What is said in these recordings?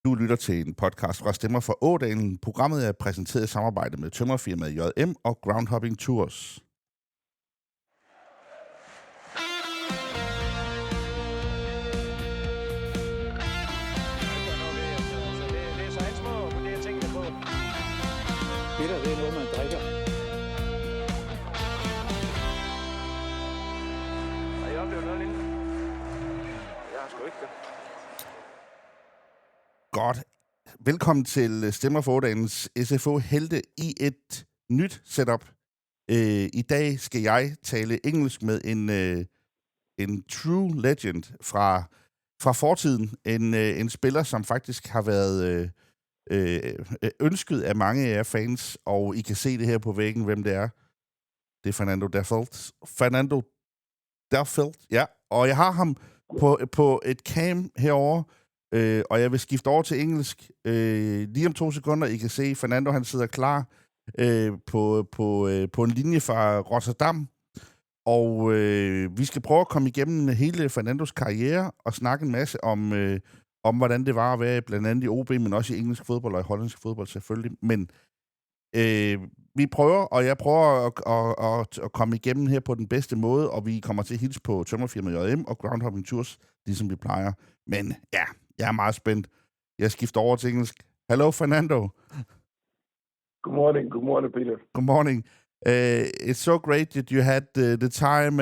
Du lytter til en podcast fra Stemmer for Ådalen. Programmet er præsenteret i samarbejde med tømmerfirmaet JM og Groundhopping Tours. Det er noget, man drikker. Har I oplevet noget lignende? Jeg har sgu ikke det. Godt. Velkommen til Stemmer for Ådalens SFÅ Helte i et nyt setup. I dag skal jeg tale engelsk med en true legend fra fortiden. En spiller, som faktisk har været ønsket af mange af jer fans, og I kan se det her på væggen, hvem det er. Det er Fernando Derveld. Fernando Derveld, ja. Og jeg har ham på et cam herovre, og jeg vil skifte over til engelsk lige om 2 sekunder. I kan se, Fernando han sidder klar på en linje fra Rotterdam. Og vi skal prøve at komme igennem hele Fernandos karriere og snakke en masse om hvordan det var at være blandt andet i OB, men også i engelsk fodbold og i hollandsk fodbold selvfølgelig. Men vi prøver, og jeg prøver at komme igennem her på den bedste måde, og vi kommer til at hilse på tømmerfirmaet JM og Groundhopping Tours, ligesom vi plejer. Men ja, jeg er meget spændt. Jeg skifter over til engelsk. Hello, Fernando. Good morning, Peter. Good morning. It's so great that you had the time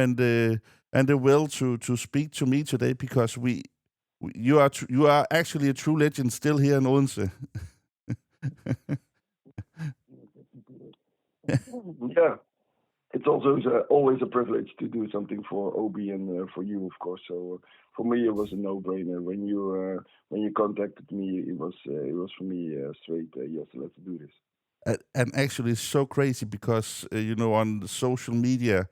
and the will to speak to me today, because you are actually a true legend still here in Odense. Yeah, it's also always a privilege to do something for OB and for you, of course. So for me, it was a no-brainer when you contacted me. It was for me straight. Yes, let's do this. And actually, it's so crazy because on social media,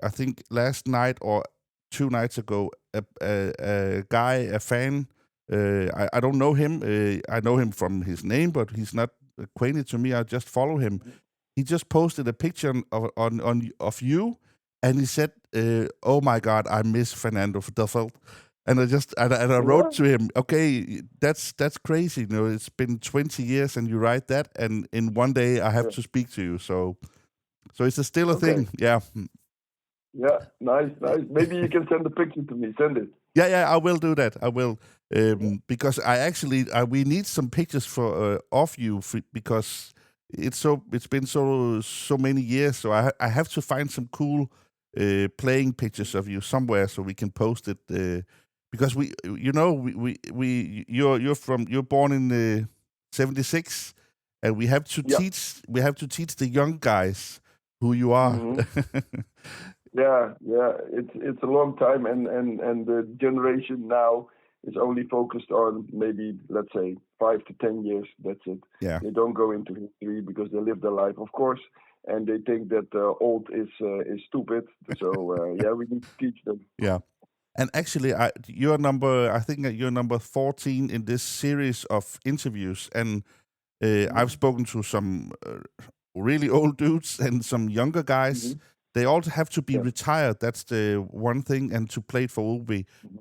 I think last night or 2 nights ago, a fan. I don't know him. I know him from his name, but he's not acquainted to me. I just follow him. He just posted a picture of you, and he said, "Oh my God, I miss Fernando Derveld." And I wrote to him, "Okay, that's crazy. It's been 20 years, and you write that, and in one day I have to speak to you." So it's still a thing, yeah. Yeah, nice. Maybe you can send the picture to me. Send it. Yeah, I will do that. I will, because we need some pictures of you because it's been so many years. So I have to find some cool playing pictures of you somewhere so we can post it. Because you're born in 76, and we have to teach the young guys who you are. Mm-hmm. Yeah, it's a long time, and the generation now is only focused on maybe, let's say, 5 to 10 years. That's it. Yeah. They don't go into history because they live their life, of course, and they think that old is stupid. So we need to teach them. Yeah, and actually, I think you're number 14 in this series of interviews, and I've spoken to some really old dudes and some younger guys. Mm-hmm. They all have to be retired. That's the one thing, and to play for OB.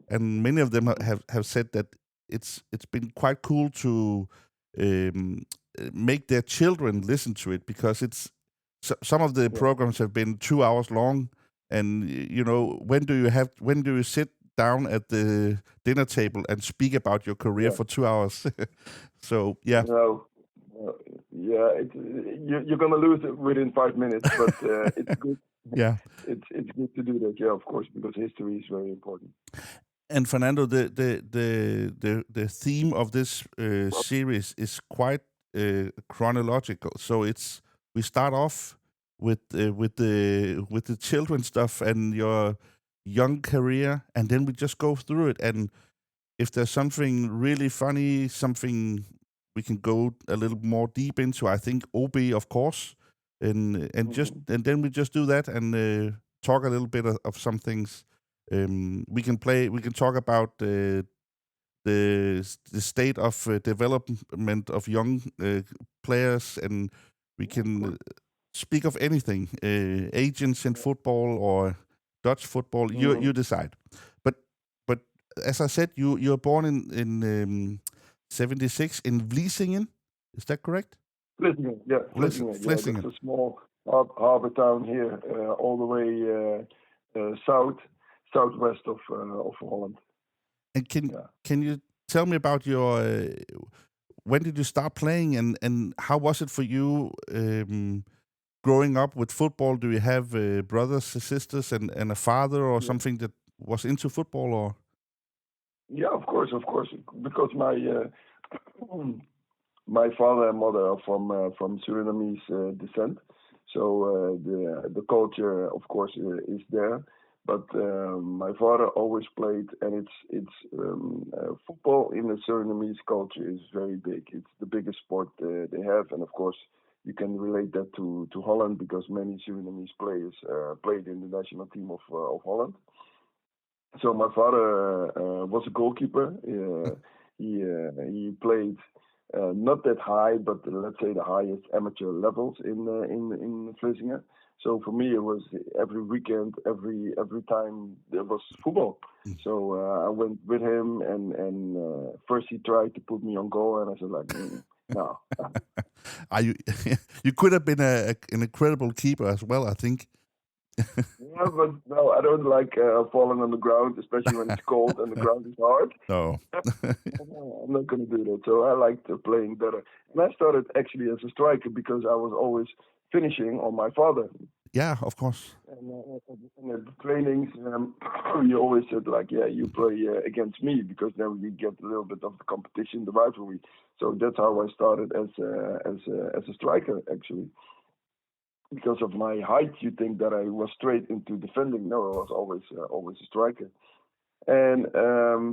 And many of them have said that it's been quite cool to make their children listen to it, because some of the programs have been 2 hours long. And when do you sit down at the dinner table and speak about your career for 2 hours? So yeah. No. Yeah, you're gonna lose it within 5 minutes, but it's good. Yeah, it's good to do that. Yeah, of course, because history is very important. And Fernando, the theme of this series is quite chronological. So we start off with the children stuff and your young career, and then we just go through it. And if there's something really funny, something we can go a little more deep into, I think OB, of course, and then we just do that and talk a little bit of some things. We can talk about the state of development of young players, and we can speak of anything, agents in football or Dutch football. You decide. But as I said, you're born in '76 in Vlissingen. Is that correct? Vlissingen, yeah. Vlissingen. Vlissingen. Yeah, it's a small harbor town here, all the way southwest of Holland. And can you tell me about your when did you start playing, and how was it for you growing up with football? Do you have brothers, sisters, and a father or something that was into football? Or yeah, of course, because my father and mother are from Surinamese descent, so the culture, of course, is there. But my father always played, and it's football in the Surinamese culture is very big. It's the biggest sport they have, and of course you can relate that to Holland because many Surinamese players played in the national team of Holland. So my father was a goalkeeper. He played not that high, but let's say the highest amateur levels in Vlissingen. So for me, it was every weekend, every time there was football. So I went with him, and first he tried to put me on goal, and I said like, no. You could have been an incredible keeper as well, I think. Yeah, but no, I don't like falling on the ground, especially when it's cold and the ground is hard. No. I'm not going to do that. So I liked playing better. And I started actually as a striker because I was always finishing on my father. Yeah, of course. And at the trainings, you always said like, yeah, you play against me because then we get a little bit of the competition, the rivalry. So that's how I started as a striker actually. Because of my height, you think that I was straight into defending. No, I was always a striker. And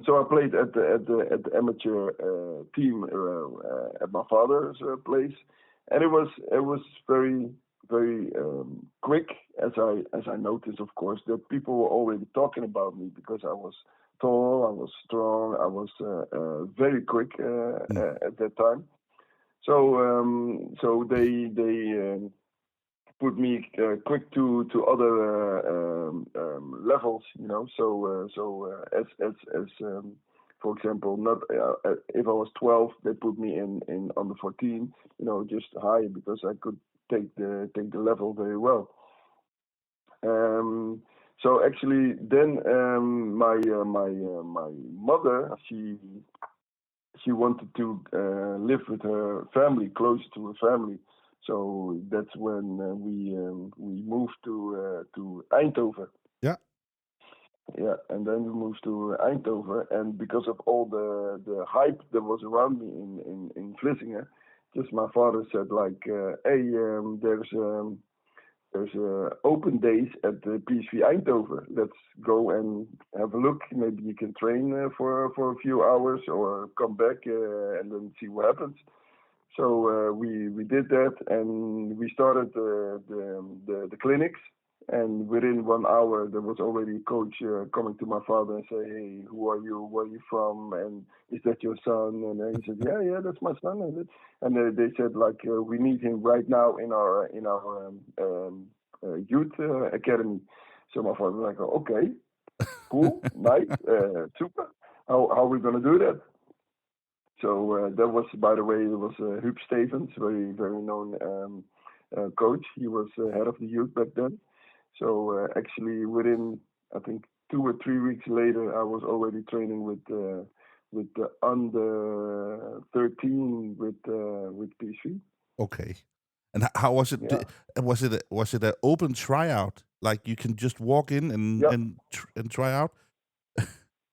so I played at the amateur team at my father's place, and it was very quick, as I noticed, of course, that people were already talking about me because I was tall, I was strong, I was very quick at that time. So they put me quick to other levels, you know. So as for example, not if I was 12, they put me in under 14, you know, just high because I could take the level very well. So actually, then my mother, she wanted to live with her family, close to her family. So that's when we moved to Eindhoven. Yeah. Yeah, and then we moved to Eindhoven, and because of all the hype that was around me in Vlissingen, just my father said like, hey, there's open days at the PSV Eindhoven. Let's go and have a look. Maybe you can train for a few hours or come back and then see what happens. So we did that, and we started the clinics. And within 1 hour, there was already a coach coming to my father and say, "Hey, who are you? Where are you from? And is that your son?" And then he said, "Yeah, that's my son." And they said like, "We need him right now in our youth academy." So my father was like, "Okay, cool, nice, super. How are we gonna do that?" So that was, by the way, it was Huub Stevens, very known coach. He was head of the youth back then. So actually, within I think 2 or 3 weeks later, I was already training with the under 13 with PSV. Okay. And how was it? Yeah. Was it an open tryout? Like you can just walk in and try out?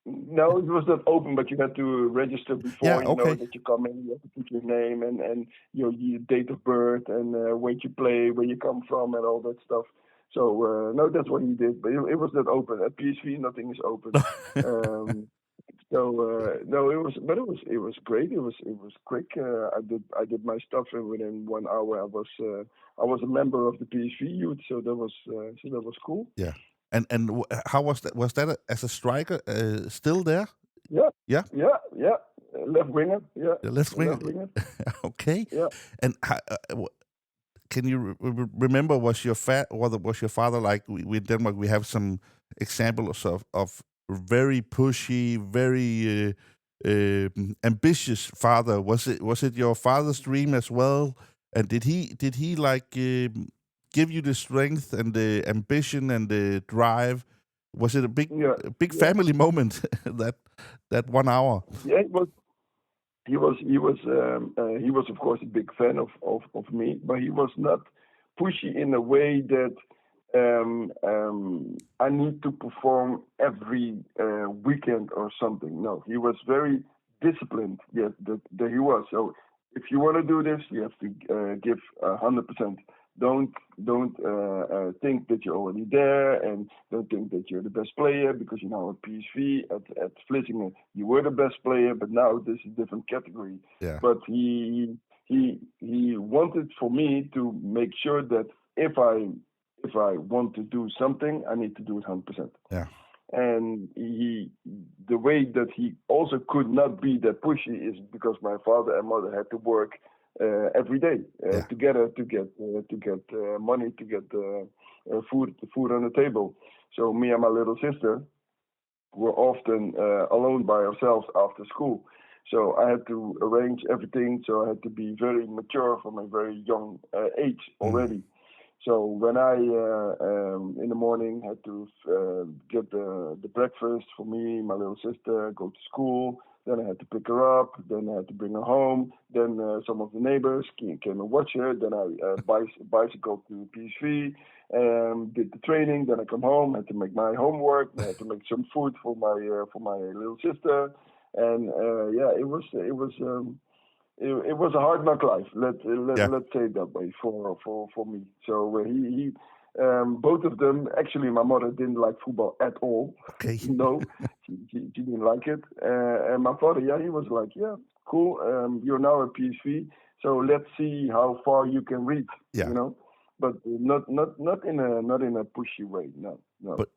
No, it was not open, but you had to register before. Yeah, You know okay. that you come in. You have to put your name and your date of birth and where you play, where you come from, and all that stuff. So no, that's what he did, but it was not open at PSV. Nothing is open. No, it was great. It was quick. I did my stuff, and within 1 hour, I was a member of the PSV youth. So that was cool. Yeah. And how was that? Was that as a striker still there? Yeah. Yeah. Yeah. Left winger. Yeah. The left winger. Okay. Yeah. And can you remember? Was your father like? We in Denmark we have some examples of very pushy, very ambitious father. Was it your father's dream as well? And did he like give you the strength and the ambition and the drive? Was it a big family moment that 1 hour? Yeah, it was. He was of course a big fan of me, but he was not pushy in a way that I need to perform every weekend or something. No, he was very disciplined. Yes, that he was. So if you want to do this, you have to give 100%. Don't think that you're already there, and don't think that you're the best player because you're now at PSV at Vlissingen. You were the best player, but now this is a different category. Yeah. But he wanted for me to make sure that if I want to do something, I need to do it 100%. Yeah. And the way that he also could not be that pushy is because my father and mother had to work every day together to get money to get food on the table. So me and my little sister were often alone by ourselves after school. So I had to arrange everything. So I had to be very mature from a very young age already. So when I in the morning had to get the breakfast for me, my little sister, go to school. Then I had to pick her up. Then I had to bring her home. Then some of the neighbors came and watch her. Then I bicycle to PSV, did the training. Then I come home, had to make my homework. I had to make some food for my little sister. And it was a hard knock life. Let's say it that way for me. So he both of them. Actually, my mother didn't like football at all. Okay. No, she didn't like it. And my father, he was like, cool. You're now at PSV, so let's see how far you can reach. Yeah. You know, but not in a pushy way. No. But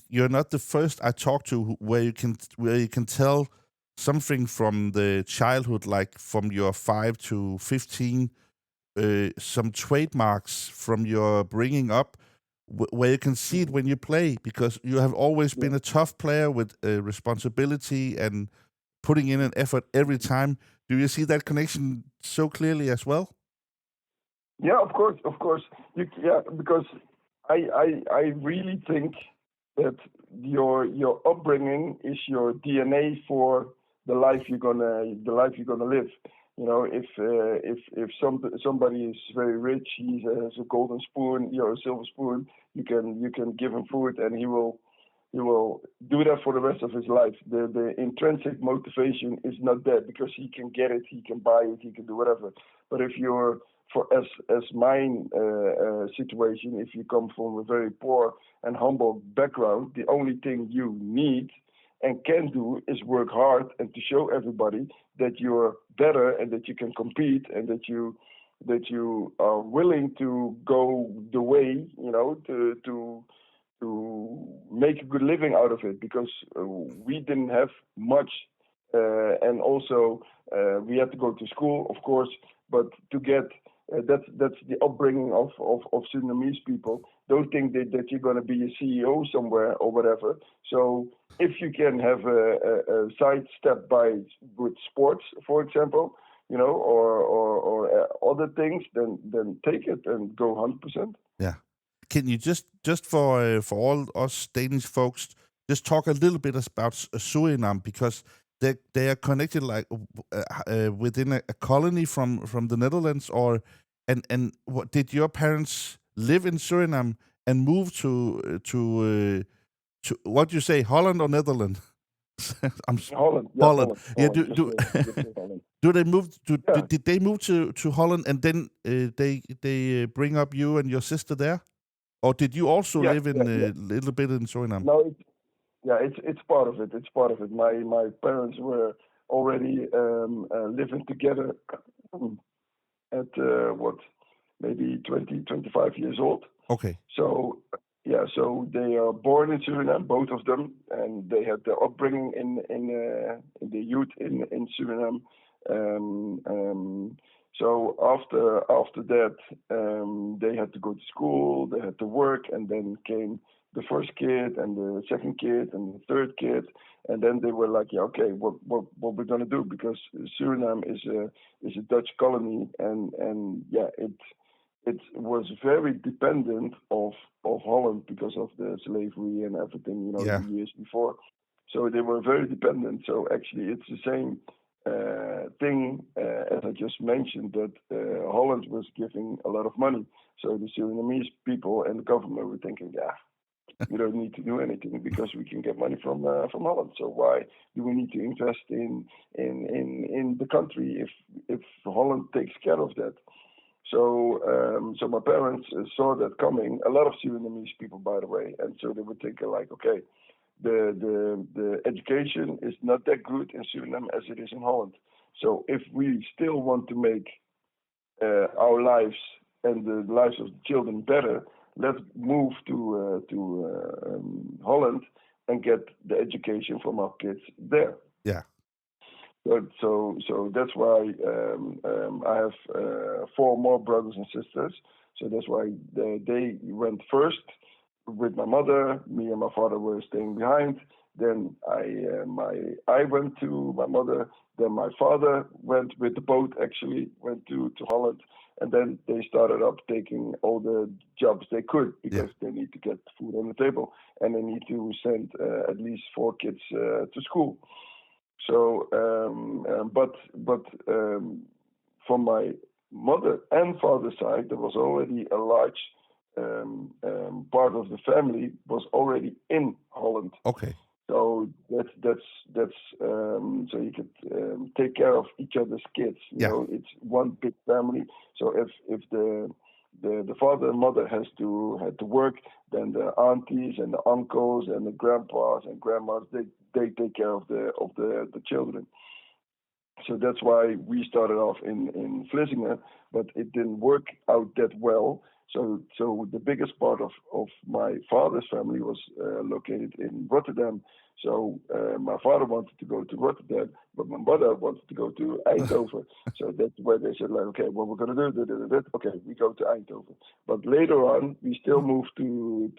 you're not the first I talked to where you can tell something from the childhood, like from your 5 to 15, some trademarks from your bringing up, where you can see it when you play, because you have always been a tough player with responsibility and putting in an effort every time. Do you see that connection so clearly as well? Yeah, of course. Because I really think that your upbringing is your DNA for the life you're gonna live. You know, if somebody is very rich, he has a golden spoon, a silver spoon. You can give him food, and he will do that for the rest of his life. The intrinsic motivation is not there because he can get it, he can buy it, he can do whatever. But if you're as mine situation, if you come from a very poor and humble background, the only thing you need and can do is work hard and to show everybody that you're better and that you can compete and that you are willing to go the way, to make a good living out of it, because we didn't have much, and also we had to go to school, of course, but to get that's the upbringing of Surinamese people. Don't think that you're going to be a CEO somewhere or whatever. So if you can have a side step with sports, for example, or other things, then take it and go 100%. Yeah. Can you just for all us Danish folks, just talk a little bit about Suriname, because they are connected like within a colony from the Netherlands, and what did your parents live in Suriname and move to what do you say, Holland or Netherlands? Holland. Yeah, Holland. Yeah. Holland. Do they move to? Yeah. Did they move to Holland and then they bring up you and your sister there, or did you also live in a little bit in Suriname? No, it's part of it. It's part of it. My parents were already living together at maybe 20, 25 years old. Okay. So they are born in Suriname, both of them, and they had their upbringing in the youth in Suriname. So after that, they had to go to school, they had to work, and then came the first kid and the second kid and the third kid, and then they were like, yeah, okay, what we're gonna do, because Suriname is a Dutch colony, and yeah, it was very dependent of Holland because of the slavery and everything, you know, Yeah. the years before. So they were very dependent. So actually, it's the same thing as I just mentioned, that Holland was giving a lot of money. So the Surinamese people and the government were thinking, yeah, we don't need to do anything because we can get money from Holland. So why do we need to invest in the country if Holland takes care of that? So so my parents saw that coming. A lot of Surinamese people, by the way, and so they were thinking like, okay, the education is not that good in Suriname as it is in Holland. So if we still want to make our lives and the lives of the children better, let's move to Holland and get the education from our kids there. Yeah. So that's why I have 4 more brothers and sisters. So that's why they went first with my mother. Me and my father were staying behind. Then I went to my mother. Then my father went with the boat. Actually, went to Holland, and then they started up taking all the jobs they could because they need to get food on the table and they need to send at least 4 kids to school. So, but from my mother and father's side, there was already a large part of the family was already in Holland. Okay. So that's so you could take care of each other's kids. You know, it's one big family. So if the father and mother had to work, then the aunties and the uncles and the grandpas and grandmas they take care of the children. So that's why we started off in Vlissingen, but it didn't work out that well. So the biggest part of my father's family was located in Rotterdam. So my father wanted to go to Rotterdam, but my mother wanted to go to Eindhoven. So that's where they said, like, okay, what we're gonna do? Okay, we go to Eindhoven. But later on, we still moved to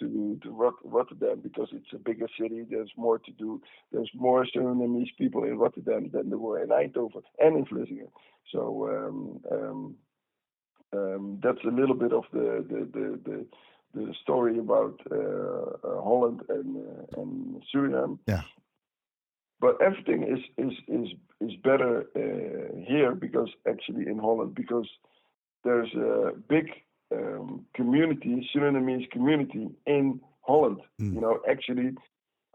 Rotterdam because it's a bigger city. There's more to do. There's more Surinamese people in Rotterdam than there were in Eindhoven and in Vlissingen. So that's a little bit of the story about Holland and Suriname. Yeah. But everything is better here because actually in Holland, because there's a big community, Surinamese community in Holland. You know, actually,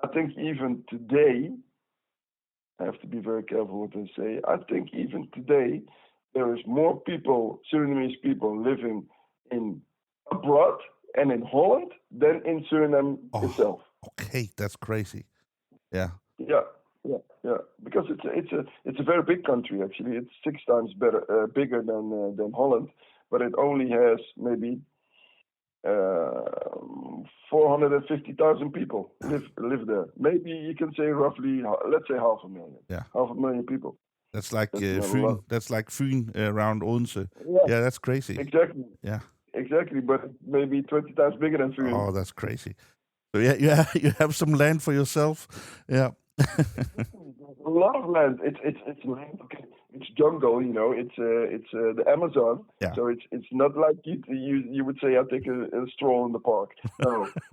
I think even today, I have to be very careful what I say. I think even today, there is more people, Surinamese people, living in abroad and in Holland than in Suriname itself. Okay, that's crazy. Yeah. Yeah. Because it's a very big country actually. It's 6 times bigger than Holland, but it only has maybe 450,000 people live there. Maybe you can say roughly, let's say 500,000. Yeah. 500,000 people. That's like Fyn. That's like Fyn around Odense. Yeah, that's crazy. Exactly. Yeah. Exactly, but maybe 20 times bigger than Fyn. Oh, that's crazy. So yeah, you have some land for yourself. Yeah. A lot of land. It's land. Okay. It's jungle. You know. It's the Amazon. Yeah. So it's not like you would say I take a stroll in the park.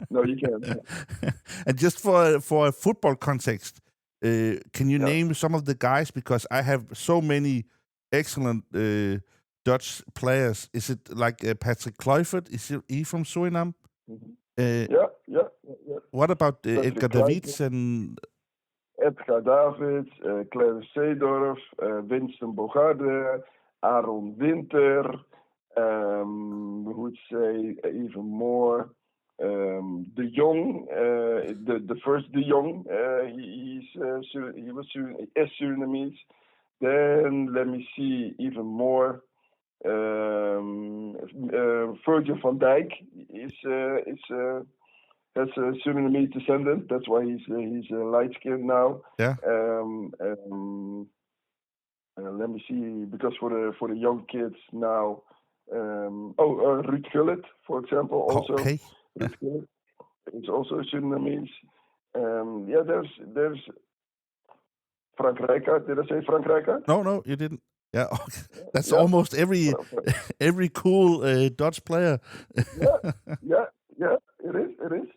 No, you can't. And just for a football context, can you name some of the guys? Because I have so many excellent Dutch players. Is it like Patrick Kluivert? Is he from Suriname? Yeah. What about Edgar Davids and Edgar Davids, Clarence Seedorf, Winston Bogarde, Aaron Winter, who would say even more, De Jong, the first De Jong, he is Surinamese. Then let me see even more. Virgil van Dijk has a Surinamese descendant. That's why he's light skinned now. Yeah. Let me see, because for the young kids now. Ruud Gullit, for example, also. Okay. Ruud Gullit. It's also Surinamese. There's Frank Rijkaard. Did I say Frank Rijkaard? No, you didn't. Yeah, okay. That's Yeah. almost every cool Dutch player. yeah. It is.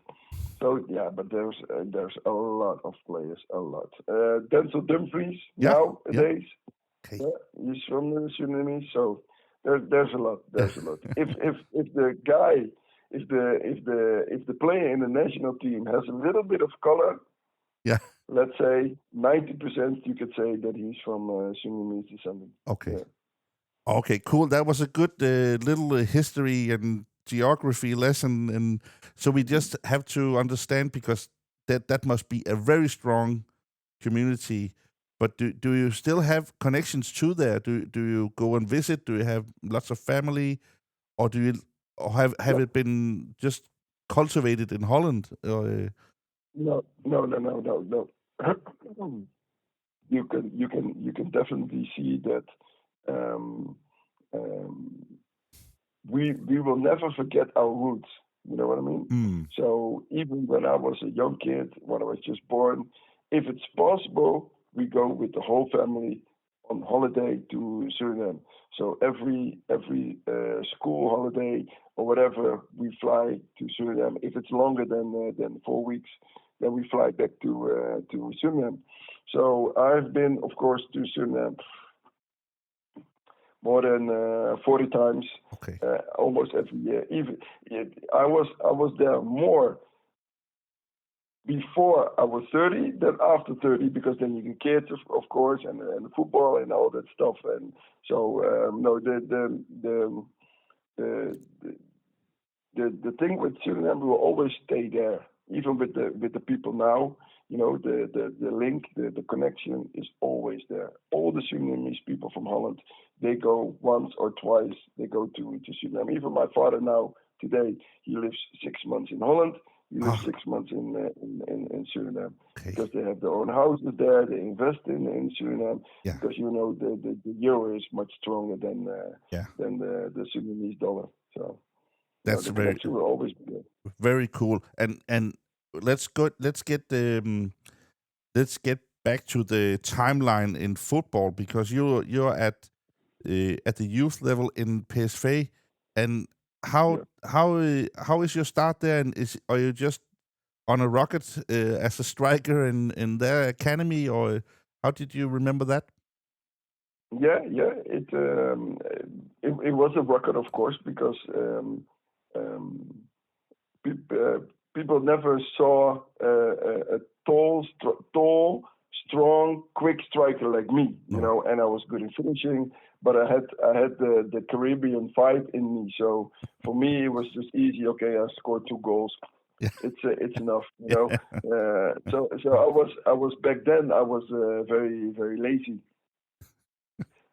So yeah, but there's a lot of players, a lot. Denzel Dumfries nowadays. Okay. Yeah, he's from the Surinamese, so there's a lot. There's a lot. If the player in the national team has a little bit of color, yeah, let's say 90%, you could say that he's from Surinamese descendant. Okay. Yeah. Okay, cool. That was a good little history and geography lesson, and so we just have to understand, because that must be a very strong community. But do you still have connections to there? Do you go and visit? Do you have lots of family, or do you have it been just cultivated in Holland? No. You can definitely see that. We will never forget our roots. You know what I mean? So even when I was a young kid, when I was just born, if it's possible, we go with the whole family on holiday to Suriname. So every school holiday or whatever, we fly to Suriname. If it's longer than 4 weeks, then we fly back to Suriname. So I've been, of course, to Suriname more than 40 times, almost every year. I was there more before I was 30 than after 30, because then you get kids, of course, and football and all that stuff. And so the thing with Suriname, we will always stay there, even with the people now. You know, the link, the connection is always there. All the Surinamese people from Holland, they go once or twice. They go to Suriname. Even my father now, today, he lives 6 months in Holland. He lives 6 months in Suriname, because they have their own houses there. They invest in Suriname, because the euro is much stronger than the Surinamese dollar. So that's the very connection will always be there. Very cool. And let's get back to the timeline in football, because you're at the youth level in PSV, and how is your start there? And are you just on a rocket as a striker in their academy, or how did you remember that? Yeah. It was a rocket, of course, because people never saw a tall, strong, quick striker like me, you know. And I was good in finishing, but I had the Caribbean vibe in me. So for me, it was just easy. Okay, I scored 2 goals. It's enough, you know. So I was back then. I was very, very lazy.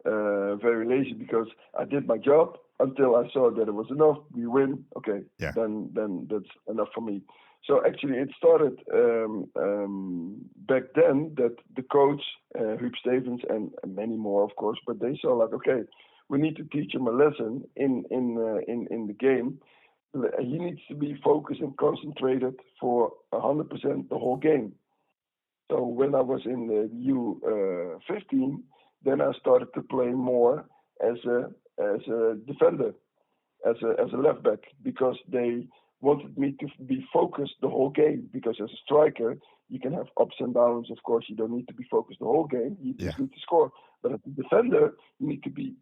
Very lazy, because I did my job until I saw that it was enough. We win, okay. Then that's enough for me. So actually, it started back then that the coach Huub Stevens and many more, of course, but they saw like, okay, we need to teach him a lesson in the game. He needs to be focused and concentrated for 100% the whole game. So when I was in the U15, then I started to play more as a defender, as a left back, because they wanted me to be focused the whole game. Because as a striker, you can have ups and downs. Of course, you don't need to be focused the whole game. You just need to score. But as a defender, you need to be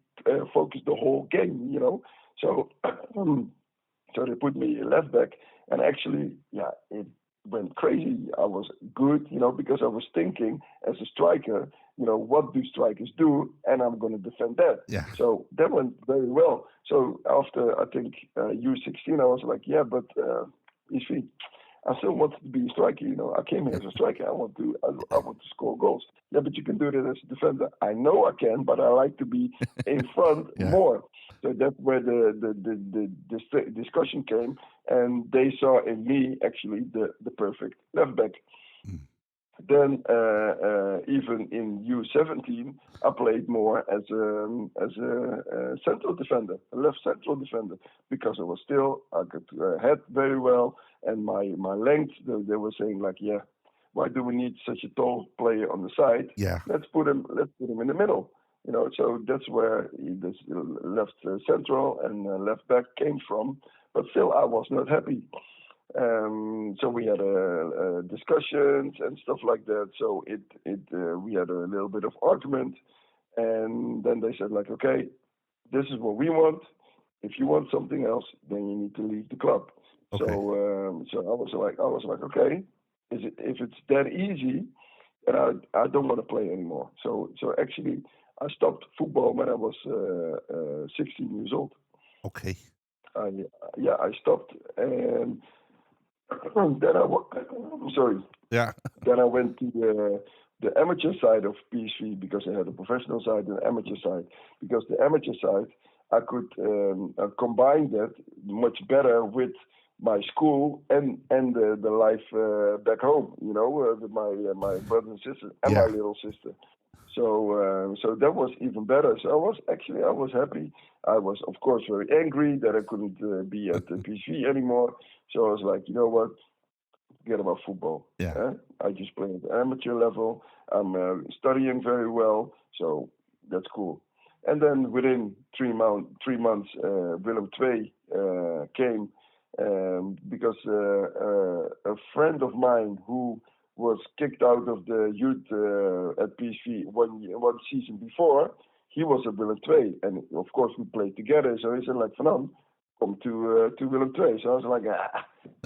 focused the whole game. You know, so they put me left back, and actually, it went crazy. I was good, you know, because I was thinking as a striker, you know, what do strikers do? And I'm going to defend that. Yeah. So that went very well. So after, I think, U16, I was like, but I still wanted to be a striker, you know. I came here as a striker. I want to score goals. Yeah, but you can do that as a defender. I know I can, but I like to be in front more. So that's where the discussion came, and they saw in me actually the perfect left back. Then even in U17, I played more as a central defender, a left central defender, because I could head very well, and my length. They were saying like, yeah, why do we need such a tall player on the side? Yeah. Let's put him in the middle. So that's where this left central and left back came from. But still, I was not happy. So we had discussions and stuff like that. So we had a little bit of argument, and then they said like, okay, this is what we want. If you want something else, then you need to leave the club. Okay. So I was like, okay, if it's that easy, then I don't want to play anymore. So actually, I stopped football when I was 16 years old. Okay. I stopped, and then Yeah. Then I went to the amateur side of PSV, because I had a professional side and an amateur side. Because the amateur side, I could combine that much better with my school and the life back home. With my brothers and sisters and my little sister. So that was even better. So I was happy. I was, of course, very angry that I couldn't be at the PSV anymore. So I was like, you know what? Forget about football. Yeah. I just play at the amateur level. I'm studying very well, so that's cool. And then within 3 months, Willem II came, because a friend of mine who was kicked out of the youth at PSV one season before, he was at Willem II, and of course we played together. So he said like, Fernando, come to Willem II. So I was like,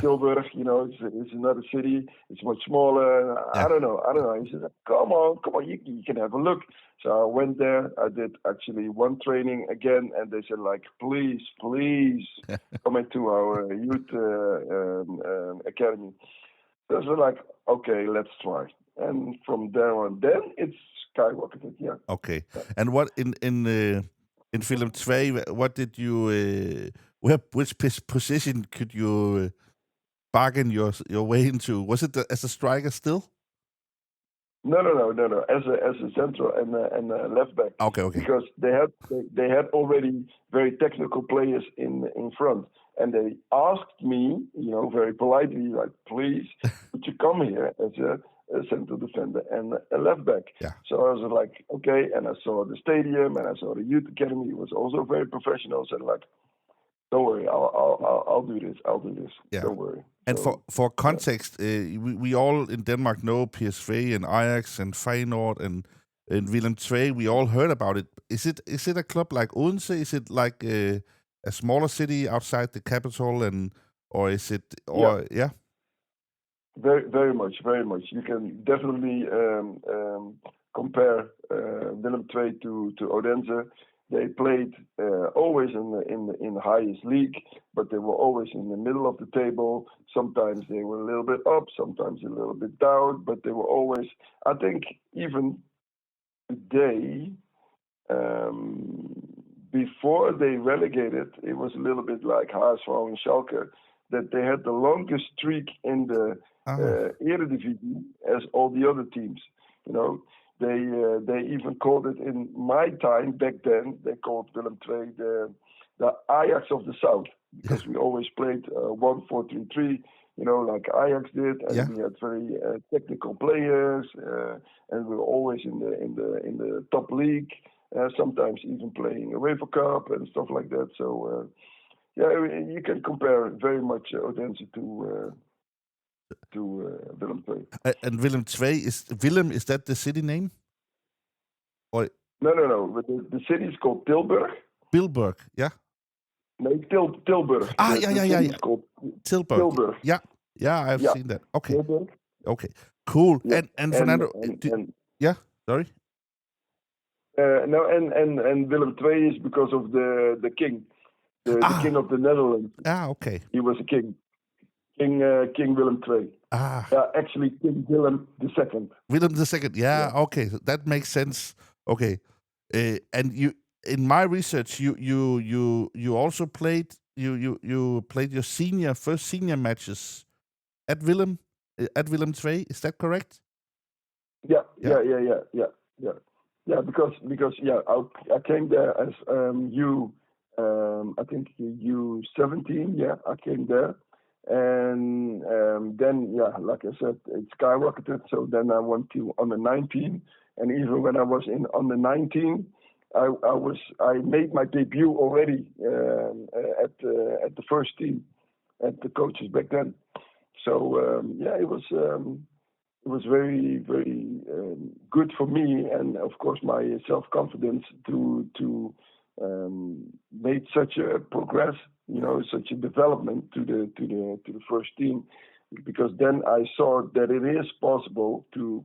Tilburg, it's another city. It's much smaller. Yeah. I don't know. He said, come on, you can have a look. So I went there. I did actually one training again, and they said like, please come into our youth academy. So I was like, okay, let's try. And from there on, then it's skyrocketed. Yeah. Okay. And what in Willem II, what did you? Which position could you bargain your way into? Was it as a striker still? No. As a central and a left back. Okay. Because they had already very technical players in front, and they asked me, very politely, like, please, would you come here as a central defender and a left back? Yeah. So I was like, okay, and I saw the stadium and I saw the youth academy. It was also very professional. So like, don't worry, I'll do this. Yeah. Don't worry. And for context, we all in Denmark know PSV and Ajax and Feyenoord and Willem II. We all heard about it. Is it a club like Odense? Is it like a smaller city outside the capital, or is it? Yeah. Very, very much. You can definitely compare Willem II to Odense. They played always in the highest league, but they were always in the middle of the table. Sometimes they were a little bit up, sometimes a little bit down, but they were always. I think even today, before they relegated, it was a little bit like HSV and Schalke, that they had the longest streak in the Eredivisie as all the other teams. They even called it, in my time back then, they called Willem II the Ajax of the South, because we always played 1-4-3-3, like Ajax did, and we had very technical players, and we were always in the top league, sometimes even playing a UEFA Cup and stuff like that. So you can compare very much Odense to Willem II. And Willem II is that the city name? Or No. The city is called Tilburg. Tilburg, yeah. No, Tilburg. Yeah. It's called Tilburg. Yeah, I've seen that. Okay. Tilburg. Okay. Cool. Yeah. And Fernando, yeah. Sorry. No, and Willem II is because of the king, the king of the Netherlands. Okay. He was a king. King Willem II. Actually, King Willem II. Willem II. Yeah. Okay, that makes sense. Okay, and you, in my research, you also played your first senior matches at Willem II. Is that correct? Because I came there as I think U17. Yeah, I came there, and then like I said, it skyrocketed. So then I went to under 19, and even when I was in under 19, I made my debut already at the first team, at the coaches back then. So it was very, very good for me, and of course my self-confidence to make such a progress, such a development to the first team, because then I saw that it is possible to,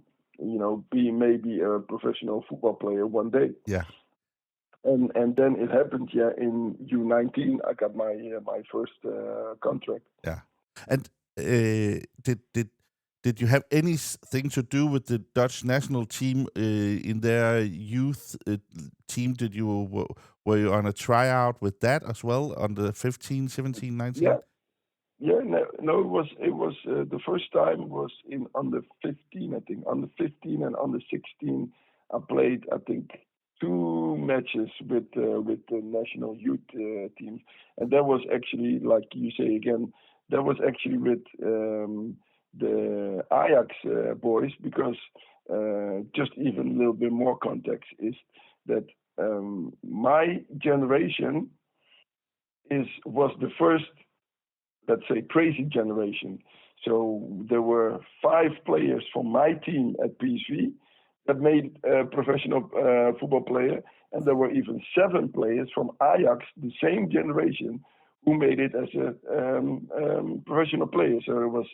be maybe a professional football player one day. Yeah. And then it happened. Yeah, in U19 I got my first contract. Yeah. And did you have anything to do with the Dutch national team in their youth team? Were you on a tryout with that as well on the 15, 17, 19? Yeah. No. It was the first time was in under 15. I think under 15 and under 16. I played, I think, 2 matches with the national youth teams, and that was actually, like you say again, that was actually with the Ajax boys, because just even a little bit more context is that my generation was the first, let's say, crazy generation. So there were 5 players from my team at PSV that made a professional football player, and there were even 7 players from Ajax, the same generation, who made it as a professional player. So there was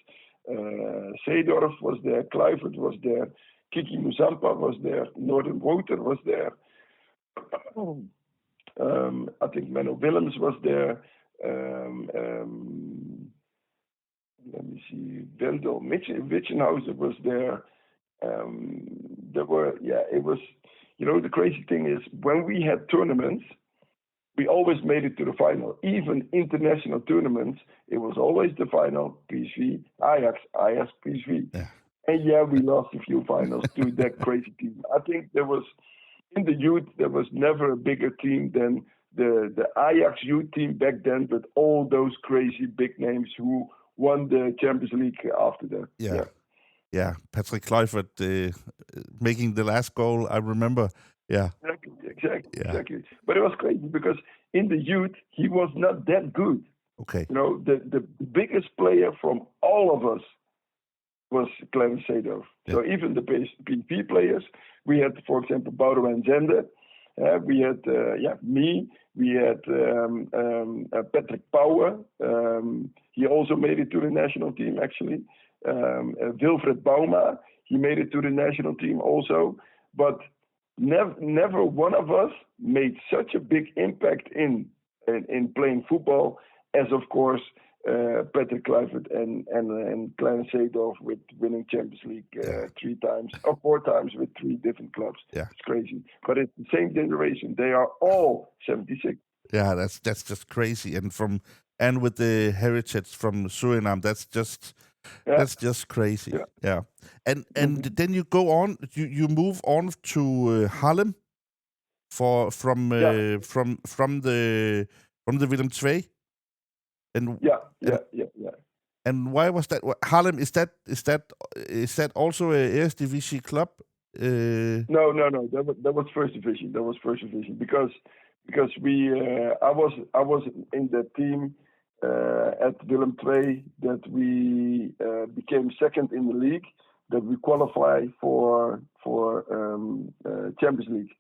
Seedorf was there, Kluivert was there, Kiki Muzampa was there, Northern Woter was there. I think Menno Willems was there. Let me see, Wendel Witchenhauser was there. There were, it was, the crazy thing is, when we had tournaments, we always made it to the final. Even international tournaments, it was always the final, PSV, Ajax, PSV. Yeah. And we lost a few finals to that crazy team. I think in the youth, there was never a bigger team than the Ajax youth team back then, with all those crazy big names who won the Champions League after that. Yeah, Patrick Kluivert making the last goal, I remember. Yeah. Exactly. But it was crazy because in the youth, he was not that good. Okay. The biggest player from all of us was Clarence Seedorf. Yeah. So even the PSV players, we had, for example, Boudewijn Zender. We had me. We had Patrick Pauwe. He also made it to the national team, actually. Wilfred Bauma, he made it to the national team also. But never one of us made such a big impact in playing football as, of course, Patrick Kluivert and Clarence Seedorf, with winning Champions League 3 times or 4 times with 3 different clubs. Yeah. It's crazy, but it's the same generation. They are all 76. Yeah, that's just crazy, and with the heritage from Suriname, that's just crazy. Yeah. And then you go on. You move on to Haarlem from the Willem II. And And why was that? Haarlem, is that also a Eredivisie club? No. That was first division. Because I was in the team at Willem II that we became second in the league, that we qualify for Champions League.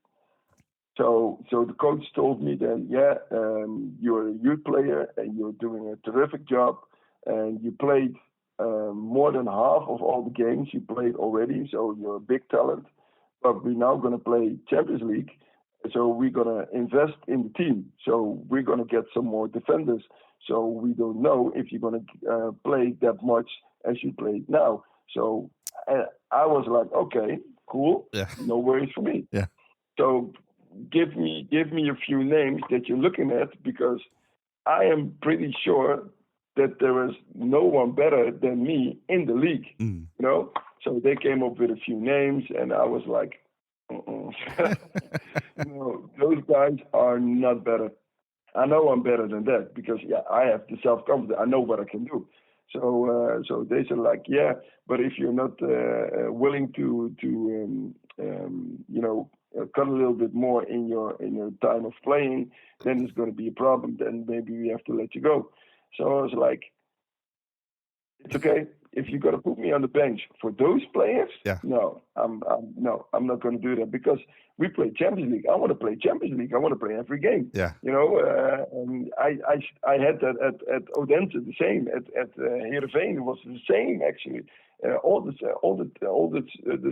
So the coach told me then, you're a youth player and you're doing a terrific job, and you played more than half of all the games you played already, so you're a big talent. But we're now going to play Champions League, so we're going to invest in the team. So we're going to get some more defenders. So we don't know if you're going to play that much as you played now. So I was like, okay, cool, no worries for me. Yeah. So give me a few names that you're looking at, because I am pretty sure that there is no one better than me in the league. So they came up with a few names, and I was like, no, those guys are not better. I know I'm better than that because I have the self-confidence. I know what I can do. So they said like, yeah, but if you're not willing to cut a little bit more in your time of playing, then it's going to be a problem. Then maybe we have to let you go. So I was like, it's okay. If you're going to put me on the bench for those players, no, I'm not going to do that because we play Champions League. I want to play Champions League. I want to play every game. Yeah. And I had that at Odense, the same at Heerenveen. It was the same actually. All the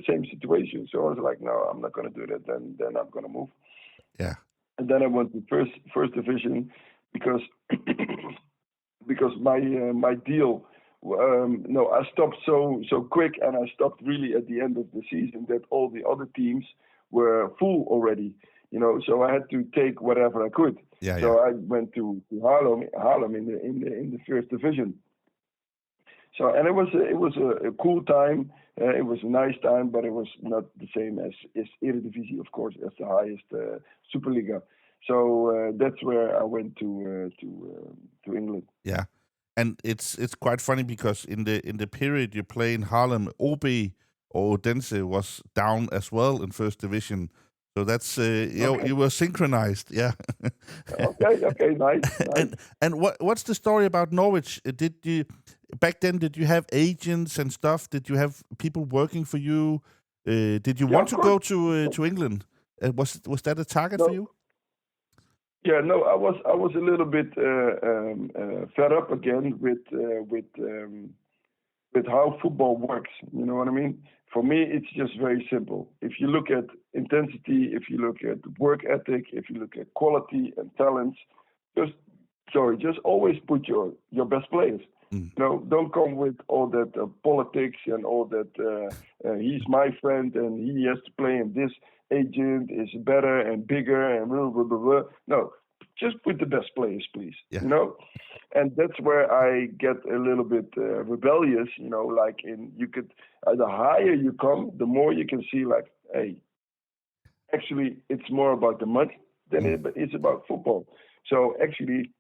same situation. So I was like, no, I'm not going to do that. Then I'm going to move. Yeah. And then I went to first division because my deal. I stopped so quick, and I stopped really at the end of the season that all the other teams were full already. So I had to take whatever I could. Yeah. So I went to Haarlem in the first division. So and it was a cool time. It was a nice time, but it was not the same as Eredivisie, of course, as the highest Superliga. So that's where I went to England. Yeah. And it's quite funny because in the period you play in Haarlem, OB or Odense was down as well in first division. So that's you were synchronized, yeah. okay, nice. And what's the story about Norwich? Did you back then? Did you have agents and stuff? Did you have people working for you? Did you want to go to England? Was that a target for you? Yeah, no, I was a little bit fed up again with how football works. You know what I mean? For me, it's just very simple. If you look at intensity, if you look at work ethic, if you look at quality and talents, just always put your best players. Don't come with all that politics and all that. He's my friend and he has to play, and this agent is better and bigger and blah blah blah blah. No, just put the best players, please. Yeah. And that's where I get a little bit rebellious. Like the higher you come, the more you can see like, hey, actually it's more about the money than it's about football. So actually,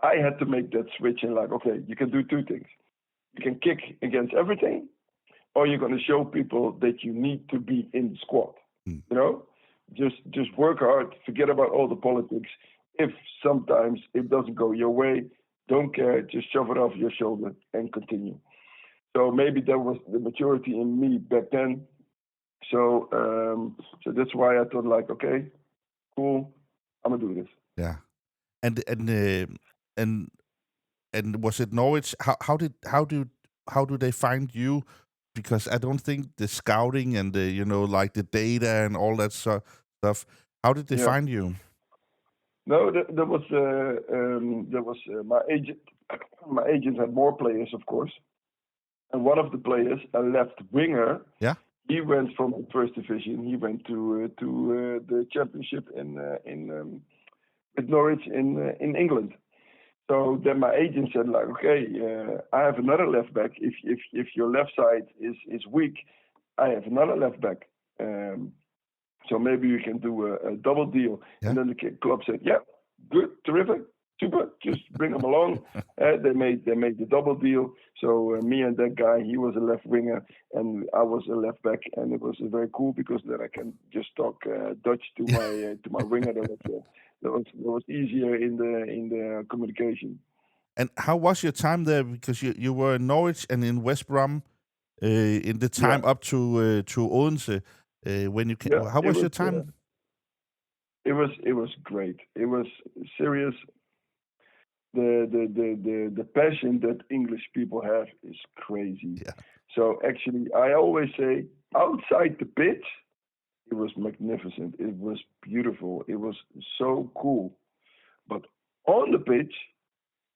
I had to make that switch and like, okay, you can do two things. You can kick against everything, or you're going to show people that you need to be in the squad. Just work hard, forget about all the politics. If sometimes it doesn't go your way, don't care, just shove it off your shoulder and continue. So maybe that was the maturity in me back then. So that's why I thought like, okay, cool, I'm gonna do this. Yeah. And was it Norwich? How do they find you? Because I don't think the scouting and the like the data and all that stuff. How did they find you? No, there was my agent. My agent had more players, of course, and one of the players, a left winger. Yeah. He went from the first division. He went to the championship with Norwich in England. So then my agent said like, okay, I have another left back. If your left side is weak, I have another left back. So maybe we can do a double deal. Yeah. And then the club said, yeah, good, terrific, super, just bring them along. They made the double deal. So me and that guy, he was a left winger and I was a left back, and it was very cool because then I can just talk Dutch to my winger. That was easier in the communication. And how was your time there? Because you were in Norwich and in West Brom in the time up to Odense. When you came, how was your time? It was great. It was serious. The passion that English people have is crazy. Yeah. So actually, I always say outside the pitch, it was magnificent. It was beautiful. It was so cool. But on the pitch,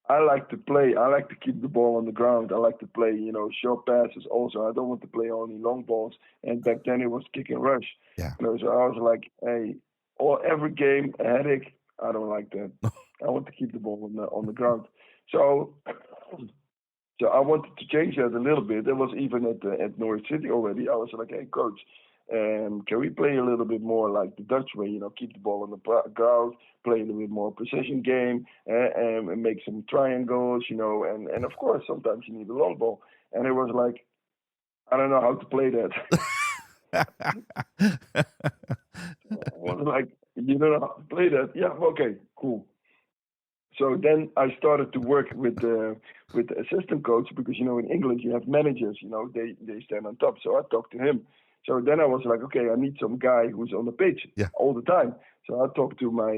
I like to play. I like to keep the ball on the ground. I like to play, short passes also. I don't want to play only long balls. And back then it was kick and rush. Yeah. So I was like, hey, every game, a headache. I don't like that. I want to keep the ball on the ground. So So I wanted to change that a little bit. It was even at Norwich City already. I was like, hey, coach, can we play a little bit more like the Dutch way? Keep the ball on the ground, play a little bit more precision game, and make some triangles, and of course, sometimes you need a long ball. And it was like, I don't know how to play that. I was like, you don't know how to play that? Yeah, okay, cool. So then I started to work with the assistant coach because in England you have managers, they stand on top. So I talked to him. So then I was like, okay, I need some guy who's on the pitch all the time. So I talked to my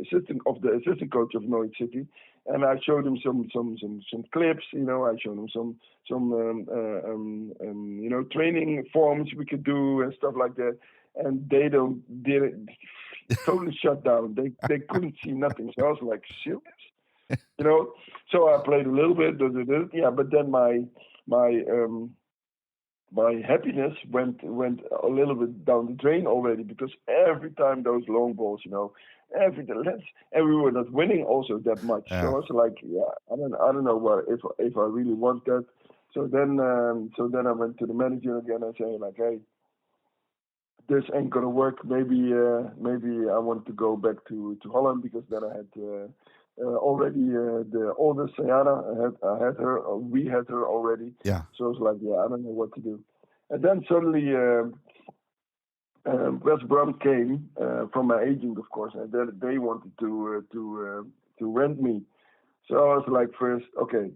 assistant coach of Norwich City, and I showed him some clips. I showed him some training forms we could do and stuff like that. And they did it. Totally shut down. They couldn't see nothing. So I was like, serious? So I played a little bit, yeah. But then my happiness went a little bit down the drain already because every time those long balls, and we were not winning also that much. Yeah. So I was like, yeah, I don't know if I really want that. So then I went to the manager again and saying like, hey, this ain't gonna work. Maybe I want to go back to Holland because then I had already the oldest Sayana. I had her. We had her already. Yeah. So I was like, yeah, I don't know what to do. And then suddenly West Brom came from my agent, of course, and then they wanted to rent me. So I was like, first, okay,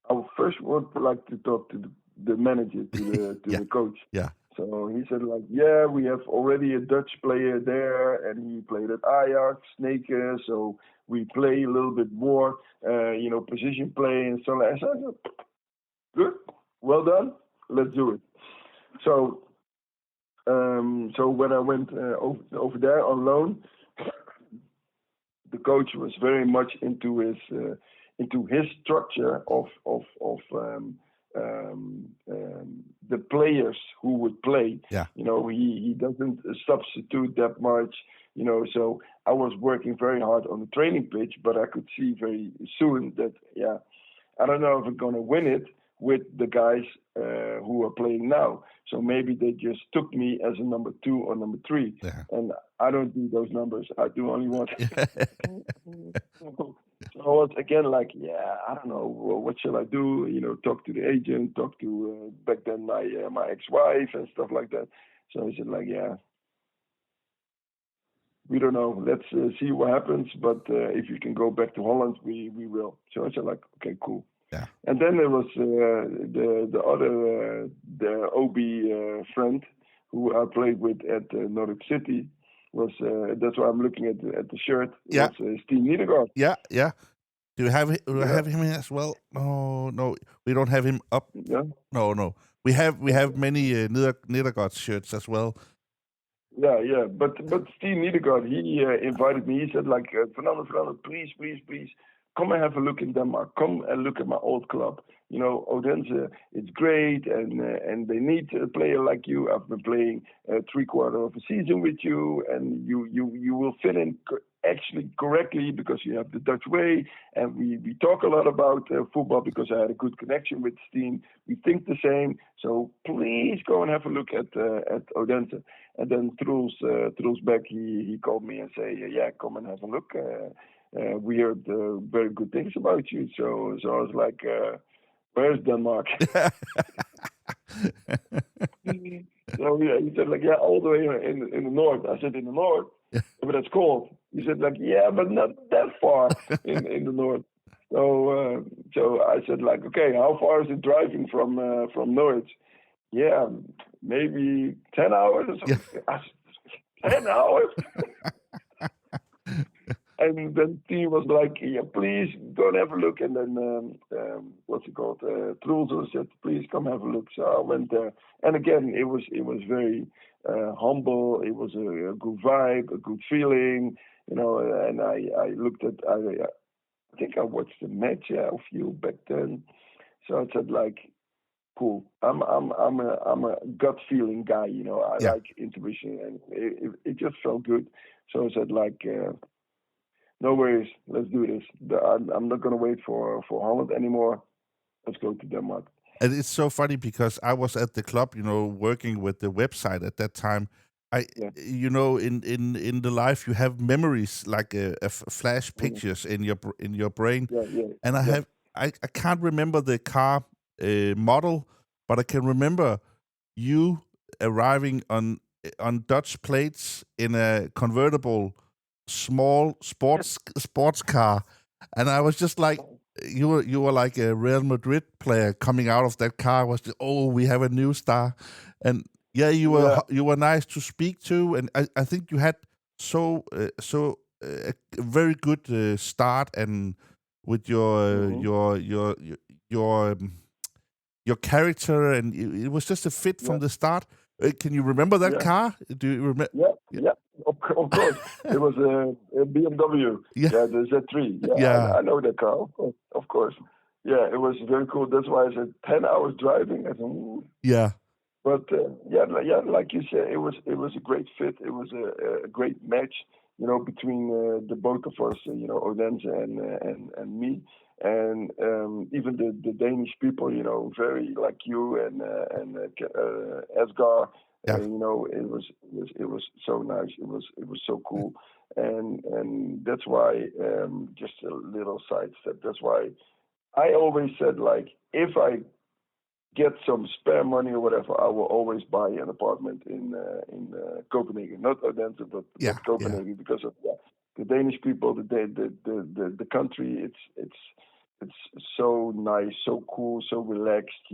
I first would like to talk to the manager, to the coach. Yeah. So he said like, yeah, we have already a Dutch player there, and he played at Ajax, Snake, so we play a little bit more, position play and so on. I said, good, well done, let's do it. So when I went over there on loan, the coach was very much into his structure of the players who would play. Yeah. He doesn't substitute that much. So I was working very hard on the training pitch, but I could see very soon that I don't know if I'm gonna win it with the guys who are playing now. So maybe they just took me as a number 2 or number 3, and I don't do those numbers. I do only one. So I was again like, I don't know, what shall I do? Talk to the agent, talk to back then my ex-wife and stuff like that. So I said like, we don't know. Let's see what happens. But if you can go back to Holland, we will. So I said like, okay, cool. Yeah. And then there was the other the OB friend who I played with at Norwich City. Was that's why I'm looking at the shirt. Yeah. Was Stil Nedergaard. Yeah. Do you have him as well? No, we don't have him up. Yeah. No. We have many Nedergaard shirts as well. Yeah. But Stil Nedergaard, he invited me. He said like, Fernando, please, come and have a look in Denmark. Come and look at my old club. Odense, it's great, and they need a player like you. I've been playing 3/4 of a season with you, and you will fit in actually correctly because you have the Dutch way, and we talk a lot about football because I had a good connection with Steen. We think the same, so please go and have a look at Odense. And then Truls back, he called me and say, come and have a look. We heard very good things about you. So I was like, where's Denmark? So he said like, all the way in the north. I said in the north, but that's cold. He said like, but not that far in the north. So I said like, okay, how far is it driving from Norwich? Yeah, maybe 10 hours or something. Yeah. 10 hours? And then he was like, please go and have a look. And then, what's it called? Truls said, please come have a look. So I went there. And again, it was very humble. It was a good vibe, a good feeling, and I looked at, I think I watched the match of you back then. So I said like, cool. I'm a gut feeling guy, I like intuition, and it just felt good. So I said like, no worries, let's do this. I'm not gonna wait for Holland anymore. let's go to Denmark. And it's so funny because I was at the club, working with the website at that time. Yeah. In the life you have memories like flash pictures in your brain, Yeah. and I can't remember the car model, but I can remember you arriving on Dutch plates in a convertible small sports car, and I was just like, you were like a Real Madrid player coming out of that car. Was just, we have a new star, and yeah, you were nice to speak to, and I think you had a very good start, and with your character, and it was just a fit from the start. Can you remember that car? Do you remember? Yeah. Of course, it was a BMW. Yeah, the Z3. Yeah. I know that car. Of course. Yeah, it was very cool. That's why I said 10 hours driving. I said, ooh. Yeah. But like you said, it was a great fit. It was a great match, between the both of us, Odense and me, and even the Danish people, very like you and Asgar. Yeah. It was so nice. It was so cool, and that's why, just a little sidestep. That's why I always said, like, if I get some spare money or whatever, I will always buy an apartment in Copenhagen, not Odense, but Copenhagen, because of the Danish people, the country. It's so nice, so cool, so relaxed.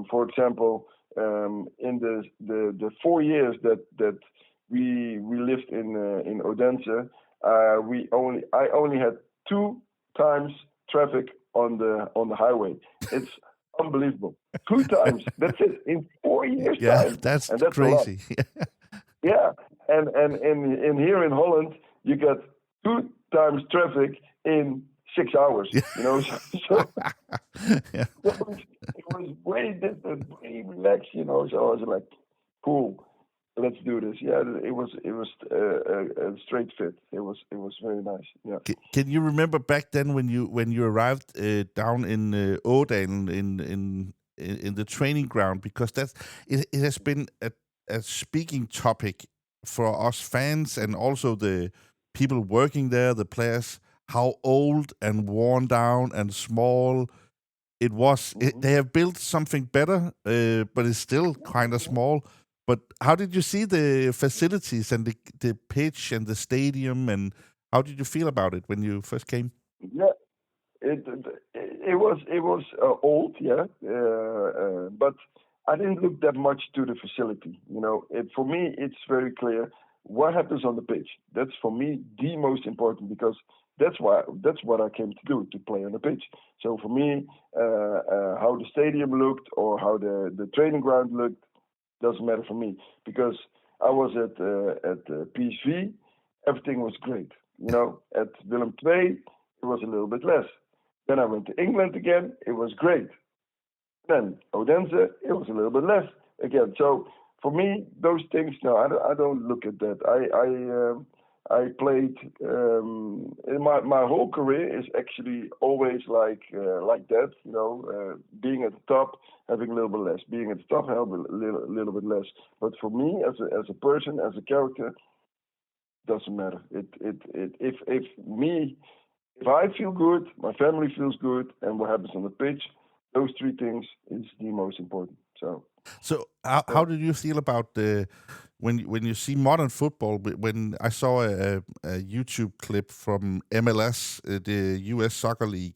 For example, in the 4 years that we lived in Odense, I only had 2 times traffic on the highway. It's unbelievable. 2 times. That's it in 4 years time. That's crazy. Yeah, and in here in Holland, you get 2 times traffic in 6 hours. So it was way different, way relaxed. So I was like, cool. Let's do this. Yeah, it was a straight fit. It was very nice. Yeah. Can you remember back then when you arrived down in Ådalen in the training ground? Because it has been a speaking topic for us fans and also the people working there, the players, how old and worn down and small it was. They have built something better, but it's still kind of small. But how did you see the facilities and the pitch and the stadium, and how did you feel about it when you first came? Yeah, it was old, yeah, but I didn't look that much to the facility. For me, it's very clear what happens on the pitch. That's for me the most important, because that's what I came to do, to play on the pitch. So for me, how the stadium looked or how the training ground looked doesn't matter for me, because I was at PSV, everything was great. At Willem II, it was a little bit less. Then I went to England again, it was great. Then Odense, it was a little bit less again. So for me, those things, no, I don't look at that. I played my whole career is actually always like that, being at the top, having a little bit less, being at the top, having a little bit less. But for me, as a person, as a character, doesn't matter. If I feel good, my family feels good, and what happens on the pitch, those 3 things is the most important. So how did you feel about when you see modern football? When I saw a YouTube clip from MLS, the US Soccer League,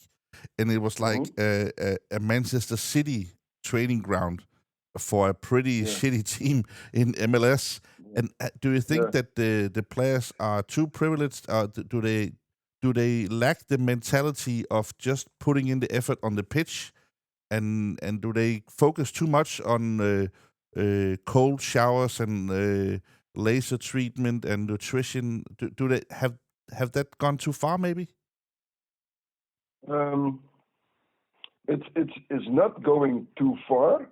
and it was like a Manchester City training ground for a pretty shitty team in MLS. And do you think that the players are too privileged? Do they lack the mentality of just putting in the effort on the pitch? And do they focus too much on cold showers and laser treatment and nutrition? Do they have that gone too far? Maybe. It's not going too far.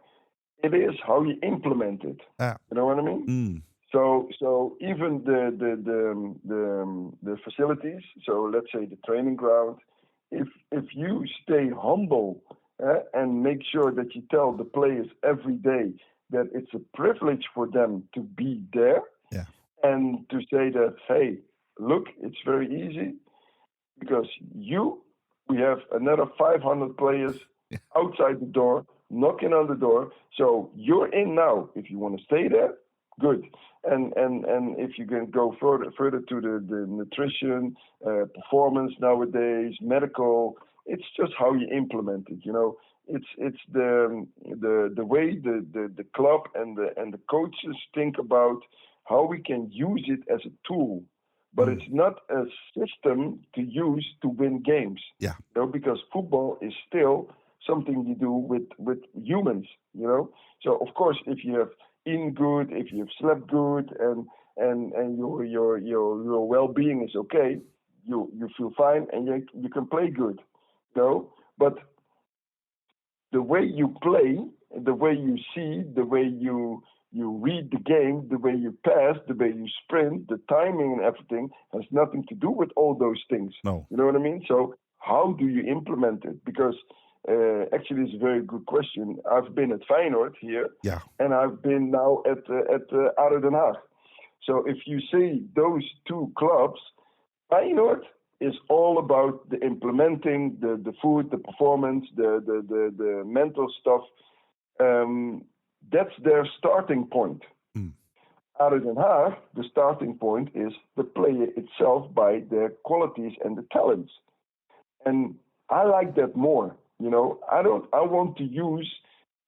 It is how you implement it. You know what I mean? So even the facilities. So let's say the training ground. if you stay humble and make sure that you tell the players every day that it's a privilege for them to be there, Yeah. and to say that, hey, look, it's very easy because we have another 500 players outside the door, knocking on the door. So you're in now. If you want to stay there, good. And if you can go further to the nutrition, performance nowadays, medical, it's just how you implement it. You know, it's the way the club and the coaches think about how we can use it as a tool. But it's not a system to use to win games. Yeah. You know, because football is still something you do with humans, you know. So of course, if you have eaten good, if you've slept good, and your well-being is okay, you feel fine and you can play good, you know. But the way you play, the way you see, the way you read the game, the way you pass, the way you sprint, the timing and everything has nothing to do with all those things. No. You know what I mean? So how do you implement it? Because actually, it's a very good question. I've been at Feyenoord here, and I've been now at ADO Den Haag. So if you see those two clubs, Feyenoord is all about the implementing, the food, the performance, the mental stuff. That's their starting point. ADO Den Haag, the starting point is the player itself by their qualities and the talents. And I like that more. You know, I want to use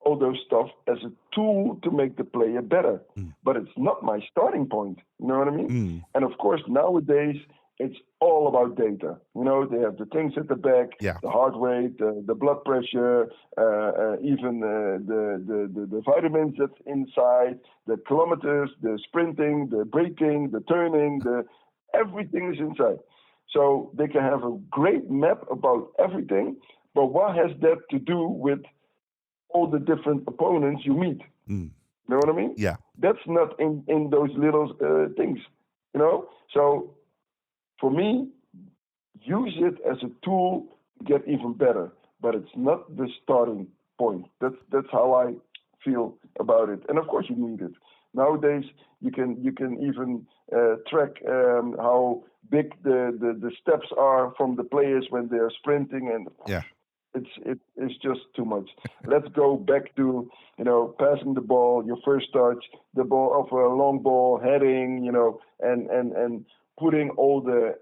all those stuff as a tool to make the player better. But it's not my starting point. You know what I mean? And of course, nowadays, it's all about data. You know, they have the things at the back, the heart rate, the blood pressure, even the vitamins that's inside, the kilometers, the sprinting, the braking, the turning, everything is inside. So they can have a great map about everything, but what has that to do with all the different opponents you meet? You know what I mean? Yeah. That's not in those little things, you know? So for me, use it as a tool to get even better, but it's not the starting point. That's how I feel about it. And of course you need it. Nowadays you can even track how big the steps are from the players when they are sprinting, and it's just too much. Let's go back to, you know, passing the ball, your first touch, the ball off a long ball, heading, you know, and putting all the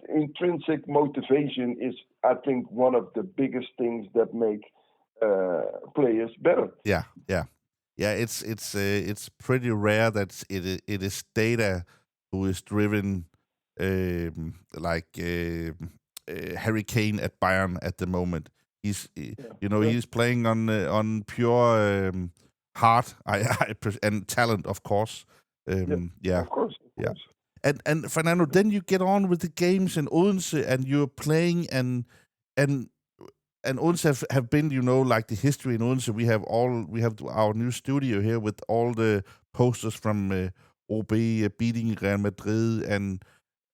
intrinsic motivation is, I think, one of the biggest things that make players better. Yeah. It's pretty rare that it is data who is driven, Harry Kane at Bayern at the moment. He's he's playing on pure heart and talent, of course. Of course. And Fernando, then you get on with the games in Odense, and you're playing, and Odense have been, you know, like the history in Odense. We have our new studio here with all the posters from OB beating Real Madrid and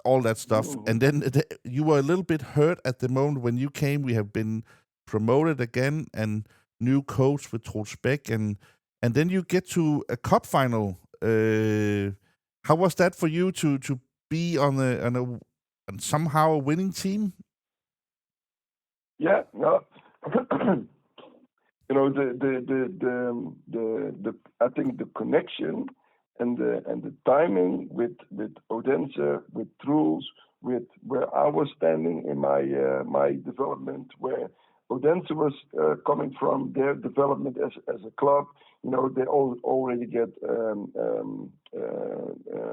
all that stuff. And then you were a little bit hurt at the moment when you came. We have been promoted again, and new coach with Troels Beck, and then you get to a cup final. How was that for you to be on somehow a winning team? Yeah, no. You know, the I think the connection and the timing with Odense, with Troels, with where I was standing in my development, where Odense was coming from, their development as a club. You know, they already get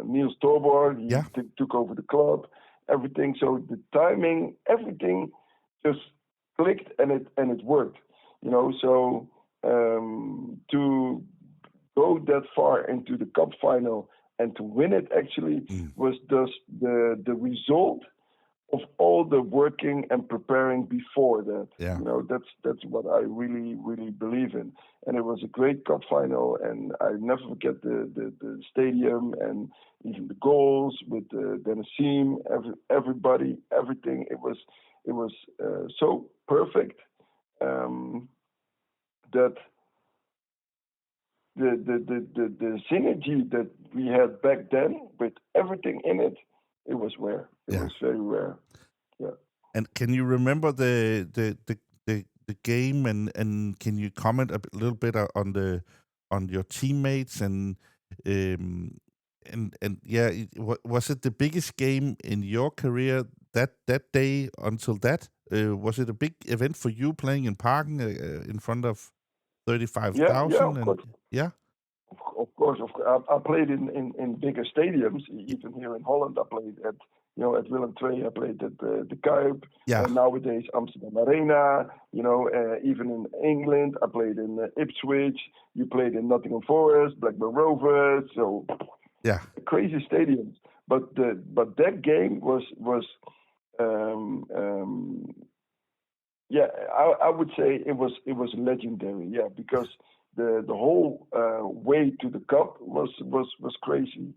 Niels Torborg. He took over the club, everything. So the timing, everything just clicked, and it worked. You know, so to go that far into the cup final and to win it actually was just the result of all the working and preparing before that. Yeah. That's what I really, really believe in. And it was a great cup final, and I never forget the stadium and even the goals with Denne, everybody, everything. It was so perfect that the synergy that we had back then with everything in it, it was rare. It was very rare. Yeah. And can you remember the game, and can you comment a little bit on your teammates and was it the biggest game in your career that day until that? Was it a big event for you playing in Parken in front of 35,000? Yeah, of course. Yeah. Of course. I played in bigger stadiums. Even here in Holland, I played at Willem II. I played at the Kuip. Yeah. And nowadays Amsterdam Arena. Even in England, I played in Ipswich. You played in Nottingham Forest, Blackburn Rovers. So yeah, crazy stadiums. But that game was I would say it was legendary. Yeah, because the whole way to the cup was crazy.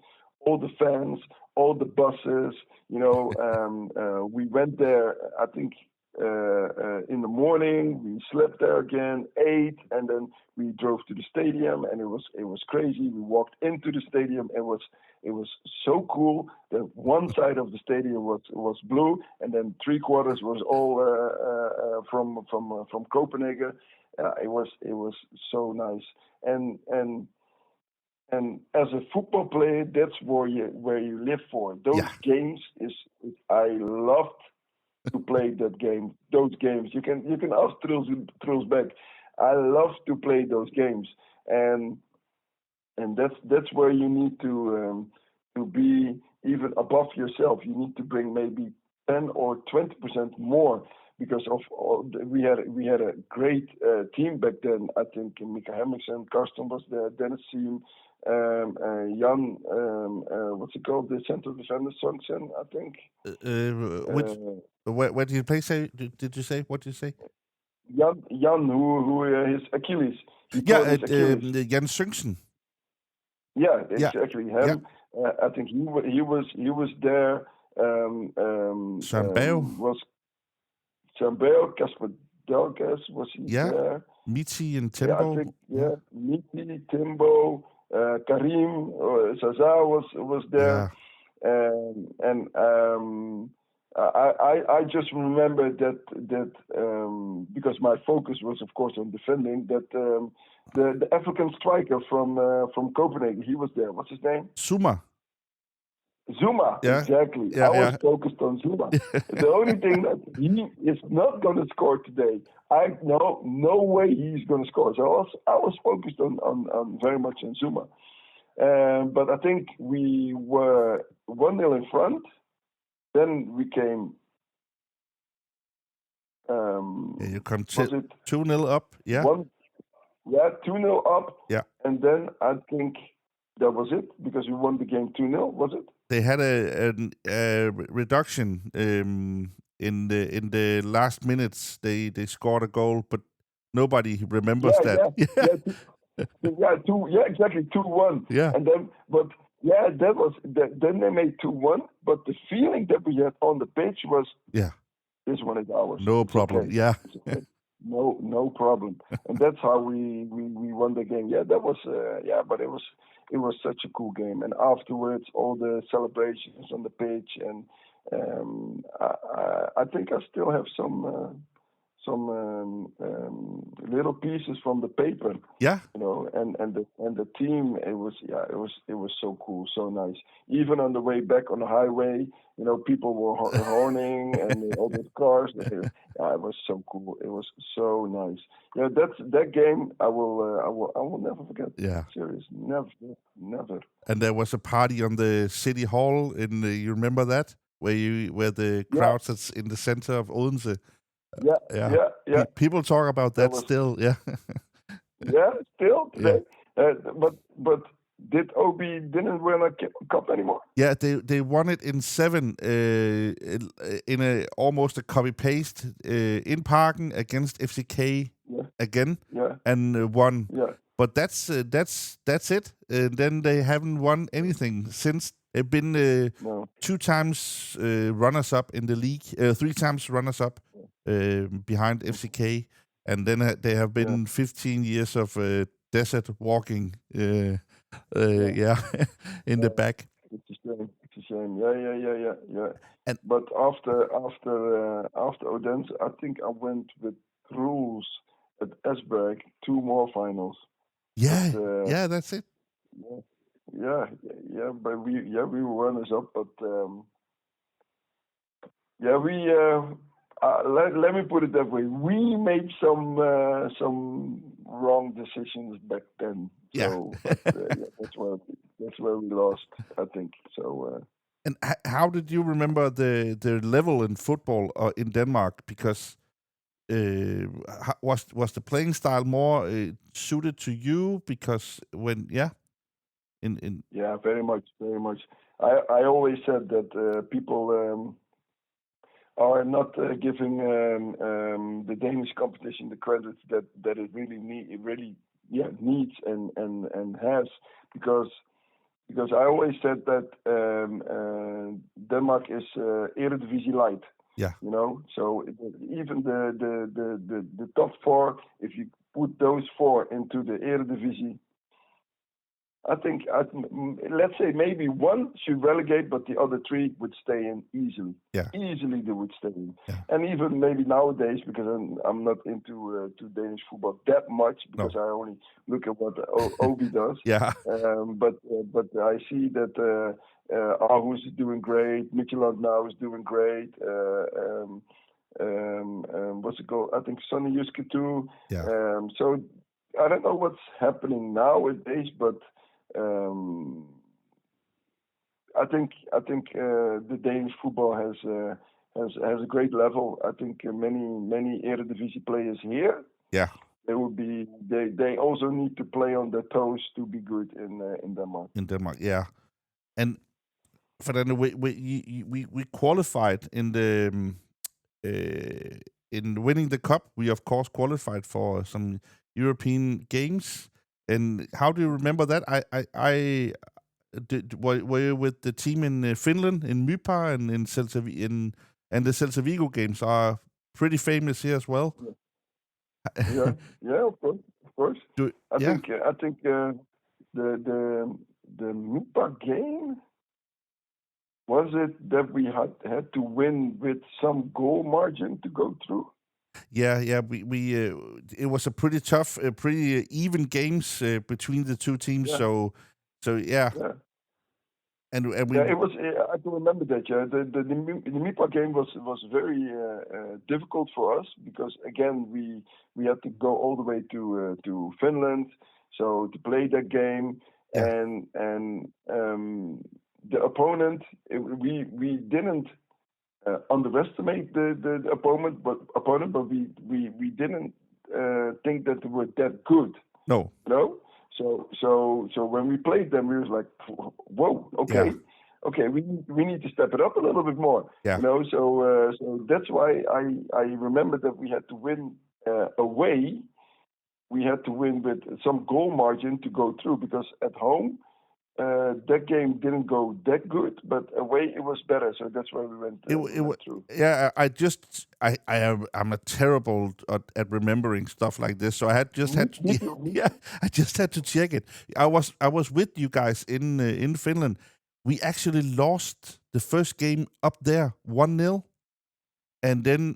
All the fans, all the buses. We went there. I think in the morning. We slept there again, ate, and then we drove to the stadium. And it was crazy. We walked into the stadium. It was so cool that one side of the stadium was blue, and then 3/4 was all from Copenhagen. It was so nice. And as a football player, that's where you live for. Those games I loved to play that game. Those games you can ask Truls back. I love to play those games, and that's where you need to be even above yourself. You need to bring maybe 10 or 20% more, because we had a great team back then. I think Mika Hemmingsen, Karsten was there, Dennis Siem, Jan, what's it called? The center defender, Sonsen, I think. Where did you play? Did you say? What did you say? Jan, who his Achilles. Jan Sørensen. Yeah, exactly him. Yeah. I think he was there. Søren Berg. Was Søren Berg, Kasper Delgas, was he there? Miti and Timbo. Yeah, Miti, Timbo, Karim, Zaza was there. I just remember that because my focus was, of course, on defending, that the African striker from Copenhagen, he was there. What's his name? Zuma, exactly. Yeah, I was focused on Zuma. The only thing that he is not going to score today, I know no way he's going to score. So I was focused on very much on Zuma. But I think we were 1-0 in front. Then we came. You come 2-0 up. Yeah. 2-0 up. Yeah. And then I think that was it, because we won the game 2-0. Was it? They had a reduction in the last minutes. They scored a goal, but nobody remembers that. Exactly 2-1. Yeah. And then, that was then they made 2-1. But the feeling that we had on the pitch was, this one is ours. No problem. Okay. Yeah. No problem. And that's how we won the game. Yeah, that was but it was such a cool game. And afterwards, all the celebrations on the pitch, and I think I still have some little pieces from the paper. Yeah. And the team, it was so cool, so nice. Even on the way back on the highway, people were horning and all those cars. It was so cool. It was so nice. Yeah, that game I will never forget. Yeah. Serious, never. And there was a party on the city hall you remember that? Where the crowd sits in the center of Odense. Yeah. People talk about that still. Yeah. Yeah, still today. But did OB didn't win a cup anymore? Yeah, they won it in 7 in a almost a copy paste in Parken against FCK again, and won. Yeah. But that's it. Then they haven't won anything since. They've been 2 times runners up in the league, 3 times runners up behind FCK, and then they have been 15 years of desert walking. In the back. It's a shame. It's a shame. Yeah. And but after Odense, I think I went with Rules at Esberg 2 more finals. Yeah, but, that's it. Yeah. But we were runners up, but let me put it that way. We made some wrong decisions back then. So that's where we lost, I think. So. And how did you remember the level in football in Denmark? Because was the playing style more suited to you? Because very much. I always said that people are not giving the Danish competition the credit that it really needs and has, because I always said that Denmark is Eredivisie light. Yeah. You know, so even the top 4, if you put those 4 into the Eredivisie, I think let's say maybe 1 should relegate, but the other 3 would stay in easily. Yeah. Easily they would stay in. Yeah. And even maybe nowadays, because I'm not into to Danish football that much, because I only look at what Obi does. Yeah. But I see that Aarhus is doing great. Midtjylland now is doing great. What's it called? I think Sonny Juske too. Yeah. So I don't know what's happening nowadays, but I think the Danish football has a great level. I think many Eredivisie players here. Yeah. They also need to play on their toes to be good in Denmark. In Denmark, yeah. And Fernando, we qualified in the in winning the cup. We of course qualified for some European games. And how do you remember that? Were you with the team in Finland, in Mypa, and in Celta Vigo, and the Celta Vigo games are pretty famous here as well. Yeah, of course. I think the Mypa game, was it that we had to win with some goal margin to go through? Yeah. We it was a pretty tough, pretty even games between the 2 teams. Yeah. So yeah. And we. Yeah, it was. I can remember that. Yeah, the Mypa game was very difficult for us, because again we had to go all the way to Finland, so to play that game, and the opponent, we didn't underestimate the opponent, but we didn't think that they were that good. No. So when we played them, we was like, whoa, okay, we need to step it up a little bit more. Yeah. You know, so that's why I remember that we had to win away. We had to win with some goal margin to go through, because at home that game didn't go that good, but away it was better. So that's why we went through. Yeah, I'm a terrible at remembering stuff like this. So I had just had to check it. I was with you guys in Finland. We actually lost the first game up there 1-0, and then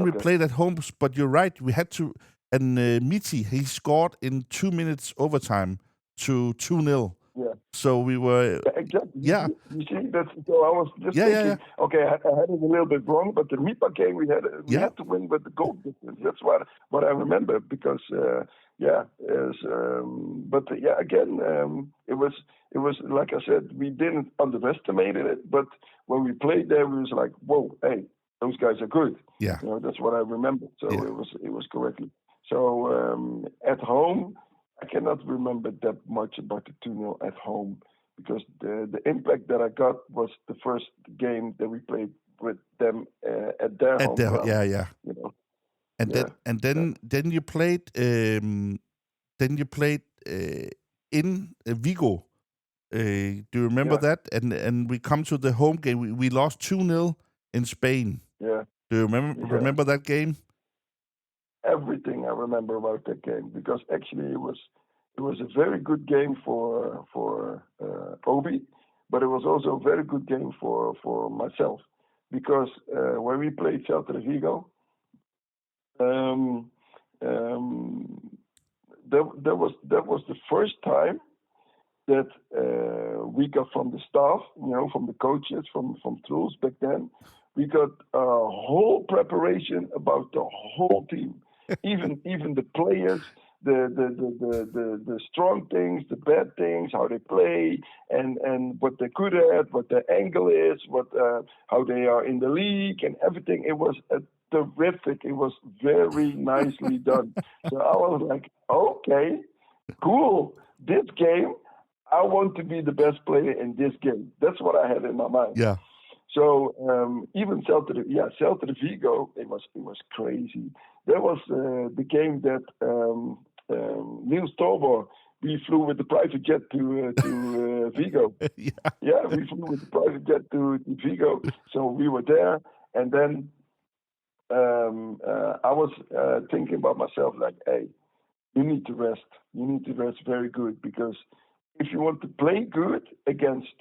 we played at home. But you're right, we had to. And Miti, he scored in 2 minutes overtime to 2-0. Yeah. So we were. Exactly. Yeah. You see, so I was just thinking. Okay, I had it a little bit wrong, but the Mypa game we had to win with the goal difference. That's what I remember, because again, it was like I said, we didn't underestimate it, but when we played there, we was like, whoa, hey, those guys are good. Yeah. You know, that's what I remember. So it was correctly. So at home, I cannot remember that much about the 2-0 at home because the impact that I got was the first game that we played with them at their home ground. Yeah. You know, then you played in Vigo. Do you remember that? And we come to the home game. We lost 2-0 in Spain. Yeah. Do you remember that game? Everything I remember about that game because actually it was a very good game for Obi, but it was also a very good game for myself because when we played Celta Vigo, that was the first time that we got from the staff, from the coaches, from Truls back then, we got a whole preparation about the whole team, even the players, the strong things, the bad things, how they play, and what they're good at, what their angle is, how they are in the league, and everything. It was terrific. It was very nicely done. So I was like, okay, cool. This game, I want to be the best player in this game. That's what I had in my mind. Yeah. So even Celta Vigo, it was crazy. That was the game that Niels Torborg, we flew with the private jet to Vigo. Yeah, we flew with the private jet to Vigo. So we were there, and then I was thinking about myself like, hey, you need to rest. You need to rest very good because if you want to play good against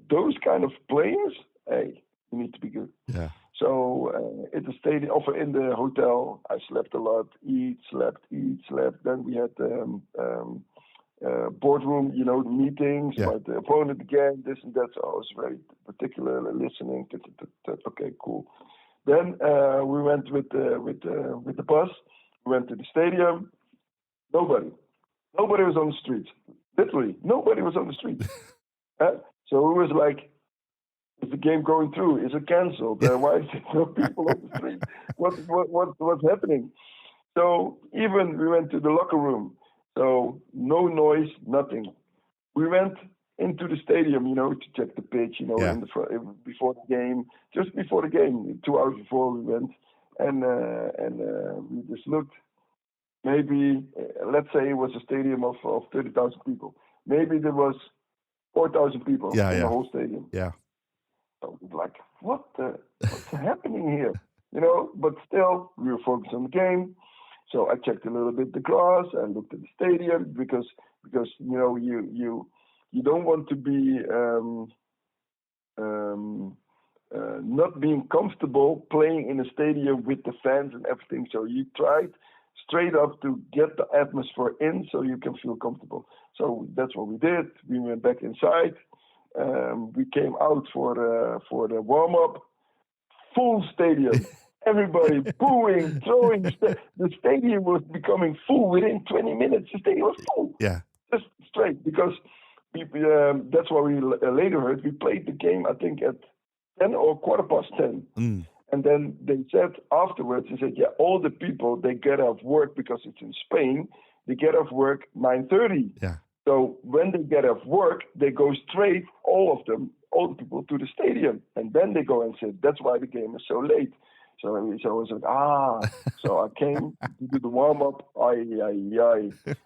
those kind of players, hey, you need to be good. Yeah. So at the stadium, or in the hotel, I slept a lot, slept. Then we had boardroom, meetings, about the opponent again, this and that. So I was very particularly listening. Okay, cool. Then we went with the bus. We went to the stadium. Nobody was on the street. Literally, nobody was on the street. So it was like, is the game going through? Is it cancelled? Why is there no people on the street? What's happening? So even we went to the locker room. So no noise, nothing. We went into the stadium, to check the pitch, in the front, before the game, just before the game, 2 hours before we went, and we just looked. Maybe, let's say it was a stadium of 30,000 people. Maybe there was 4,000 people in the whole stadium. Yeah. So it was like, what's happening here? But still, we were focused on the game. So I checked a little bit the grass and looked at the stadium because you don't want to be not being comfortable playing in a stadium with the fans and everything. So you tried straight up to get the atmosphere in so you can feel comfortable. So that's what we did. We went back inside. We came out for the warm-up. Full stadium. Everybody booing, throwing. The stadium was becoming full within 20 minutes. The stadium was full. Yeah. Just straight. Because that's what we later heard. We played the game, I think, at 10 or 10:15. Mm. And then they said afterwards, all the people, they get off work because it's in Spain. They get off work 9:30. Yeah. So when they get off work, they go straight, all the people, to the stadium. And then they go and say, that's why the game is so late. So I was like, So I came to do the warm-up.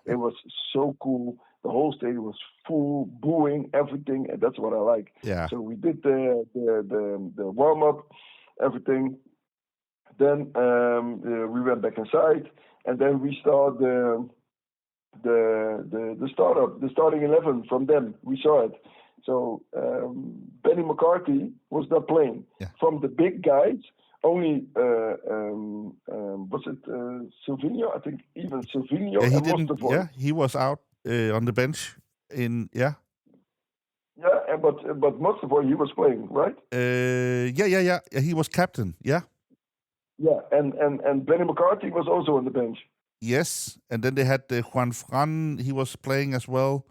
It was so cool. The whole stadium was full, booing, everything. And that's what I like. Yeah. So we did the warm-up, everything. Then we went back inside. And then we saw the starting 11 from them. We saw it. So Benny McCarthy was not playing. Yeah. From the big guys, only was it Silvino? I think even Silvino. Yeah, he and didn't. Mustafa. Yeah, he was out on the bench. Yeah, but Mustafa, he was playing, right? Yeah. He was captain. Yeah. Yeah, and Benny McCarthy was also on the bench. Yes, and then they had Juan Fran. He was playing as well.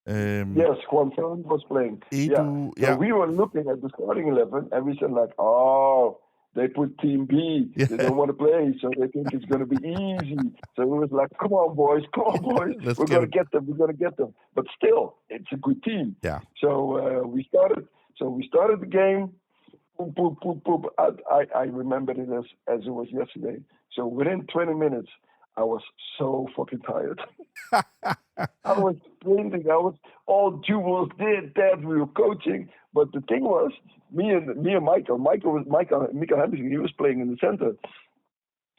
Yes, Juan Fran was playing. Edu, So we were looking at the starting 11, and we said like, oh, they put Team B. Yeah. They don't want to play, so they think it's going to be easy. So it was like, come on, boys. We're going to get them. But still, it's a good team. Yeah. So we started. So we started the game. Boop, boop, boop, boop. I remember it as it was yesterday. So within 20 minutes, I was so fucking tired. I was sprinting. I was all jewels, that. We were coaching. But the thing was, me and Michael Henderson, he was playing in the center.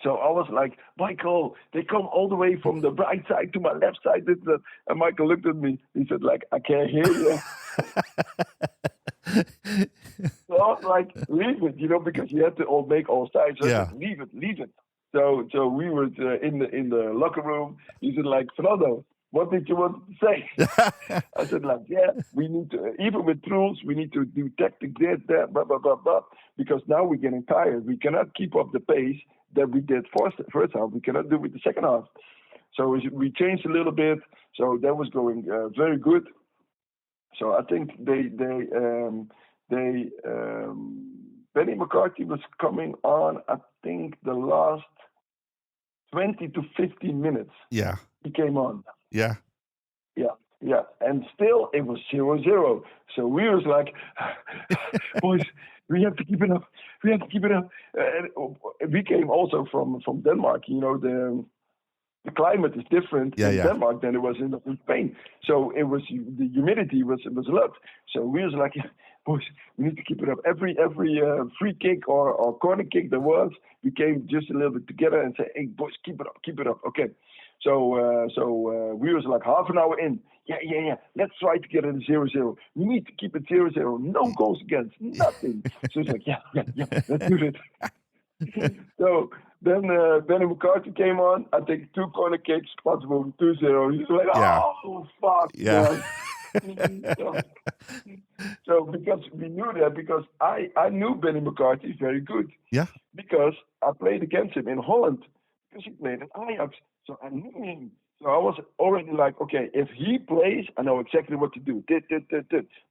So I was like, Michael, they come all the way from the right side to my left side. And Michael looked at me. He said, like, I can't hear you. So I was like, leave it, because you had to make all sides. So I said, leave it. So we were in the locker room. He said, like, Fernando, what did you want to say? I said, like, we need to, even with rules, we need to do tactics, that, blah, blah, blah, blah, because now we're getting tired. We cannot keep up the pace that we did first half. We cannot do it the second half. So we changed a little bit. So that was going very good. So I think Benny McCarthy was coming on, I think, the last 20 to 15 minutes. Yeah. He came on. Yeah. Yeah. And still, it was 0-0. So we was like, boys, we have to keep it up. We came also from Denmark. The climate is different in Denmark than it was in Spain. So it was, the humidity was a lot. So we was like, boys, we need to keep it up. Every free kick or corner kick there was, we came just a little bit together and said, hey, boys, keep it up. Okay. So we was like half an hour in. Yeah. Let's try to get it 0-0. We need to keep it 0-0. No goals against, nothing. So it's like, yeah, let's do it. So then Benny McCarthy came on. I think 2 corner kicks, possible 2-0. He's like, oh, fuck. Yeah. So because we knew that, because I knew Benny McCarthy very good. Yeah. Because I played against him in Holland. Because he played at Ajax. So I knew him. So I was already like, okay, if he plays, I know exactly what to do. But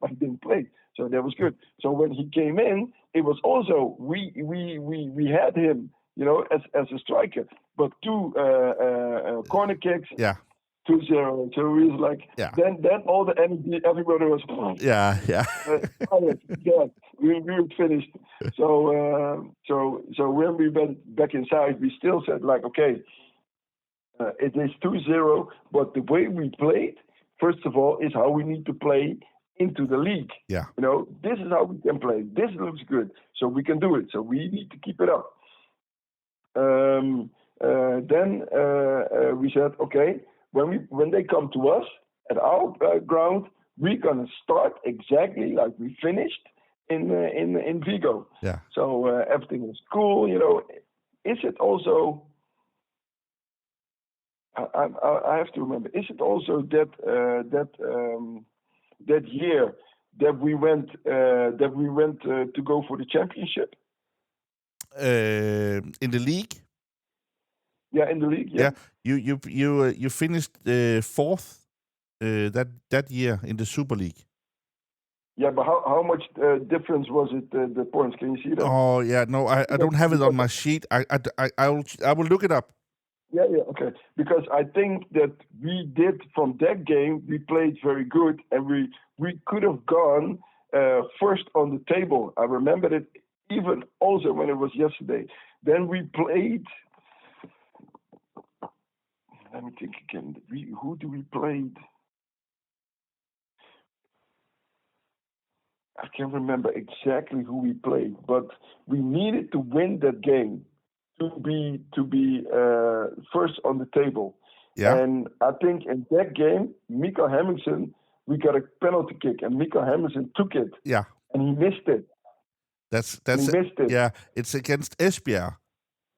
he didn't play. So that was good. So when he came in, it was also, we had him, as a striker. But 2 corner kicks. Yeah. 2-0. So we was like, then all the energy, everybody was, yeah. We were finished. So when we went back inside, we still said, like, okay, it is 2-0, but the way we played, first of all, is how we need to play into the league. Yeah. This is how we can play. This looks good, so we can do it. So we need to keep it up. Then we said, okay, when they come to us at our ground, we're gonna start exactly like we finished in Vigo. Yeah. So everything was cool. Is it also? I have to remember. Is it also that year that we went to go for the championship? In the league? Yeah, in the league. Yeah. You finished 4th that year in the Super League. Yeah, but how much difference was it? The points? Can you see that? Oh yeah, no, I don't have it on my sheet. I will look it up. Yeah, okay. Because I think that we did, from that game, we played very good, and we could have gone first on the table. I remember it even also when it was yesterday. Then we played. Let me think again. Who do we play? I can't remember exactly who we played, but we needed to win that game to be first on the table. Yeah. And I think in that game, Mikael Hemmingsen, we got a penalty kick, and Mikael Hemmingsen took it. Yeah. And he missed it. He missed it. Yeah, it's against Esbjerg.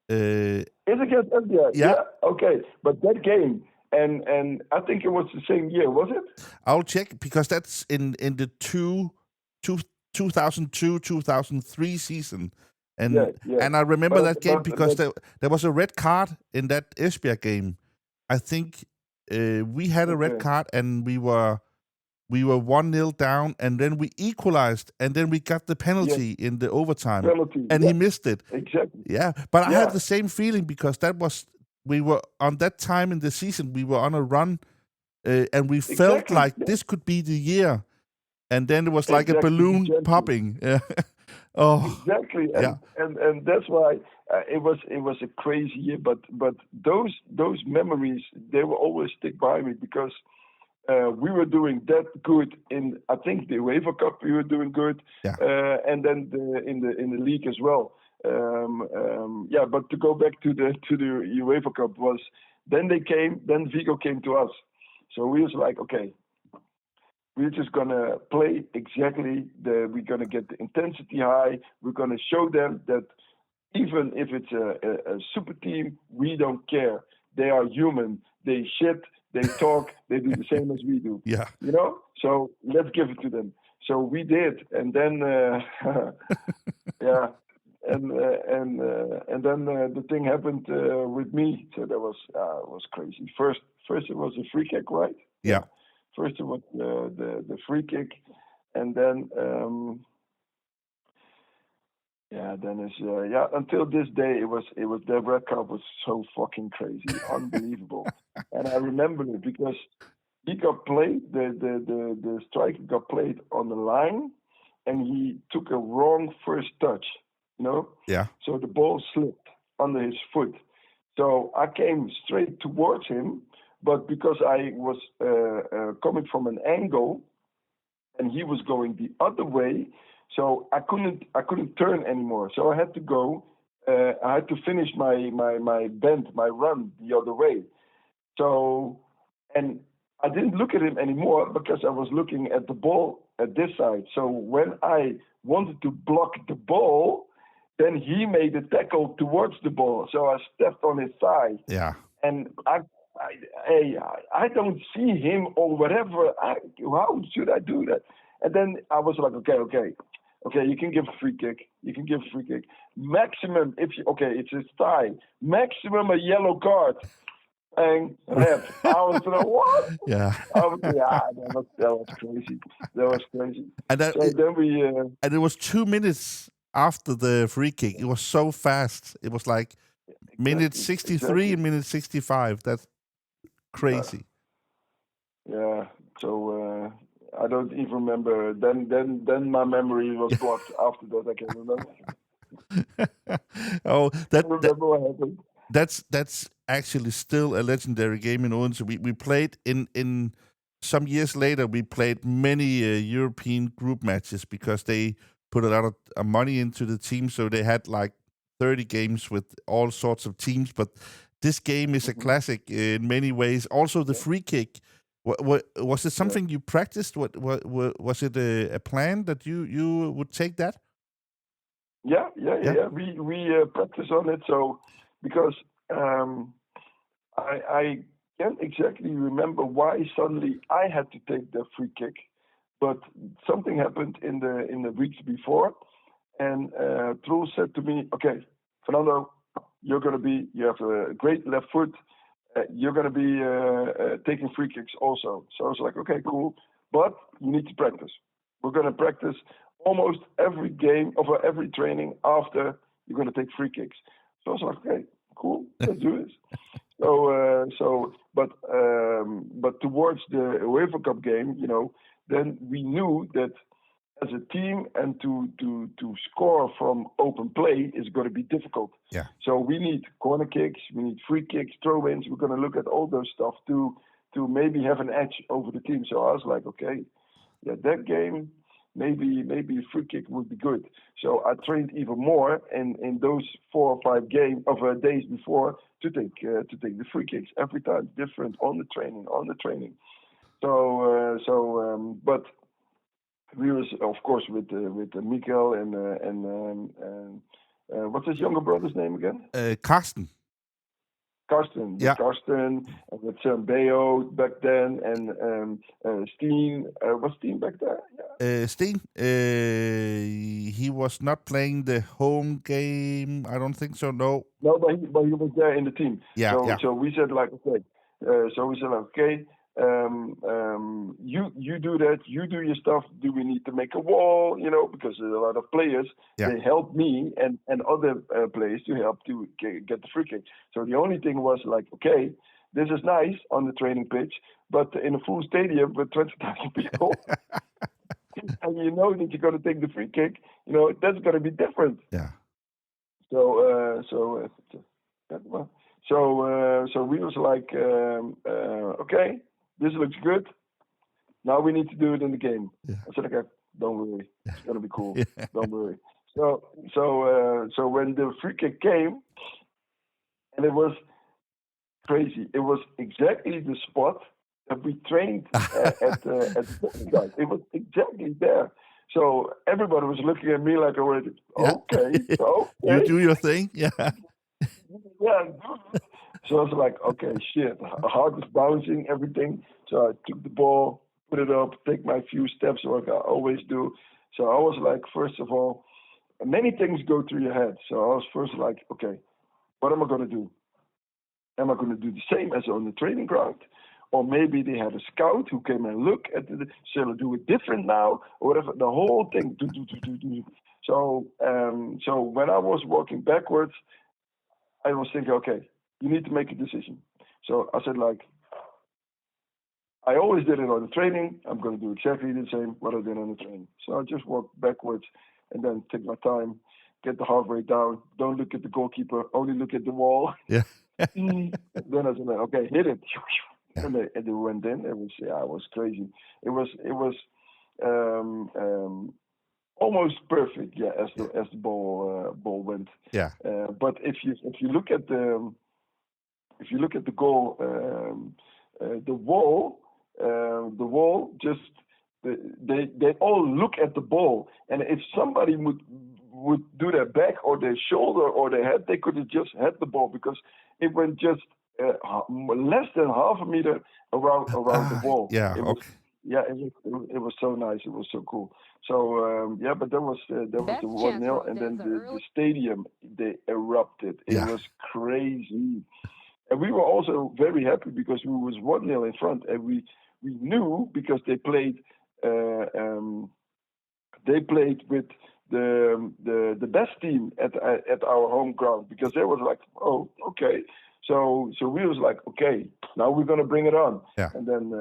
It's against Esbjerg. Yeah. Okay, but that game, and I think it was the same year, was it? I'll check, because that's in the 2002-2003 season. And and I remember that game because there was a red card in that Esbjerg game. I think we had a red card, and we were we were 1-0 down, and then we equalized, and then we got the penalty in the overtime, and he missed it. Exactly. Yeah, but I had the same feeling because we were on that time in the season, we were on a run, and we felt like this could be the year, and then it was like a balloon popping. Oh, exactly. And that's why it was a crazy year. But those memories, they will always stick by me because we were doing that good in, I think, the UEFA Cup. We were doing good, and then in the league as well. But to go back to the UEFA Cup was then Vigo came to us, so we was like, okay, we're just gonna play exactly we're gonna get the intensity high. We're gonna show them that even if it's a super team, we don't care. They are human. They shit. They talk. They do the same as we do. Yeah. So let's give it to them. So we did, and then and then the thing happened with me. So that was crazy. First it was a free kick, right? Yeah. First it was the free kick, and then until this day it was the red card was so fucking crazy, unbelievable. And I remember it because he got played, the striker got played on the line, and he took a wrong first touch, Yeah. So the ball slipped under his foot. So I came straight towards him, but because I was coming from an angle, and he was going the other way, so I couldn't turn anymore. So I had to go. I had to finish my bend, my run the other way. So, and I didn't look at him anymore because I was looking at the ball at this side. So when I wanted to block the ball, then he made a tackle towards the ball. So I stepped on his thigh. Yeah. And I don't see him or whatever. How should I do that? And then I was like, okay, you can give a free kick. Maximum, it's his thigh. Maximum a yellow card. And red. I was like, what? Yeah. That was crazy. That was crazy. And it was 2 minutes after the free kick. It was so fast. It was like minute 63 and minute 65. That's crazy. Yeah. So I don't even remember. Then my memory was blocked. After that, I can't remember. Remember what happened. That's actually still a legendary game in Odense. We played in some years later. We played many European group matches because they put a lot of money into the team. So they had like 30 games with all sorts of teams. But this game is a classic in many ways. Also, the free kick. Was it something you practiced? Was it a plan that you would take that? Yeah. We practice on it. So because I can't exactly remember why suddenly I had to take the free kick, but something happened in the weeks before, and Troel said to me, "Okay, Fernando, you have a great left foot. You're going to be taking free kicks also." So I was like, "Okay, cool, but you need to practice. We're going to practice almost every game of every training after you're going to take free kicks." So I was like, "Okay, cool, let's do this." But towards the UEFA Cup game, then we knew that as a team and to score from open play is going to be difficult. Yeah. So we need corner kicks, we need free kicks, throw-ins. We're going to look at all those stuff to maybe have an edge over the team. So I was like, okay, that game, maybe a free kick would be good. So I trained even more in those 4 or 5 days before to take the free kicks every time, different on the training. But we was of course with Mikael and what's his younger brother's name again? Karsten. Karsten, and with Beo back then, and Steen. Was Steen back there? Yeah. Steen, he was not playing the home game. I don't think so. No. No, but he was there in the team. Yeah. So we said like, okay. you do that, you do your stuff. Do we need to make a wall? Because there's a lot of players. Yeah. They help me and other players to help to get the free kick. So the only thing was like, okay, this is nice on the training pitch, but in a full stadium with 20,000 people, and you know that you're going to take the free kick, that's going to be different. Yeah. So we was like, okay, this looks good. Now we need to do it in the game. Yeah. I said, okay, don't worry, it's gonna be cool. Yeah. Don't worry. So when the free kick came, and it was crazy. It was exactly the spot that we trained at the guys. It was exactly there. So everybody was looking at me like, already, okay, so you do your thing, yeah. Yeah. So I was like, okay, shit. Heart was bouncing, everything. So I took the ball, put it up, take my few steps like I always do. So I was like, first of all, many things go through your head. So I was first like, okay, what am I going to do? Am I going to do the same as on the training ground? Or maybe they had a scout who came and look at it. Shall I do it different now? Or whatever. The whole thing. So when I was walking backwards, I was thinking, okay, you need to make a decision. So I said, like, I always did it on the training. I'm going to do exactly the same what I did on the training. So I just walk backwards and then take my time, get the heart rate down. Don't look at the goalkeeper, only look at the wall. Yeah. Then I said, okay, hit it. Yeah. And they went in. It was crazy. It was almost perfect, as the ball went. Yeah. But if you look at the goal, the wall just they all look at the ball, and if somebody would do their back or their shoulder or their head, they could have just had the ball because it went just less than half a meter around the wall. Yeah. It was so nice. It was so cool. So but there was the 1-0, and then the stadium, they erupted. It was crazy, and we were also very happy because we was 1-0 in front, and we knew because they played with the best team at our home ground, because they was like, oh, okay. So we was like, okay, now we're gonna bring it on. Yeah. And then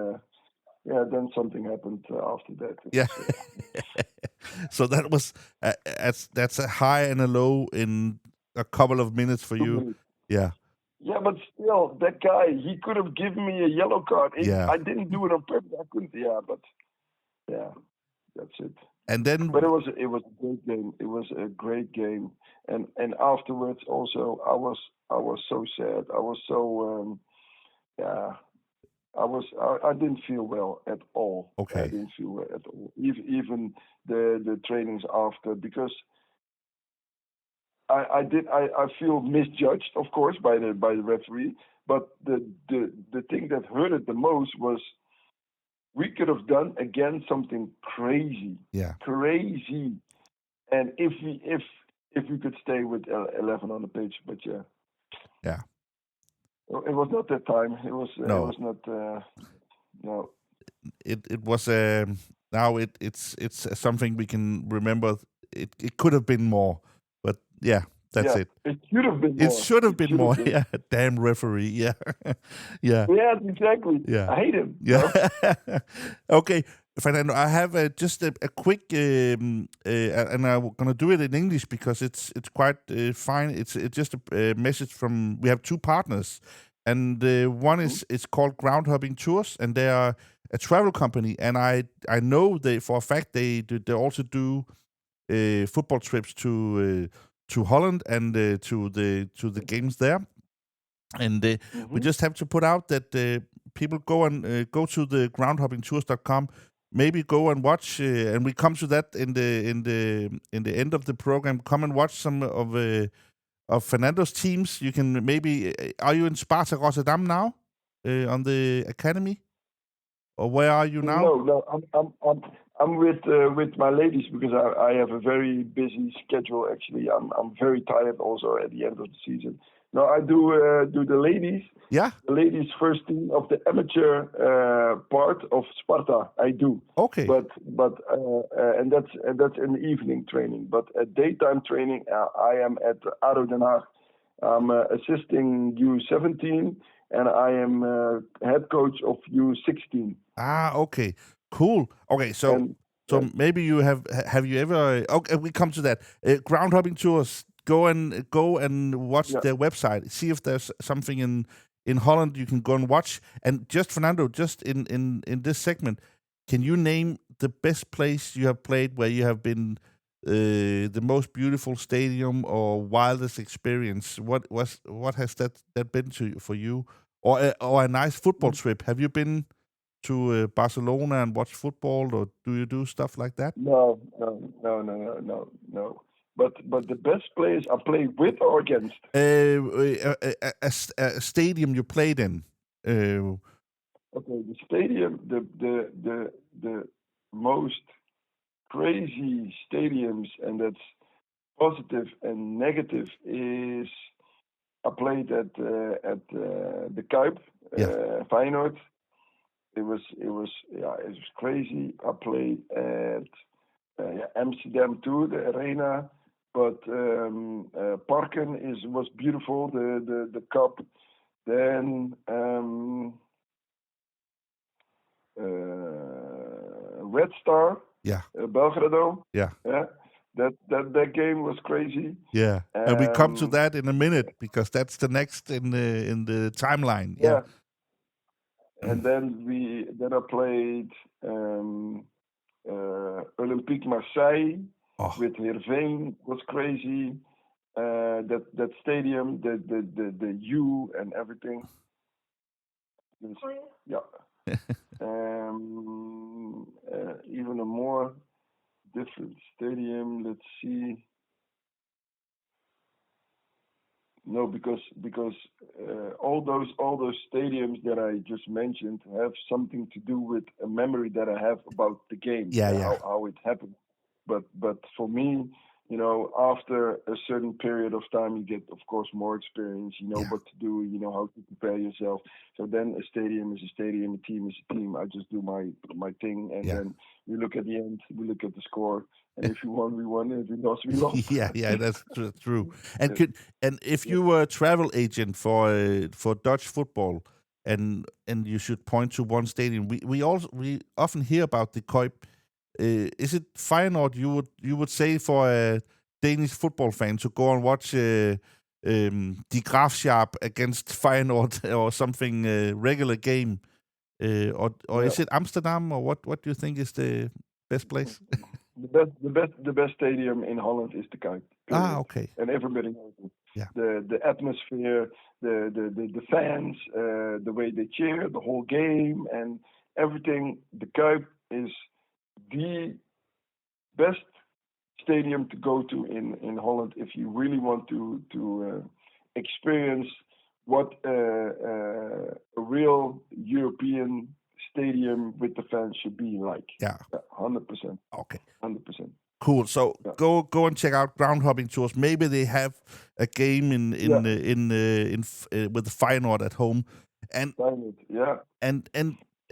then something happened after that. Yeah. So that was that's a high and a low in a couple of minutes for you. Yeah. Yeah, but still, that guy, he could have given me a yellow card. I didn't do it on purpose. I couldn't. Yeah, but that's it. And then, but it was a great game. It was a great game, and afterwards also, I was so sad. I was so I didn't feel well at all. Okay. I didn't feel well at all. Even the trainings after, because I feel misjudged, of course, by the referee. But the thing that hurt it the most was we could have done again something crazy. Yeah. Crazy. And if we could stay with 11 on the pitch, but yeah. Yeah. It was not that time. It was no. It was not no. It was now it's something we can remember. It could have been more, but yeah, that's it. It should have been more. It should have been more. Yeah, damn referee. Yeah, yeah. Yeah, exactly. Yeah, I hate him. Yeah. Okay, Fernando, I have just a quick, and I'm gonna do it in English because it's quite fine. It's just a message from. We have two partners, and one is called Ground Hopping Tours, and they are a travel company, and I know they for a fact they also do football trips to Holland and to the games there, and we just have to put out that people go to the groundhoppingtours.com. Maybe go and watch, and we come to that in the end of the program. Come and watch some of Fernando's teams. You can maybe. Are you in Sparta Rotterdam now, on the academy, or where are you now? No. I'm with my ladies because I have a very busy schedule. Actually, I'm very tired also at the end of the season. No, I do the ladies. Yeah. The ladies first team of the amateur part of Sparta. I do. Okay. But and that's in the evening training. But at daytime training, I am at ADO Den Haag. I'm assisting U17, and I am head coach of U16. Okay. Cool. Okay, so maybe you have you ever? Okay, we come to that. Ground hopping tours. Go and watch their website. See if there's something in Holland you can go and watch. And just Fernando, just in this segment, can you name the best place you have played where you have been? The most beautiful stadium or wildest experience? What has that been for you? Or a nice football trip? Have you been to Barcelona and watch football, or do you do stuff like that? No. But the best players I played with or against? A stadium you played in. Okay, the stadium, the most crazy stadiums, and that's positive and negative, is I played at the Kuip, Feyenoord. It was crazy. I played at Amsterdam too, the arena, but Parken was beautiful. The cup. Then Red Star. Yeah. Belgrado. Yeah. That game was crazy. Yeah. And we come to that in a minute because that's the next in the timeline. Yeah. And then I played Olympique Marseille with Heerenveen was crazy. That stadium, the U and everything. Yeah. Even a more different stadium. Let's see. No, because all those stadiums that I just mentioned have something to do with a memory that I have about the game. How it happened. But for me, after a certain period of time, you get, of course, more experience. You know what to do. You know how to prepare yourself. So then a stadium is a stadium, a team is a team. I just do my thing, and then we look at the end. We look at the score, and if we won, we won. If we lost, we lost. yeah, that's true. And if you were a travel agent for Dutch football, and you should point to one stadium, we often hear about the Kuip. Is it Feyenoord you would say for a Danish football fan to go and watch the Graafschap against Feyenoord or something regular game, or is it Amsterdam, or what do you think is the best place? The best stadium in Holland is the Kuip. Okay. And everybody knows it. Yeah. The atmosphere, the fans, the way they cheer, the whole game, and everything. The Kuip is the best stadium to go to in Holland if you really want to experience what a real European stadium with the fans should be like. Yeah. 100%. Okay. 100%. Cool. So go and check out ground hopping tours. Maybe they have a game with the Feyenoord at home. And Feyenoord, yeah. And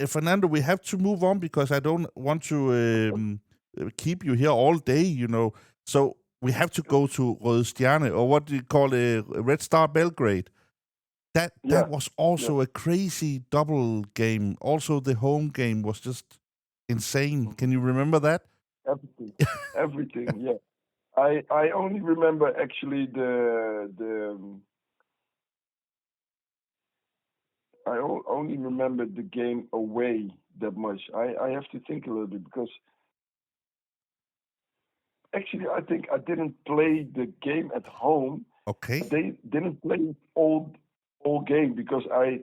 Fernando, we have to move on because I don't want to keep you here all day, So we have to go to Røde Stjerne, or what do you call it, Red Star Belgrade. That was also a crazy double game. Also, the home game was just insane. Can you remember that? Everything. Yeah. I only remember actually I only remember the game away that much. I have to think a little bit because actually I think I didn't play the game at home. Okay. They didn't play all game because I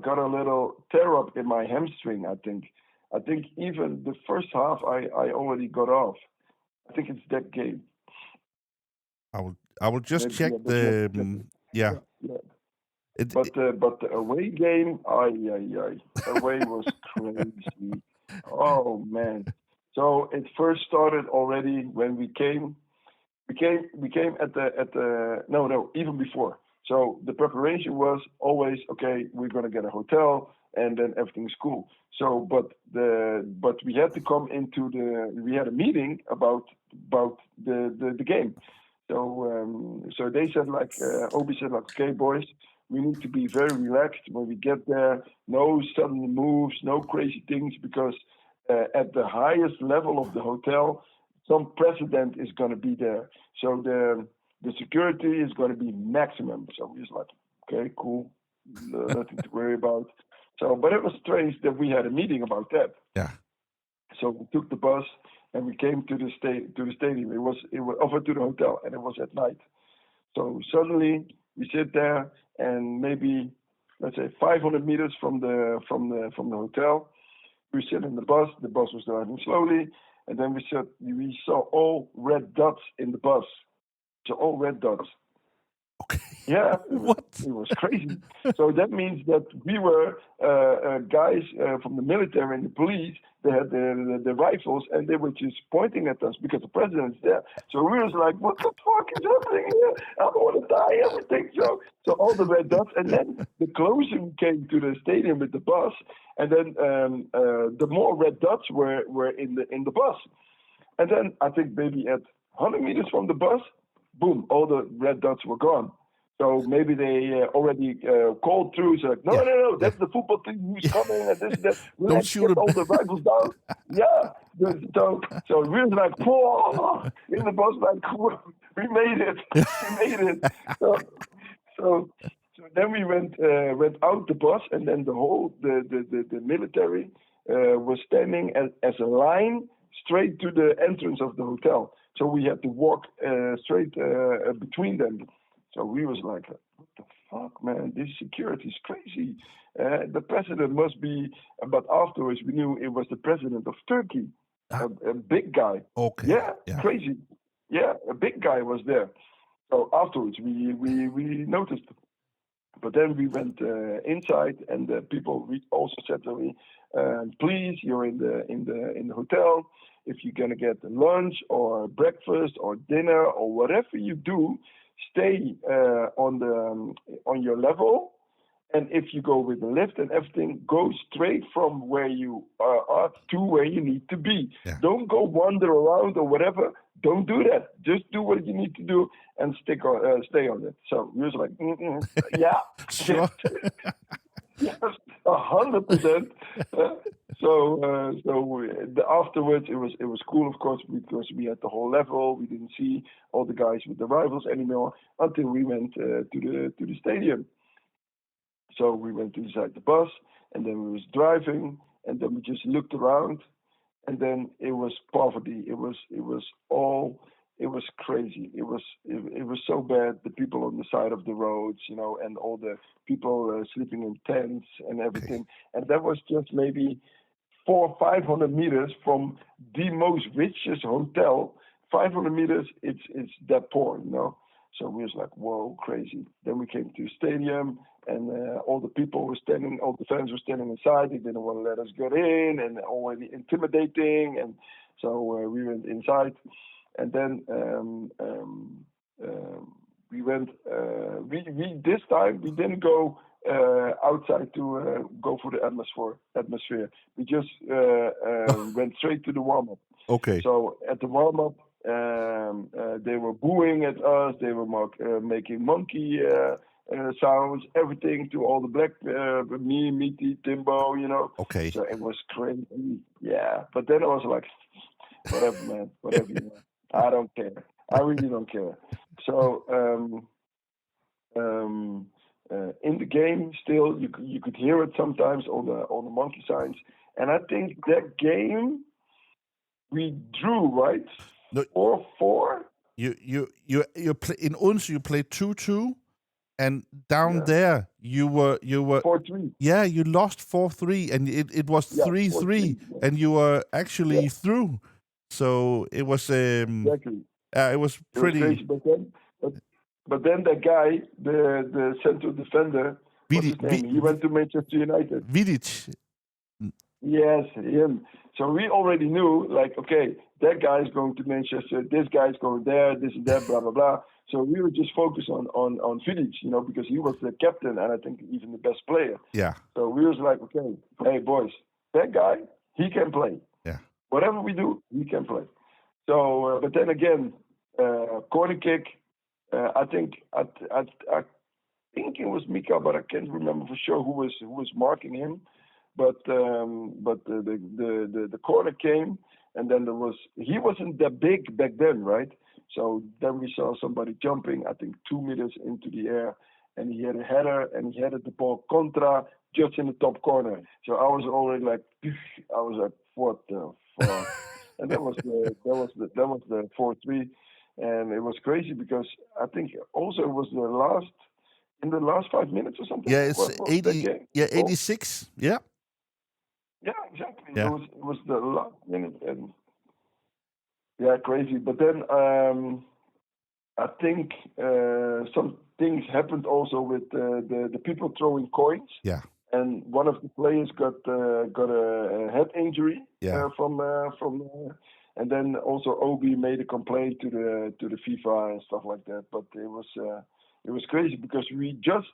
got a little tear up in my hamstring. I think even the first half I already got off. I think it's that game. I will just check the yeah. But the away game, away was crazy. Oh man! So it first started already when we came at the no even before. So the preparation was always, okay, we're going to get a hotel and then everything's cool. So, but we had to come into we had a meeting about the game. So they said like, Obi said like, okay, boys, we need to be very relaxed when we get there. No sudden moves, no crazy things, because at the highest level of the hotel, some president is going to be there. So the security is going to be maximum. So we was like, okay, cool, nothing to worry about. So, but it was strange that we had a meeting about that. Yeah. So we took the bus and we came to the stadium. It was over to the hotel, and it was at night. So suddenly we sit there, and maybe let's say 500 meters from the hotel, we sit in the bus. The bus was driving slowly, and then we saw all red dots in the bus. So all red dots. Okay. Yeah, it was crazy. So that means that we were guys from the military and the police. They had the rifles, and they were just pointing at us because the president's there. So we was like, "What the fuck is happening here? I don't want to die." Everything. So all the red dots, and then the closing came to the stadium with the bus, and then the more red dots were in the bus, and then I think maybe at 100 meters from the bus, boom, all the red dots were gone. So maybe they already called through. So like, no, that's the football team who's coming, and this and that. Let's get all the rifles down. Yeah. So we was like, whoa, in the bus, like, we made it. So then we went out the bus, and then the whole the military was standing as a line straight to the entrance of the hotel. So we had to walk straight between them. So we was like, what the fuck, man? This security is crazy. The president must be, but afterwards we knew it was the president of Turkey, a big guy. Okay. Yeah, crazy. Yeah, a big guy was there. So afterwards we noticed. But then we went inside, and the people also said to me, please, you're in the hotel. If you're gonna get lunch or breakfast or dinner or whatever you do, stay on your level, and if you go with the lift and everything, go straight from where you are to where you need to be. Yeah. Don't go wander around or whatever. Don't do that. Just do what you need to do and stay on it. So we was like, yeah, sure. yes, 100%. Afterwards, it was cool, of course, because we had the whole level. We didn't see all the guys with the rifles anymore until we went to the stadium. So we went inside the bus, and then we was driving, and then we just looked around, and then it was poverty. It was crazy. It was so bad. The people on the side of the roads, and all the people sleeping in tents and everything. And that was just maybe 400 or 500 meters from the most richest hotel. 500 meters, it's that poor, So we was like, whoa, crazy. Then we came to the stadium, and all the people were standing, all the fans were standing inside. They didn't want to let us get in, and already intimidating. And so we went inside, and then we went. We this time we didn't go outside to go for the atmosphere. We just went straight to the warm up. Okay. So at the warm up, they were booing at us. They were making monkey sounds, everything to all the black me, Meaty, Timbo, Okay. So it was crazy. Yeah, but then I was like, whatever, man, whatever. I don't care. I really don't care. So in the game, still you could hear it sometimes, all the monkey signs, and I think that game we drew, right? No, 4-4. You play in Odense. You played 2-2, and down there you were 4-3. Yeah, you lost 4-3, and it was 3-3, and you were actually through. So it was exactly. It was pretty. It was crazy, but then that guy, the central defender, what's his name? He went to Manchester United. Vidic. Yes, him. So we already knew, like, okay, that guy is going to Manchester, this guy is going there, this and that, blah blah blah. So we were just focused on Felix, because he was the captain and I think even the best player. Yeah. So we was like, okay, hey boys, that guy, he can play. Yeah. Whatever we do, he can play. So, but then again, corner kick. I think it was Mika, but I can't remember for sure who was marking him. But the corner came, and then he wasn't that big back then, right? So then we saw somebody jumping, I think 2 meters into the air, and he had a header, and he headed the ball contra just in the top corner. So I was already like, what the fuck? And that was the 4-3, and it was crazy because I think also it was in the last 5 minutes or something. Yeah, it's 80. Yeah, 86. Yeah. Yeah, exactly. Yeah. It was the last minute, and crazy. But then I think some things happened also with the people throwing coins. Yeah. And one of the players got a head injury. Yeah. And then also Obi made a complaint to the FIFA and stuff like that. But it was crazy because we just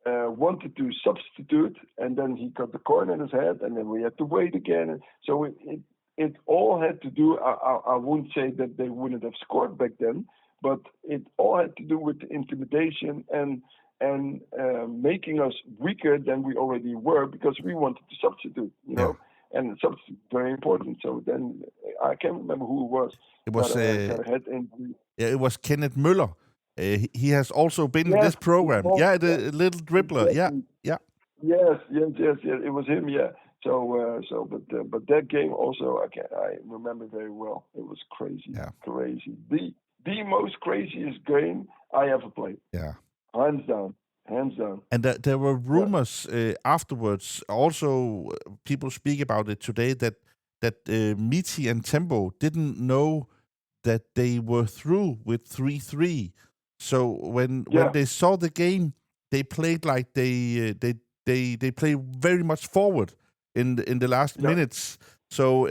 wanted to substitute, and then he got the coin in his head, and then we had to wait again. So it all had to do. I wouldn't say that they wouldn't have scored back then, but it all had to do with the intimidation and making us weaker than we already were because we wanted to substitute, know. And substitute very important. So then I can't remember who it was. It was got a head injury. Yeah, it was Kenneth Müller. He has also been in this program. The little dribbler. Exactly. Yeah. Yes. It was him. Yeah. But that game also I remember very well. It was crazy. Yeah. Crazy. The most craziest game I ever played. Yeah. Hands down. And there were rumors afterwards. Also, people speak about it today that Miti and Tembo didn't know that they were through with 3-3. So when they saw the game, they played like they played very much forward in the last minutes. So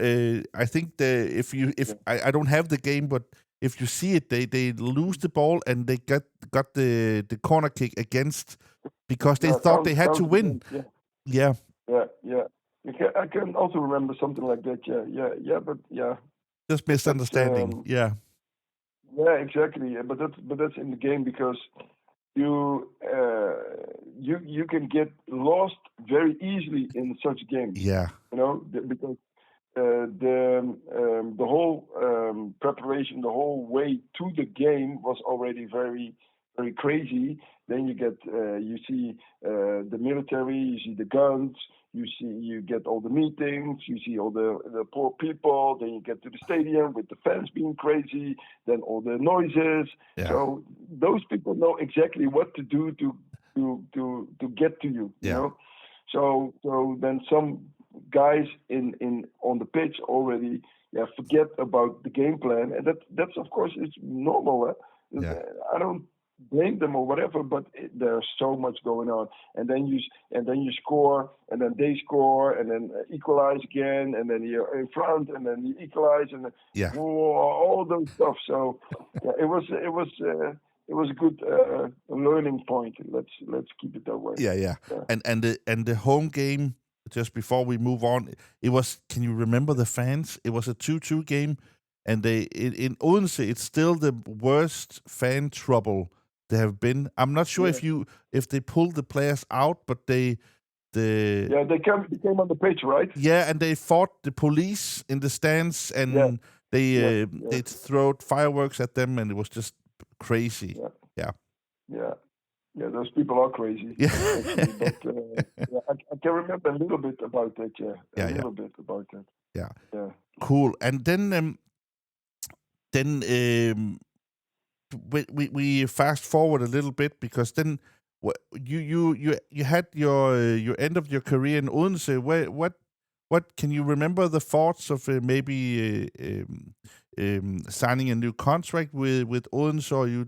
I think I don't have the game, but if you see it, they lose the ball and they got the corner kick against because they thought they had to win. Yeah. I can also remember something like that. But just misunderstanding. Yeah, exactly. But that's in the game because you can get lost very easily in such games. Yeah, because the whole preparation, the whole way to the game was already very, very crazy. Then you see the military, you see the guns, you get all the meetings, you see all the poor people. Then you get to the stadium with the fans being crazy. Then all the noises. Yeah. So those people know exactly what to do to get to you. You know. So then some guys on the pitch already forget about the game plan, and that's of course it's normal. I don't blame them or whatever, but there's so much going on, and then you score, and then they score, and then equalize again, and then you're in front, and then you equalize, and then, all those stuff. So it was a good learning point. Let's keep it that way. Yeah. And the home game. Just before we move on, it was. Can you remember the fans? It was a 2-2 game, and in Odense, it's still the worst fan trouble there have been. I'm not sure if they pulled the players out, but they came on the pitch, right? Yeah, and they fought the police in the stands, and they threw fireworks at them, and it was just crazy. Yeah, those people are crazy. Yeah. But, I can remember a little bit about that. A little bit about that. Yeah. Cool. And then we fast forward a little bit because then you had your end of your career in Odense. What can you remember the thoughts of maybe signing a new contract with Odense, or you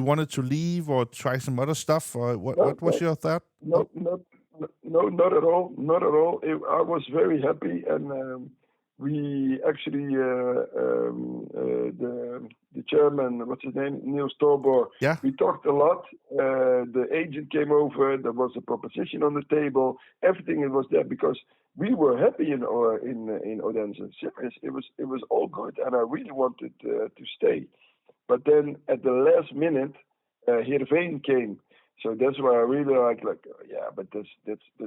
wanted to leave or try some other stuff, or what was your thought? No, not at all. Not at all. I was very happy, and we actually the chairman, what's his name, Niels Torbor. Yeah. We talked a lot. The agent came over. There was a proposition on the table. Everything was there because we were happy in Odense. Serious. It was all good, and I really wanted to stay. But then at the last minute, Heerenveen came. So that's why I really like but that's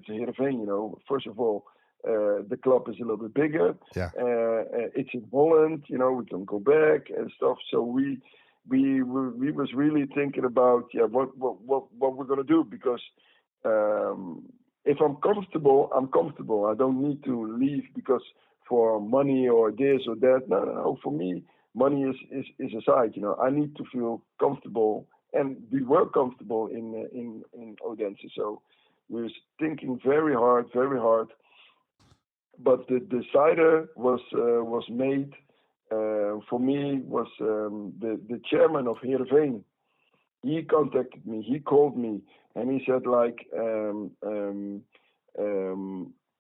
Heerenveen, you know. First of all, the club is a little bit bigger. Yeah. It's in Holland, you know. We can go back and stuff. So we was really thinking about what we're gonna do, because if I'm comfortable, I'm comfortable. I don't need to leave because for money or this or that. No. For me, money is aside. You know, I need to feel comfortable, and we were comfortable in Odense. So we was thinking very hard. But the decider was made for me was the chairman of Heerenveen. He contacted me. He called me, and he said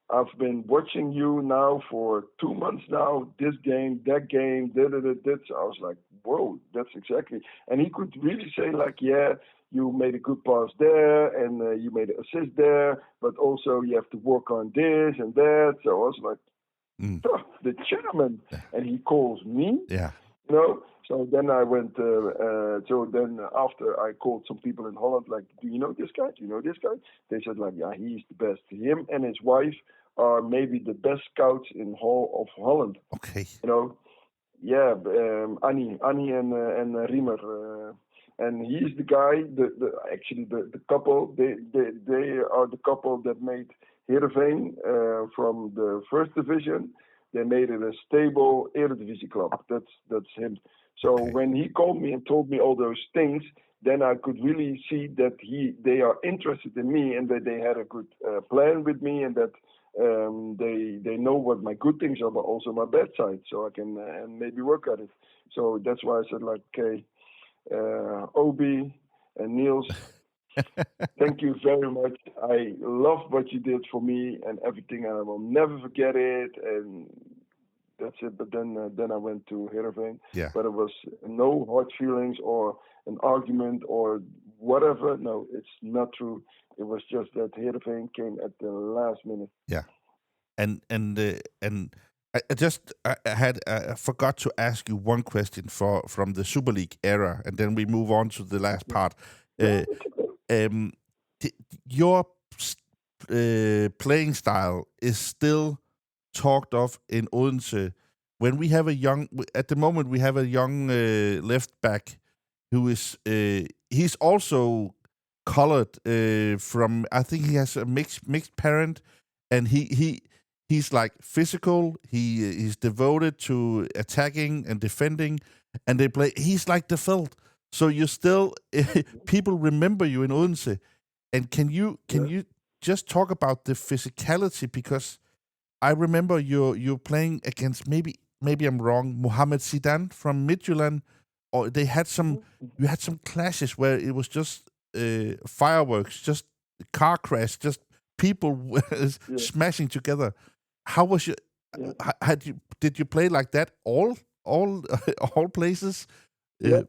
I've been watching you now for 2 months now. This game, that game, that. So I was like, whoa, that's exactly. And he could really say you made a good pass there, and you made an assist there, but also you have to work on this and that. So I was like, the chairman, and he calls me. Yeah. You know. So then I went. So then after I called some people in Holland, like, do you know this guy? Do you know this guy? They said he's the best. Him and his wife are maybe the best scouts in of Holland. Okay. You know, Annie and Riemer, and he's the guy. The couple. They are the couple that made Heerenveen from the first division. They made it a stable Eredivisie club. That's him. So when he called me and told me all those things, then I could really see that they are interested in me, and that they had a good plan with me, and that they know what my good things are, but also my bad side, so I can and maybe work at it. So that's why I said Obi and Niels, thank you very much. I love what you did for me and everything, and I will never forget it. And that's it. But then I went to Heerenveen. Yeah. But it was no hard feelings or an argument or whatever. No, it's not true. It was just that Heerenveen came at the last minute. Yeah. And I forgot to ask you one question from the Super League era, and then we move on to the last part. Your playing style is still talked of in Odense. When we have at the moment we have a young left back who is he's also colored from, I think he has a mixed parent, and he's like physical. He's devoted to attacking and defending, and he's like the Feld. So you still people remember you in Odense. And can you just talk about the physicality, because I remember you're playing against, maybe I'm wrong, Mohamed Zidane from Midtjylland, or you had some clashes where it was just fireworks, just car crash, just people smashing together. How was your? Did you play like that all places? Yeah.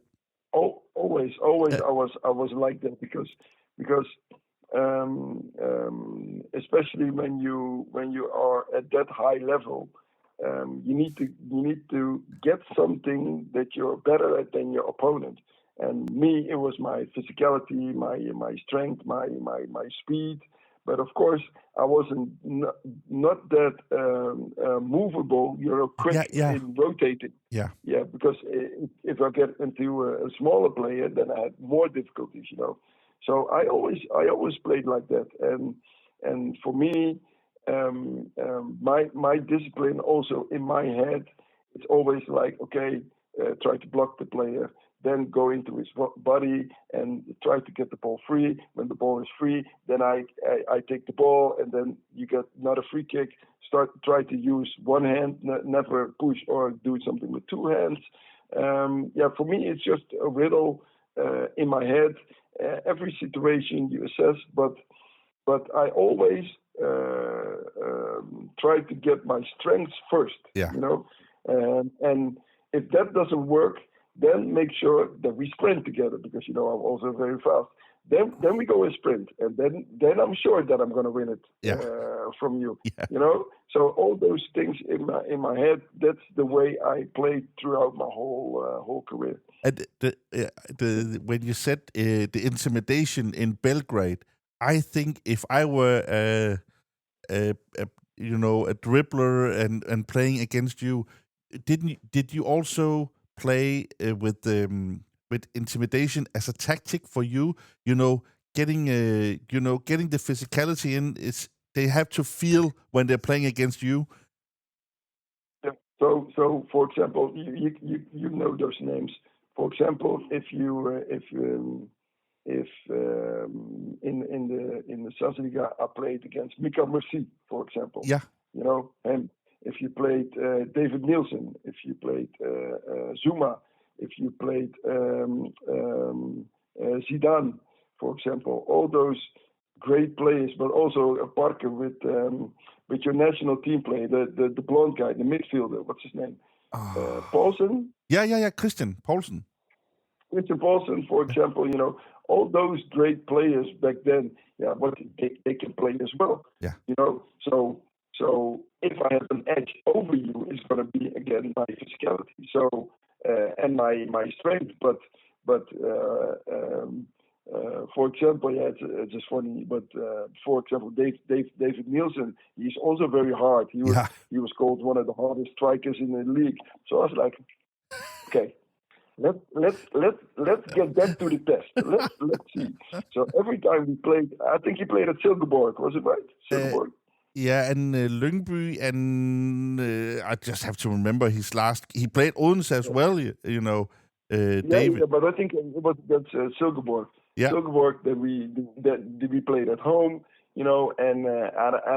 Always. I was like that because especially when you are at that high level, you need to get something that you're better at than your opponent. And me, it was my physicality, my strength, my speed. But of course, I wasn't not that movable. You're quick in rotating. Yeah. Because if I get into a smaller player, then I had more difficulties. You know. So I always played like that, and for me, my discipline also in my head, it's always like, okay, try to block the player, then go into his body and try to get the ball free. When the ball is free, then I take the ball, and then you get not a free kick. Try to use one hand, never push or do something with two hands. For me, it's just a riddle in my head. Every situation you assess, but but I always try to get my strengths first. Yeah. And if that doesn't work, then make sure that we sprint together, because I'm also very fast. Then we go a sprint, and then I'm sure that I'm going to win it from you. Yeah. So all those things in my head. That's the way I played throughout my whole career. And when you said the intimidation in Belgrade, I think if I were a dribbler and playing against you, did you also play with intimidation as a tactic for you? Getting the physicality in, is they have to feel when they're playing against you. Yeah. So for example, you know those names. For example, if in the Superligaen I played against Mika Mercy, for example. Yeah. And if you played David Nielsen, if you played Zuma, if you played Zidane, for example, all those great players, but also a Parken with your national team player, the blonde guy, the midfielder, what's his name? Paulsen? Yeah, Christian Paulsen. Christian Paulsen, for example, all those great players back then, but they can play as well. Yeah. So if I have an edge over you, it's going to be again my physicality. So and my strength, but for example, it's just funny. But for example, David Nielsen, he's also very hard. He was called one of the hardest strikers in the league. So I was like, okay. Let's get that to the test. Let's see. So every time we played, I think he played at Silkeborg, was it right? Silkeborg. Yeah, and Lyngby, and I just have to remember his last. He played Odense as well, David. Yeah, but I think that's Silkeborg. Yeah. Silkeborg that we played at home, and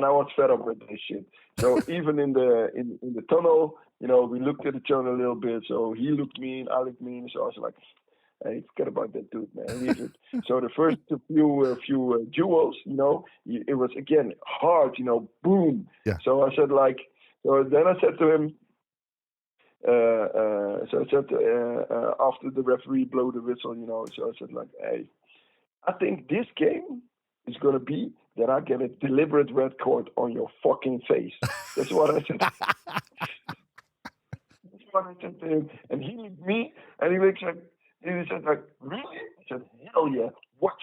I was fed up with this shit. So even in the tunnel, we looked at each other a little bit. So he looked mean, I looked mean. So I was like, hey, forget about that dude, man. Leave it. So the first few duels, it was again hard, boom. Yeah. So I said then I said to him, after the referee blew the whistle, so I said hey, I think this game is going to be that I get a deliberate red card on your fucking face. That's what I said. That's what I said to him. And he looked at me, and he said, really? I said, hell yeah, watch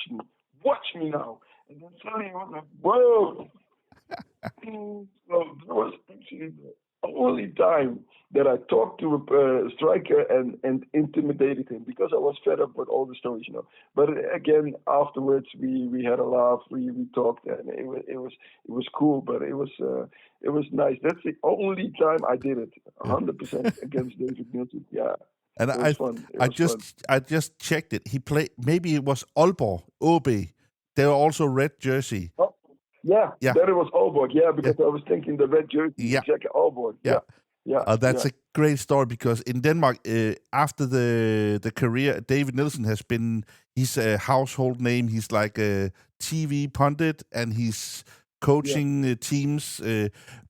me now. And then suddenly I was like, whoa. So that was actually the only time that I talked to a striker and intimidated him, because I was fed up with all the stories, But again, afterwards we had a laugh, we talked, and it was cool, but it was nice. That's the only time I did it, 100% against David Nielsen. Yeah. And I just checked it. He played, maybe it was Aalborg, OB. They were also red jersey. Oh, yeah. Then it was Aalborg, because I was thinking the red jersey, exactly, Aalborg. Yeah. That's a great story, because in Denmark, after the career, David Nielsen has been, he's a household name. He's like a TV pundit, and he's coaching teams,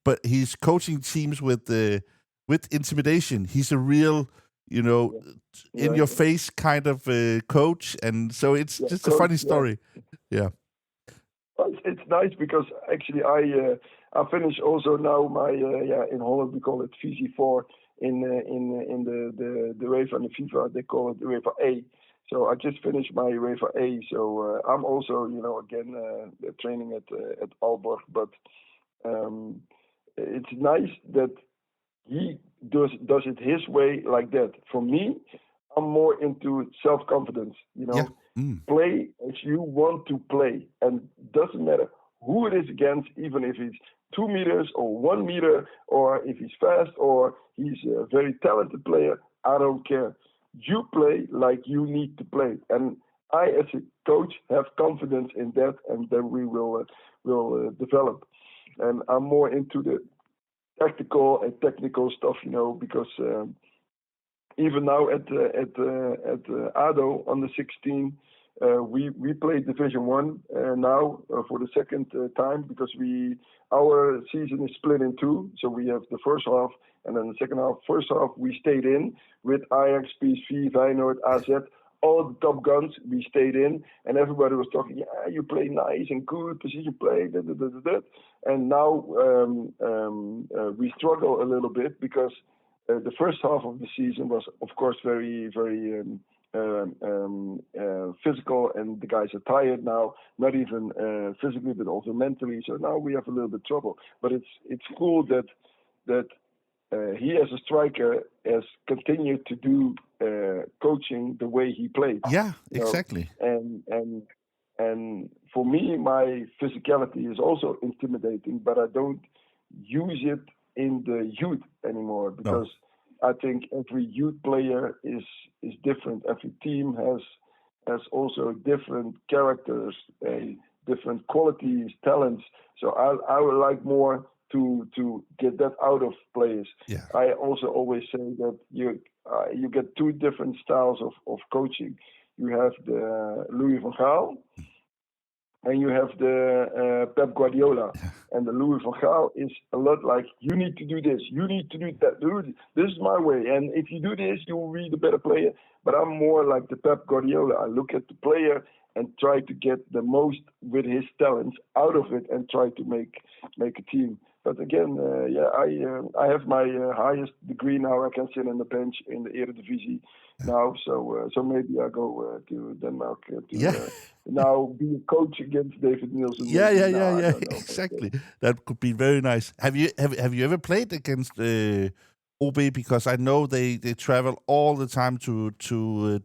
but he's coaching teams with intimidation. He's a real, in your face kind of coach, and so it's just a funny story. Yeah. It's nice because actually I finished also now my in Holland we call it VC4, in the UEFA and the FIFA they call it UEFA A. So I just finished my UEFA A. So I'm also again training at Aalborg, but it's nice that he does it his way like that. For me, I'm more into self-confidence, Play as you want to play, and doesn't matter who it is against, even if it's 2 meters or 1 meter, or if he's fast or he's a very talented player, I don't care. You play like you need to play, and I, as a coach, have confidence in that, and then we will develop. And I'm more into the tactical and technical stuff, because even now at ADO on the 16, We played Division One now for the second time because our season is split in two. So we have the first half and then the second half. First half we stayed in with Ajax, PSV, Feyenoord, AZ, all the top guns. We stayed in, and everybody was talking. Yeah, you play nice and good position play. And now we struggle a little bit because the first half of the season was, of course, very, very. Physical, and the guys are tired now, not even physically but also mentally, so now we have a little bit trouble. But it's cool that he as a striker has continued to do coaching the way he played. Yeah, exactly. And for me, my physicality is also intimidating, but I don't use it in the youth anymore because I think every youth player is different. Every team has also different characters, different qualities, talents. So I would like more to get that out of players. Yeah. I also always say that you get two different styles of coaching. You have the Louis van Gaal, and you have the Pep Guardiola. And the Louis van Gaal is a lot like, you need to do this, you need to do that, this is my way. And if you do this, you will be the better player. But I'm more like the Pep Guardiola. I look at the player and try to get the most with his talents out of it and try to make a team. But again, I have my highest degree now. I can sit on the bench in the Eredivisie now. So maybe I go to Denmark to now be a coach against David Nielsen. Yeah. Exactly. That could be very nice. Have you ever played against OB? Because I know they travel all the time to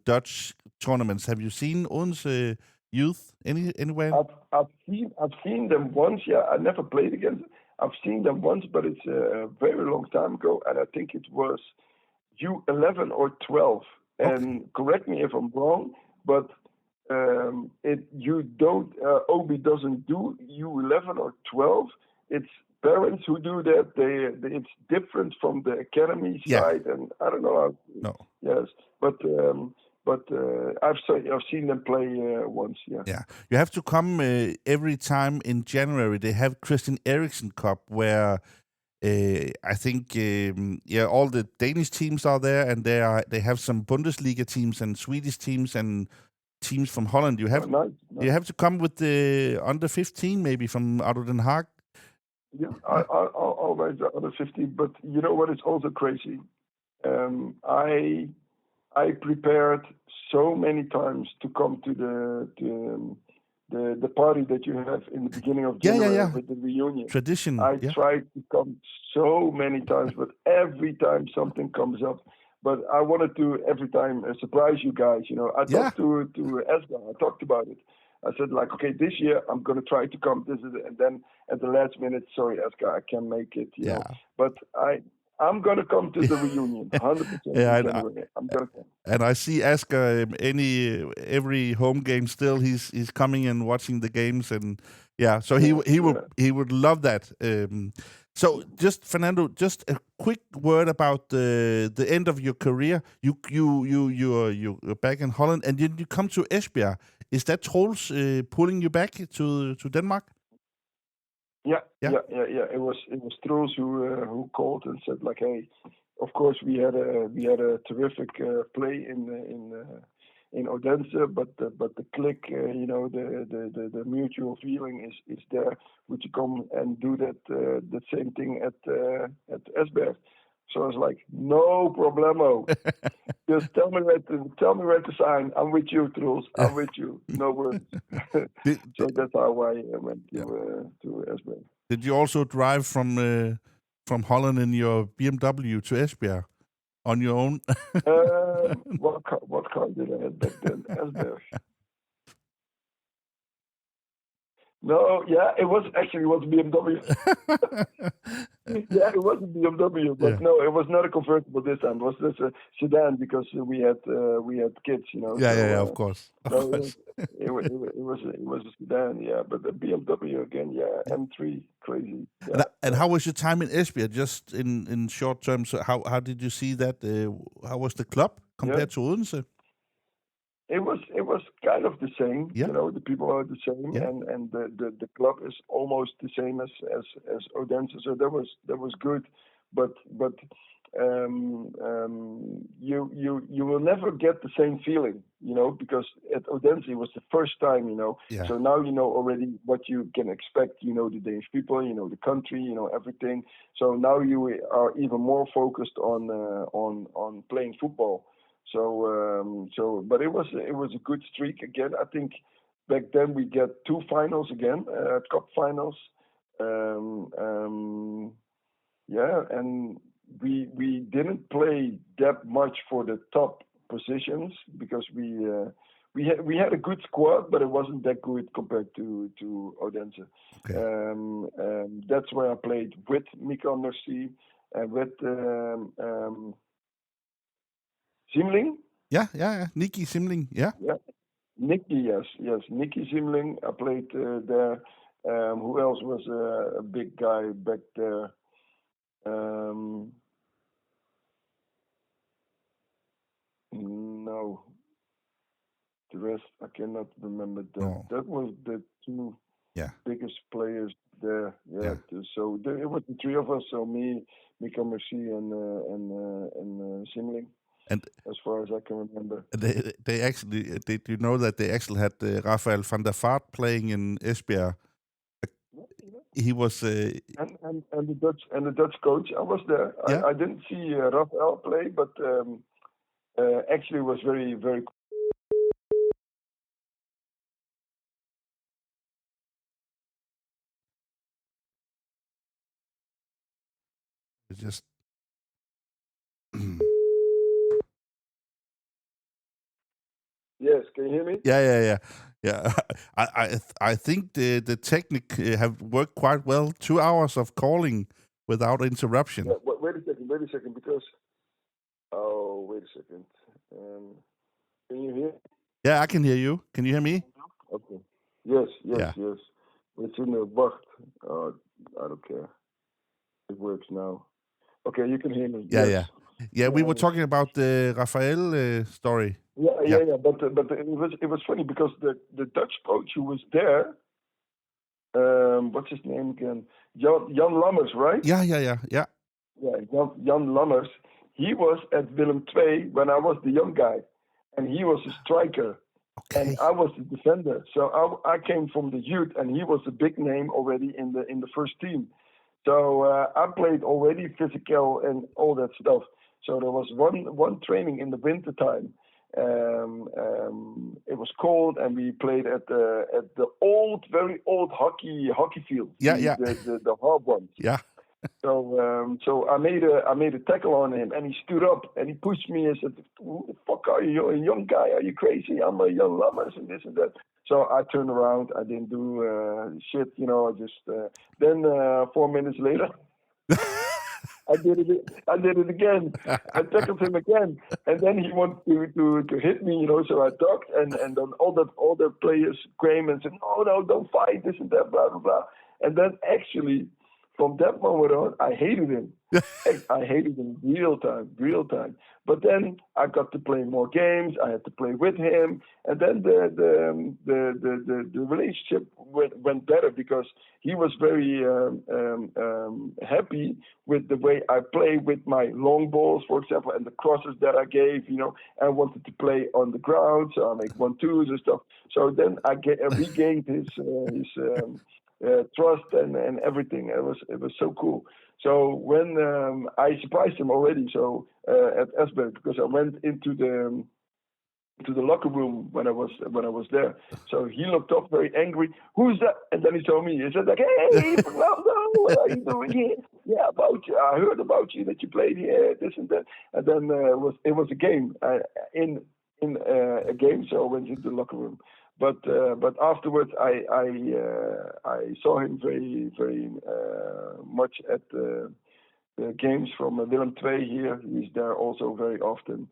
Dutch tournaments. Have you seen Odense youth anywhere? I've seen them once. Yeah, I never played against them. I've seen them once, but it's a very long time ago, and I think it was U11 or 12. And correct me if I'm wrong, but OB doesn't do U11 or 12. It's parents who do that. It's different from the academy side, and I don't know how. No. Yes, but I've seen them play once. Yeah. You have to come every time in January. They have Christian Eriksen Cup where I think all the Danish teams are there, and they have some Bundesliga teams and Swedish teams and teams from Holland. You have nice. You have to come with the under 15 maybe from out of Den Haag. Yeah, I always under 15. But you know what is also crazy? I prepared so many times to come to the party that you have in the beginning of January with the reunion. Tradition. I tried to come so many times, but every time something comes up. But I wanted to every time surprise you guys. You know, I talked to Esga. I talked about it. I said like, okay, this year I'm going to try to come. This is it. And then at the last minute, sorry, Esga, I can't make it. You know, but I'm going to come to the reunion, 100%. I'm going to come. And I see Asger every home game still. He's coming and watching the games, and so he would love that. So just Fernando, just a quick word about the end of your career. You're back in Holland, and then you come to Esbjerg. Is that Troels pulling you back to Denmark? Yeah. It was Troels who called and said like, hey, of course we had a terrific play in Odense, but the click, the mutual feeling is there. Would you come and do that same thing at Esbjerg? So I was like, no problemo. Just tell me where to sign. I'm with you, Troels. I'm with you. No worries. So that's how I went to Esbjerg. Did you also drive from Holland in your BMW to Esbjerg on your own? What car did I have back then? Esbjerg. No, it was BMW. It was a BMW, but no, it was not a convertible this time. It was just a sedan because we had kids, you know. Of course. It was a sedan, but the BMW again, M3, crazy. Yeah. And how was your time in Esbjerg? Just in short terms, how did you see that? How was the club compared to Odense? It it was kind of the same. Yeah. You know, the people are the same, Yeah. and the club is almost the same as Odense. So that was good, but you will never get the same feeling, you know, because at Odense it was the first time, you know. Yeah. So now you know already what you can expect. You know the Danish people, you know the country, you know everything. So now you are even more focused on playing football. So but it was a good streak again. I think back then we get 2 finals again, cup finals. Yeah, and we didn't play that much for the top positions because we had a good squad, but it wasn't that good compared to Odense. Okay. That's where I played with Mika Mercy and with Zimling. Yeah. Nikki Simling. Yeah. Nicky, yes, Nicky Zimling. I played there. Who else was a big guy back there? No, the rest I cannot remember. No. That was the 2 Yeah. biggest players there. Yeah. So it was the 3 of us. So me, Mika Mercy, and Zimling. And as far as I can remember. they actually did you know that they actually had Rafael van der Vaart playing in Esbjerg? He was and the Dutch coach. I was there. Yeah. I didn't see Rafael play, but actually it was very very. just Yes, can you hear me? yeah. I think the technique have worked quite well. 2 hours of calling without interruption. Yeah, wait a second, because wait a second. Can you hear? Yeah, I can hear you. Can you hear me? Okay. Yes. Yeah. It's in the wacht. I don't care. It works now. Okay, you can hear me. Yeah, yes. Yeah, we were talking about the Rafael story. Yeah. But it was funny because the Dutch coach who was there, what's his name again? Jan Lammers, right? Yeah. Yeah, Jan Lammers. He was at Willem II when I was the young guy, and he was a striker, and I was the defender. So I came from the youth, and he was a big name already in the first team. So I played already physical and all that stuff. So there was one training in the winter time. It was cold, and we played at the very old hockey field. Yeah. The hard ones. Yeah. So I made a tackle on him, and he stood up and he pushed me and said, "Who the fuck are you? You're a young guy. Are you crazy? I'm a young Lammers and this and that." So I turned around. I didn't do shit, you know. I just then 4 minutes later, I did it again. I tackled him again, and then he wanted to hit me, you know. So I ducked, and then all the players came and said, "No, don't fight, this and that, blah blah blah." And then actually, from that moment on, I hated him. I hated him real time. But then I got to play more games. I had to play with him, and then the relationship went better because he was very happy with the way I play with my long balls, for example, and the crosses that I gave. You know, I wanted to play on the ground, so I make 1-2s and stuff. So then I regained his trust and everything. It was so cool. So when I surprised him already, at Esbjerg, because I went into the locker room when I was there. So he looked up very angry. "Who's that?" And then he told me. He said like, "Hey, Fernando, what are you doing here?" "Yeah, about you. I heard about you that you played here, this and that." And then it was a game in a game. So I went into the locker room. But afterwards, I saw him very much at the games from Willem II here. He's there also very often.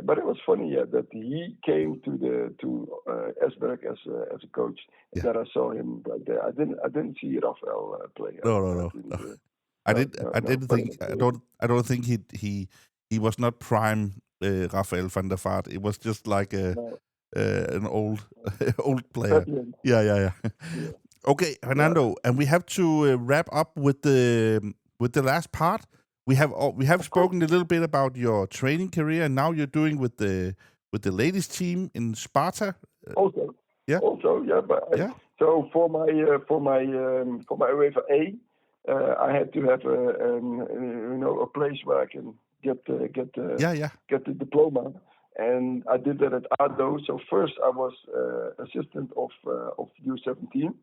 But it was funny, that he came to Esbjerg as a coach. Yeah. That I saw him right there. I didn't see Rafael play. No. I don't think he was not prime Rafael van der Vaart. It was just like an old old player. Yeah. Okay, Fernando, and we have to wrap up with the last part. We have spoken a little bit about your training career, and now you're doing with the ladies team in Sparta. Also, Yeah. But so for my UEFA A, I had to have a place where I can get the diploma, and I did that at ADO. So first I was assistant of U17,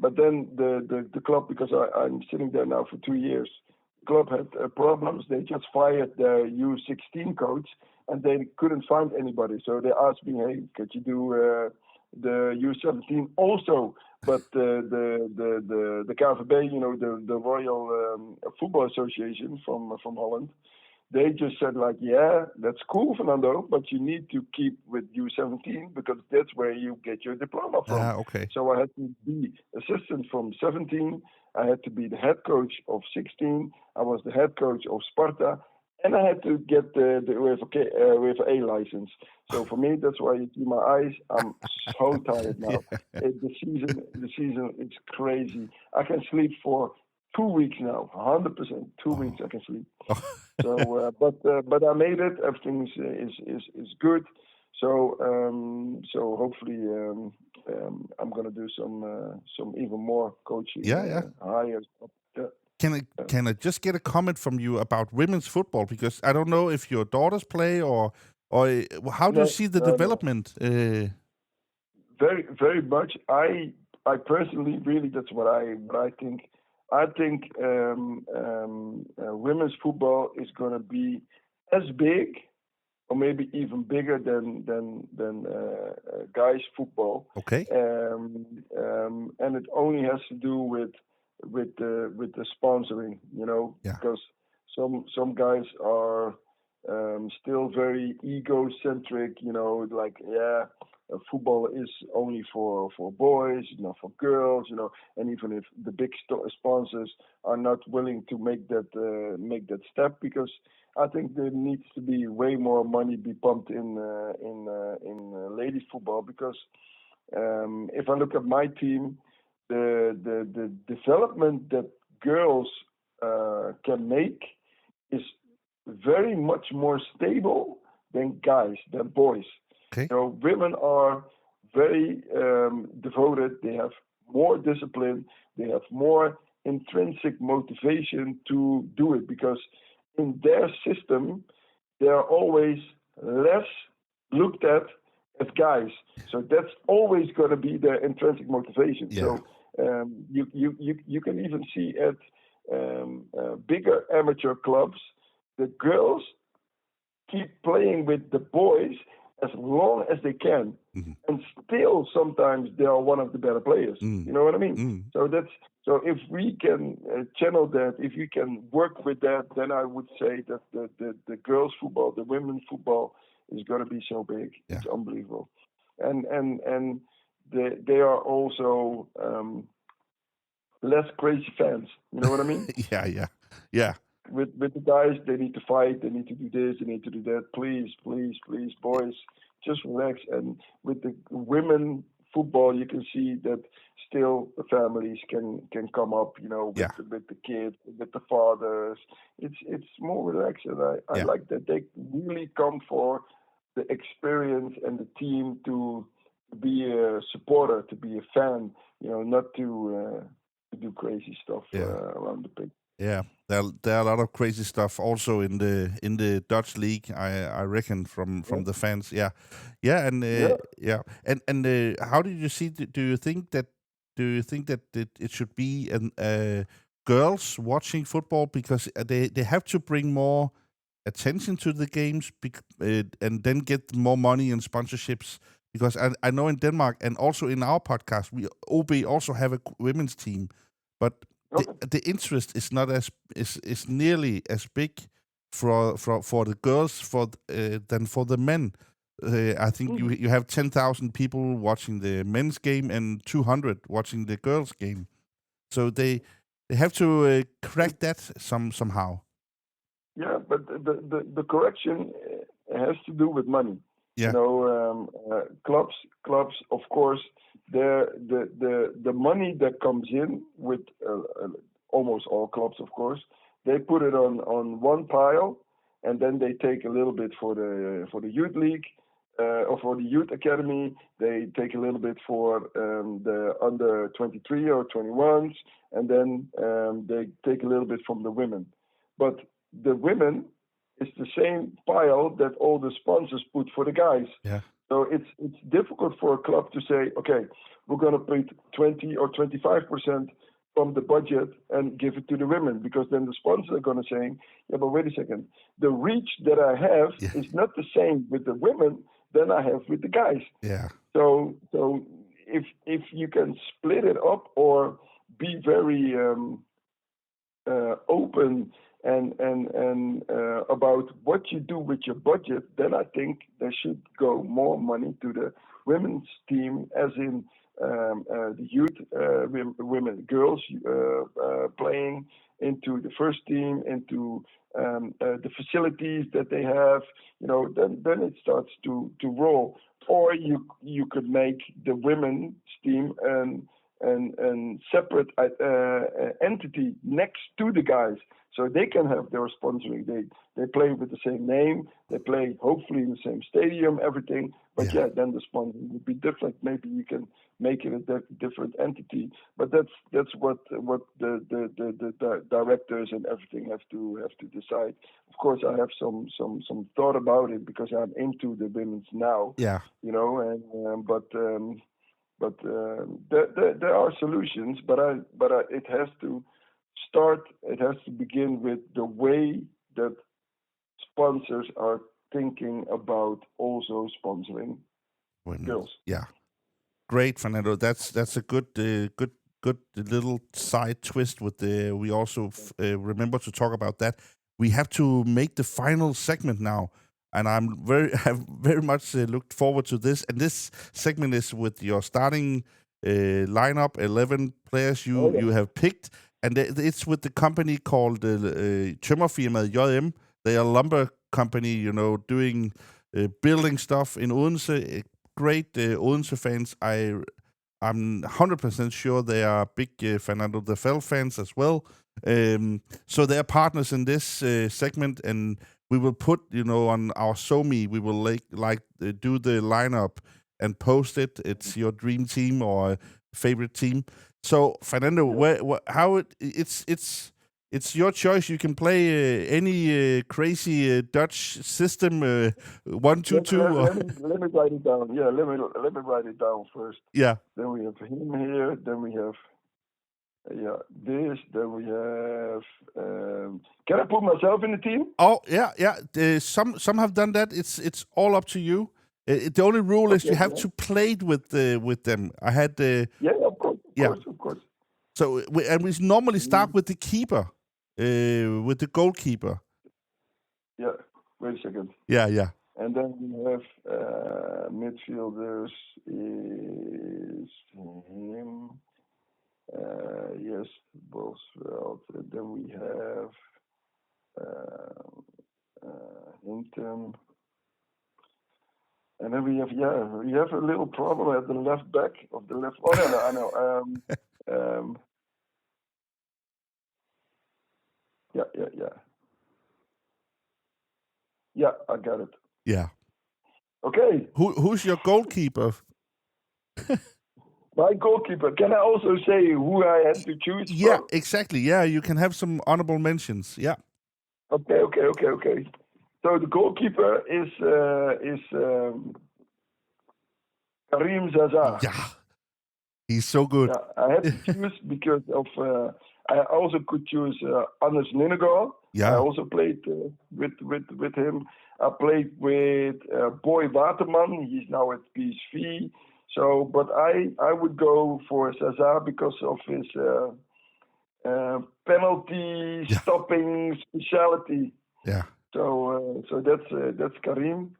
but then the club, because I'm sitting there now for 2 years, the club had problems. They just fired their U16 coach, and they couldn't find anybody. So they asked me, hey, could you do the U17 also? But the KVB, the Royal Football Association from Holland, they just said like, yeah, that's cool, Fernando, but you need to keep with U17 because that's where you get your diploma from. Okay. So I had to be assistant from 17. I had to be the head coach of 16. I was the head coach of Sparta. And I had to get the UEFA A license. So for me, that's why you see my eyes. I'm so tired now. The season is crazy. I can sleep for 2 weeks now, 100%. 2 weeks I can sleep. So, but I made it. Everything is good. So hopefully I'm gonna do some even more coaching. Higher. Can I just get a comment from you about women's football? Because I don't know if your daughters play or how do you see the development? Very, very much. I personally, really, that's what I think. I think women's football is going to be as big, or maybe even bigger than guys football. Okay. And it only has to do with the sponsoring, because some guys are still very egocentric, like, football is only for boys, not for girls, and even if the big sponsors are not willing to make that step, because I think there needs to be way more money be pumped in ladies football, because if I look at my team, the development that girls can make is very much more stable than boys. Okay. Women are very devoted. They have more discipline. They have more intrinsic motivation to do it, because in their system, they are always less looked at as guys. So that's always going to be their intrinsic motivation. Yeah. So you can even see at bigger amateur clubs, the girls keep playing with the boys as long as they can, and still sometimes they are one of the better players. You know what I mean? So if we can channel that, if we can work with that, then I would say that the girls' football, the women's football, is going to be so big. Yeah. It's unbelievable, and they are also less crazy fans. You know what I mean? Yeah. With the guys, they need to fight, they need to do this, they need to do that. Please, boys, just relax. And with the women football, you can see that still the families can come up, with the kids, with the fathers. It's more relaxed, and I like that they really come for the experience and the team to be a supporter, to be a fan, not to do crazy stuff around the pitch. Yeah, there are a lot of crazy stuff also in the Dutch league. I reckon from the fans. And how do you see? Do you think that it should be girls watching football, because they have to bring more attention to the games and then get more money and sponsorships? Because I know in Denmark and also in our podcast, OB also have a women's team, but the interest is not is nearly as big for the girls than for the men. I think you have 10,000 people watching the men's game and 200 watching the girls' game. So they have to crack that somehow. Yeah, but the correction has to do with money. Yeah. Clubs, of course, the money that comes in with almost all clubs, of course, they put it on one pile, and then they take a little bit for the youth league or for the youth academy. They take a little bit for the under 23 or 21s, and then they take a little bit from the women. But the women is the same pile that all the sponsors put for the guys. Yeah. So it's difficult for a club to say, okay, we're going to put 20 or 25% from the budget and give it to the women, because then the sponsors are going to say, yeah, but wait a second, the reach that I have is not the same with the women than I have with the guys. Yeah. So if you can split it up or be very open and about what you do with your budget, then I think there should go more money to the women's team, as in the youth women, girls playing into the first team, into the facilities that they have. Then it starts to roll. Or you could make the women's team and separate entity next to the guys, so they can have their sponsoring. They play with the same name, they play hopefully in the same stadium, everything. But then the sponsoring would be different. Maybe you can make it a different entity. But that's what the directors and everything have to decide. Of course, I have some thought about it because I'm into the women's now. Yeah. But there are solutions, but it has to start. It has to begin with the way that sponsors are thinking about also sponsoring girls. Yeah, great, Fernando. That's a good little side twist. With we also remember to talk about that. We have to make the final segment now. And have very much looked forward to this. And this segment is with your starting lineup, 11 players you have picked. And it's with the company called Tømmerfirmaet JM. They are a lumber company, doing building stuff in Odense. Great Odense fans. I'm 100% sure they are big Fernando Derveld fans as well. So they are partners in this segment, and we will put, on our SoMe, we will do the lineup and post it. It's your dream team or favorite team. So Fernando, it's your choice. You can play any crazy Dutch system 1, 2, 2. Let me write it down. Yeah, let me write it down first. Yeah. Then we have him here. Then we have this. Then we have. Can I put myself in the team? Oh yeah. Some have done that. It's all up to you. The only rule is you have to play with them. I had. Of course. So we normally start with the keeper, with the goalkeeper. Yeah. Wait a second. Yeah. And then we have midfielders is him. Yes, Bosveld. And then we have Hinton. And then we have a little problem at the left back of the left. Oh no, I know. Yeah. Yeah, I got it. Yeah. Okay. Who's your goalkeeper? My goalkeeper. Can I also say who I had to choose? Yeah, exactly. Yeah, you can have some honorable mentions. Yeah. Okay. So the goalkeeper is Karim Zaza. Yeah, he's so good. Yeah, I had to choose because of. I also could choose Anders Ninnegaard. Yeah. I also played with him. I played with Boy Waterman. He's now at PSV. So, but I would go for Zaza because of his penalty stopping speciality. Yeah. So that's Karim.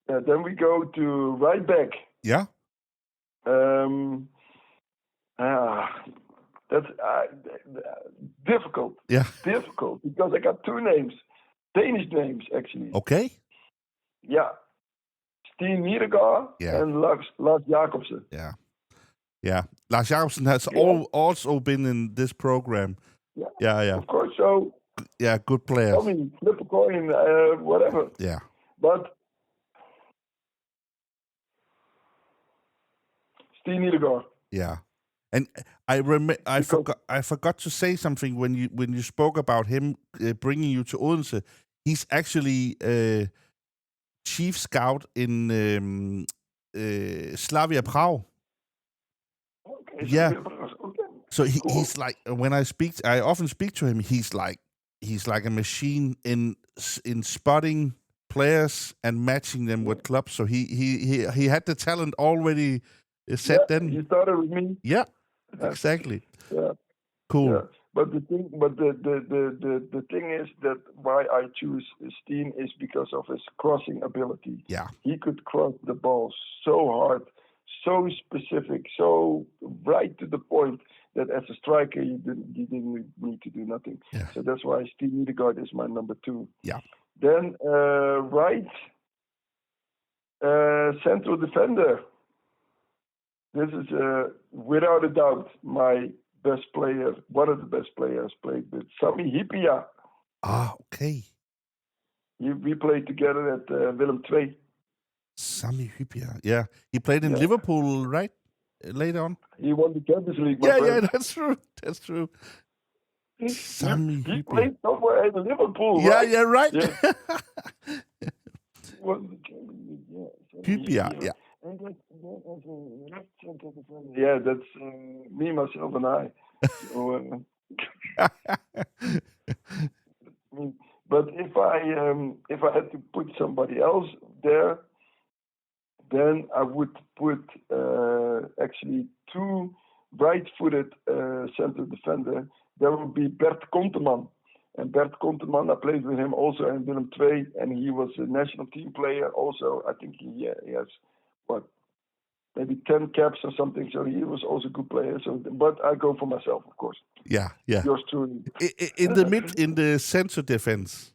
Then we go to right back. Yeah. That's difficult. Yeah. Difficult because I got two names, Danish names actually. Okay. Yeah. Steen Nedergaard and Lars Jacobsen. Yeah. Lars Jacobsen has also been in this program. Yeah. Of course, so... Yeah, good players. Tell me, flip a coin, whatever. Yeah. But... Steen Nedergaard. Yeah. And I forgot to say something when you spoke about him bringing you to Odense. He's actually chief scout in Slavia Prague. Okay. Yeah. Okay. So he's like, when I often speak to him. He's like a machine in spotting players and matching them with clubs. So he had the talent already set then. He started with me. Yeah. Exactly. Yeah. Cool. Yeah. But the thing is that why I choose Steen is because of his crossing ability. Yeah. He could cross the ball so hard, so specific, so right to the point that as a striker you didn't need to do nothing. Yeah. So that's why Steen Nedergaard is my number 2. Yeah. Then right central defender. This is without a doubt my best player, one of the best players played with Sami Hyppia. Okay. We played together at Willem II. Sami Hyppia, yeah. He played in Liverpool, right? Later on. He won the Champions League. Yeah, that's true. That's true. Sami He Hyppia. played somewhere in Liverpool, yeah, right? Yeah, right. Yeah. He won the Champions League, Hyppia, yeah. Yeah, that's me, myself, and I. So, but if I had to put somebody else there, then I would put actually 2 right-footed center defender. That would be Bert Konteman. And Bert Konteman, I played with him also in Willem II, and he was a national team player also. I think he has, maybe 10 caps or something. So he was also a good player. So, but I go for myself, of course. Yeah. Yours truly. In the center defense.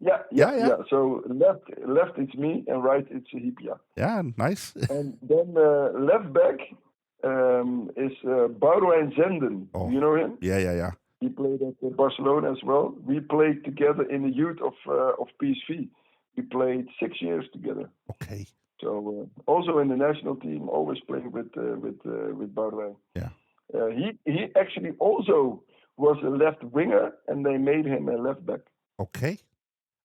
Yeah. So left it's me, and right it's Hyppia. Yeah, nice. And then left back is Boudewijn Zenden. Oh. You know him? Yeah. He played at Barcelona as well. We played together in the youth of PSV. We played 6 years together. Okay. So also in the national team, always playing with Boudewijn. Yeah. He actually also was a left winger, and they made him a left back. Okay.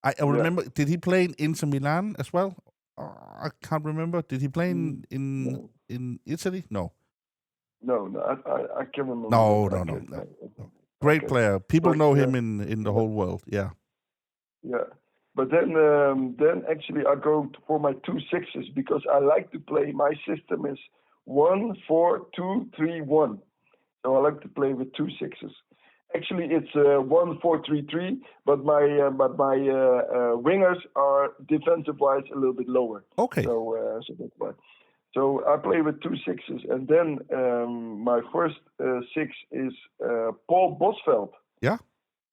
I remember. Did he play in Inter Milan as well? I can't remember. Did he play in Italy? No. No, I can't remember. No. Great player. People know him in the whole world. Yeah. Yeah. But then actually I go for my 2 6s because I like to play. My system is 1-4-2-3-1. So I like to play with 2 6s. Actually, it's 1-4-3-3, but my wingers are defensive-wise a little bit lower. Okay. So that's why. So I play with 2 6s, and then my first 6 is Paul Bosveld. Yeah.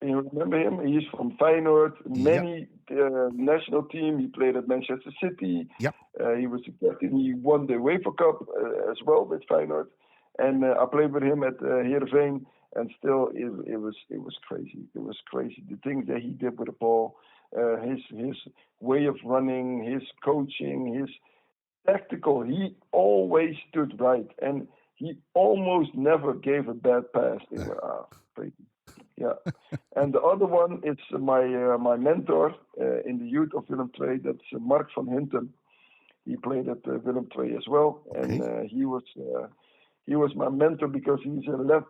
You remember him? He's from Feyenoord, many national team. He played at Manchester City. Yep. He was a captain. He won the UEFA Cup as well with Feyenoord. And I played with him at Heerenveen, and still it was crazy. It was crazy. The things that he did with the ball, his way of running, his coaching, his tactical. He always stood right, and he almost never gave a bad pass. They were crazy. Yeah, and the other one is my mentor in the youth of Willem II. That's Mark van Hinten. He played at Willem II as well, and he was my mentor because he's a left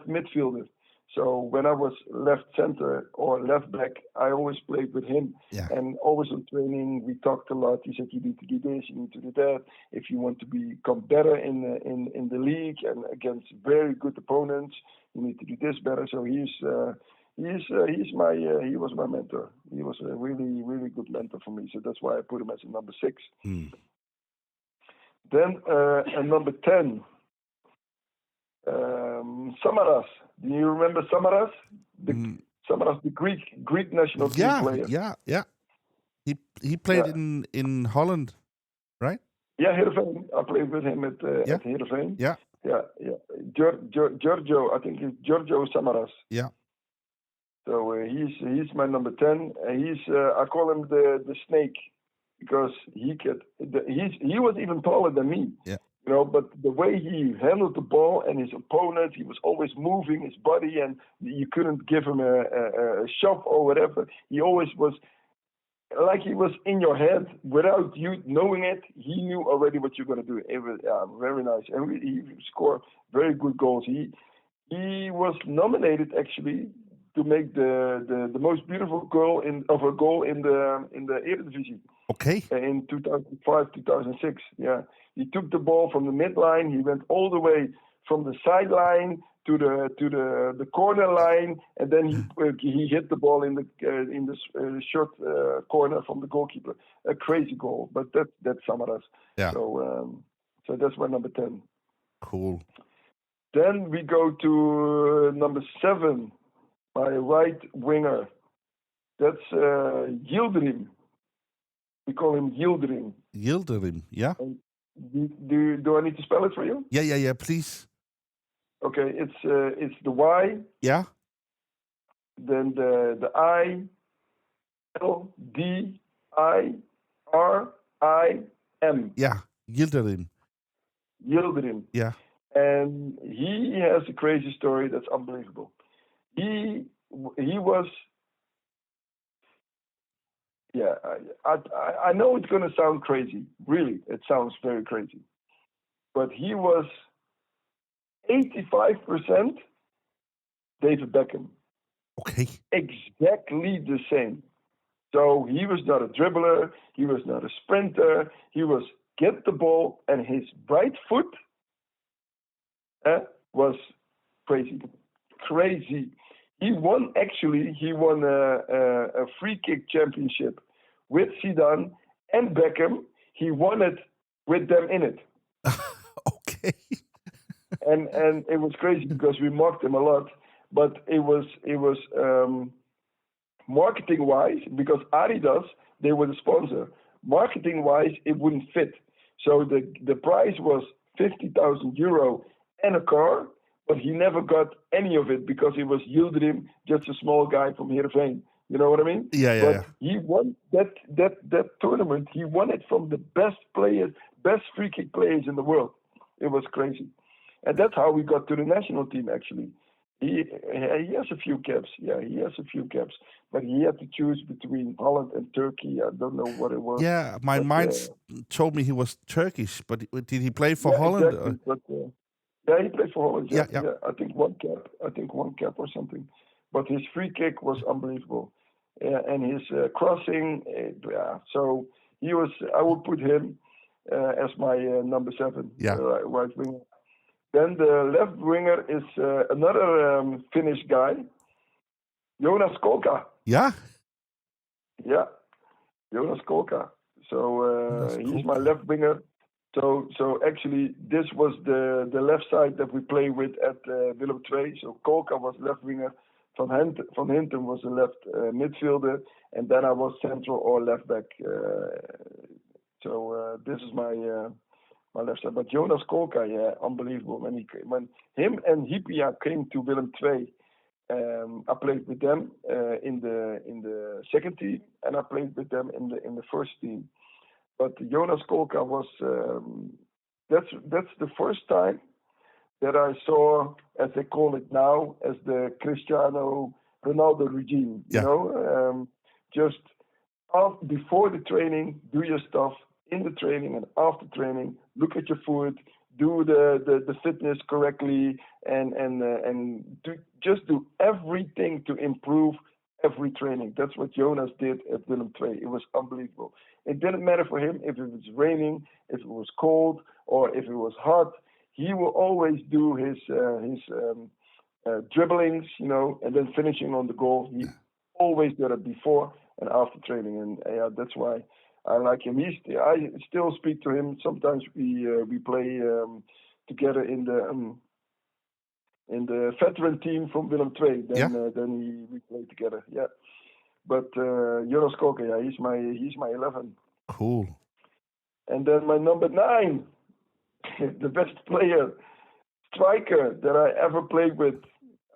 midfielder. So when I was left center or left back, I always played with him. Yeah. And always in training, we talked a lot. He said, you need to do this, you need to do that. If you want to become better in the league and against very good opponents, you need to do this better. So he was my mentor. He was a really, really good mentor for me. So that's why I put him as a number 6. Mm. Then at number 10, Samaras. Do you remember Samaras? Samaras, the Greek national team player. Yeah. He played in Holland. right? Yeah, Heerenveen. I played with him at Heerenveen. Yeah. Yeah. Giorgio, I think it's Giorgio Samaras. Yeah. So he's my number 10. I call him the snake because he was even taller than me. Yeah. But the way he handled the ball and his opponent, he was always moving his body, and you couldn't give him a shove or whatever. He always was like he was in your head without you knowing it. He knew already what you're going to do. It was very nice, and he scored very good goals. He was nominated actually to make the most beautiful goal in the Eredivisie. Okay. In 2005, 2006. Yeah, he took the ball from the midline. He went all the way from the sideline to the corner line, and then he hit the ball in the short corner from the goalkeeper. A crazy goal, but that's Samaras. Yeah. So that's my number 10. Cool. Then we go to number 7, my right winger. That's Yildirim. We call him Yildirim. Yildirim, yeah. Do I need to spell it for you? Yeah, please. Okay, it's the Y. Yeah. Then the I, L, D, I, R, I, M. Yeah, Yildirim. Yildirim. Yeah. And he has a crazy story that's unbelievable. He was. Yeah, I know it's going to sound crazy. Really, it sounds very crazy. But he was 85% David Beckham. Okay. Exactly the same. So he was not a dribbler. He was not a sprinter. He was get the ball, and his right foot was crazy. Crazy. He won a free kick championship with Zidane and Beckham. He won it with them in it. Okay. and it was crazy because we mocked him a lot, but it was marketing wise, because Adidas, they were the sponsor. Marketing wise, it wouldn't fit. So the price was €50,000 and a car. But he never got any of it because he was Yildirim, just a small guy from Heerenveen. You know what I mean? Yeah. He won that tournament. He won it from the best free kick players in the world. It was crazy. And that's how we got to the national team, actually. He has a few caps. Yeah, he has a few caps. But he had to choose between Holland and Turkey. I don't know what it was. Yeah, my mind told me he was Turkish, but did he play for Holland? Exactly. But, yeah, he played for Holland. Yeah. I think one cap or something. But his free kick was unbelievable, and his crossing. So he was. I would put him as my number 7, right winger. Then the left winger is another Finnish guy, Jonas Kolka. Yeah. Yeah, Jonas Kolka. So he's my left winger. So actually, this was the left side that we play with at Willem II. So Kolka was left winger. Van Hinten was a left midfielder, and then I was central or left back. So this is my left side. But Jonas Kolka, unbelievable. When him and Hippia came to Willem II, I played with them in the second team, and I played with them in the first team. But Jonas Kolka was that's the first time that I saw, as they call it now, as the Cristiano Ronaldo regime. Yeah. You know, just before the training, do your stuff. In the training and after training, look at your food, do the fitness correctly, and do everything to improve every training. That's what Jonas did at Willem II. It was unbelievable. It didn't matter for him if it was raining, if it was cold, or if it was hot. He will always do his dribblings, you know, and then finishing on the goal. He always did it before and after training, and that's why I like him. I still speak to him. Sometimes we play together in the veteran team from Willem II. Then we play together. Yeah. But Jonas Kolka, he's my 11. Cool. And then my number 9, the best player, striker that I ever played with.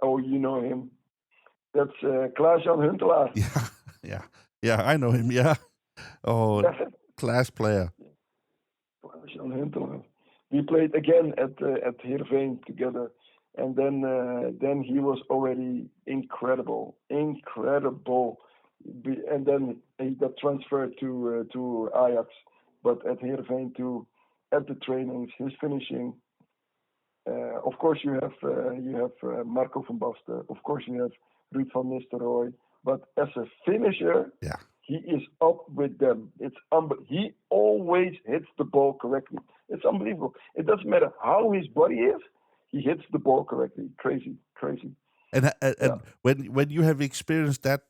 Oh, you know him. That's Klaas-Jan Huntelaar. Yeah, I know him, yeah. Oh, class player. Klaas-Jan Huntelaar. We played again at Heerenveen together. And then he was already incredible. And then he got transferred to Ajax, but at Heerenveen too. At the trainings, his finishing. Of course, you have Marco van Basten. Of course, you have Ruud van Nistelrooy. But as a finisher, he is up with them. He always hits the ball correctly. It's unbelievable. It doesn't matter how his body is. He hits the ball correctly. Crazy. And when you have experienced that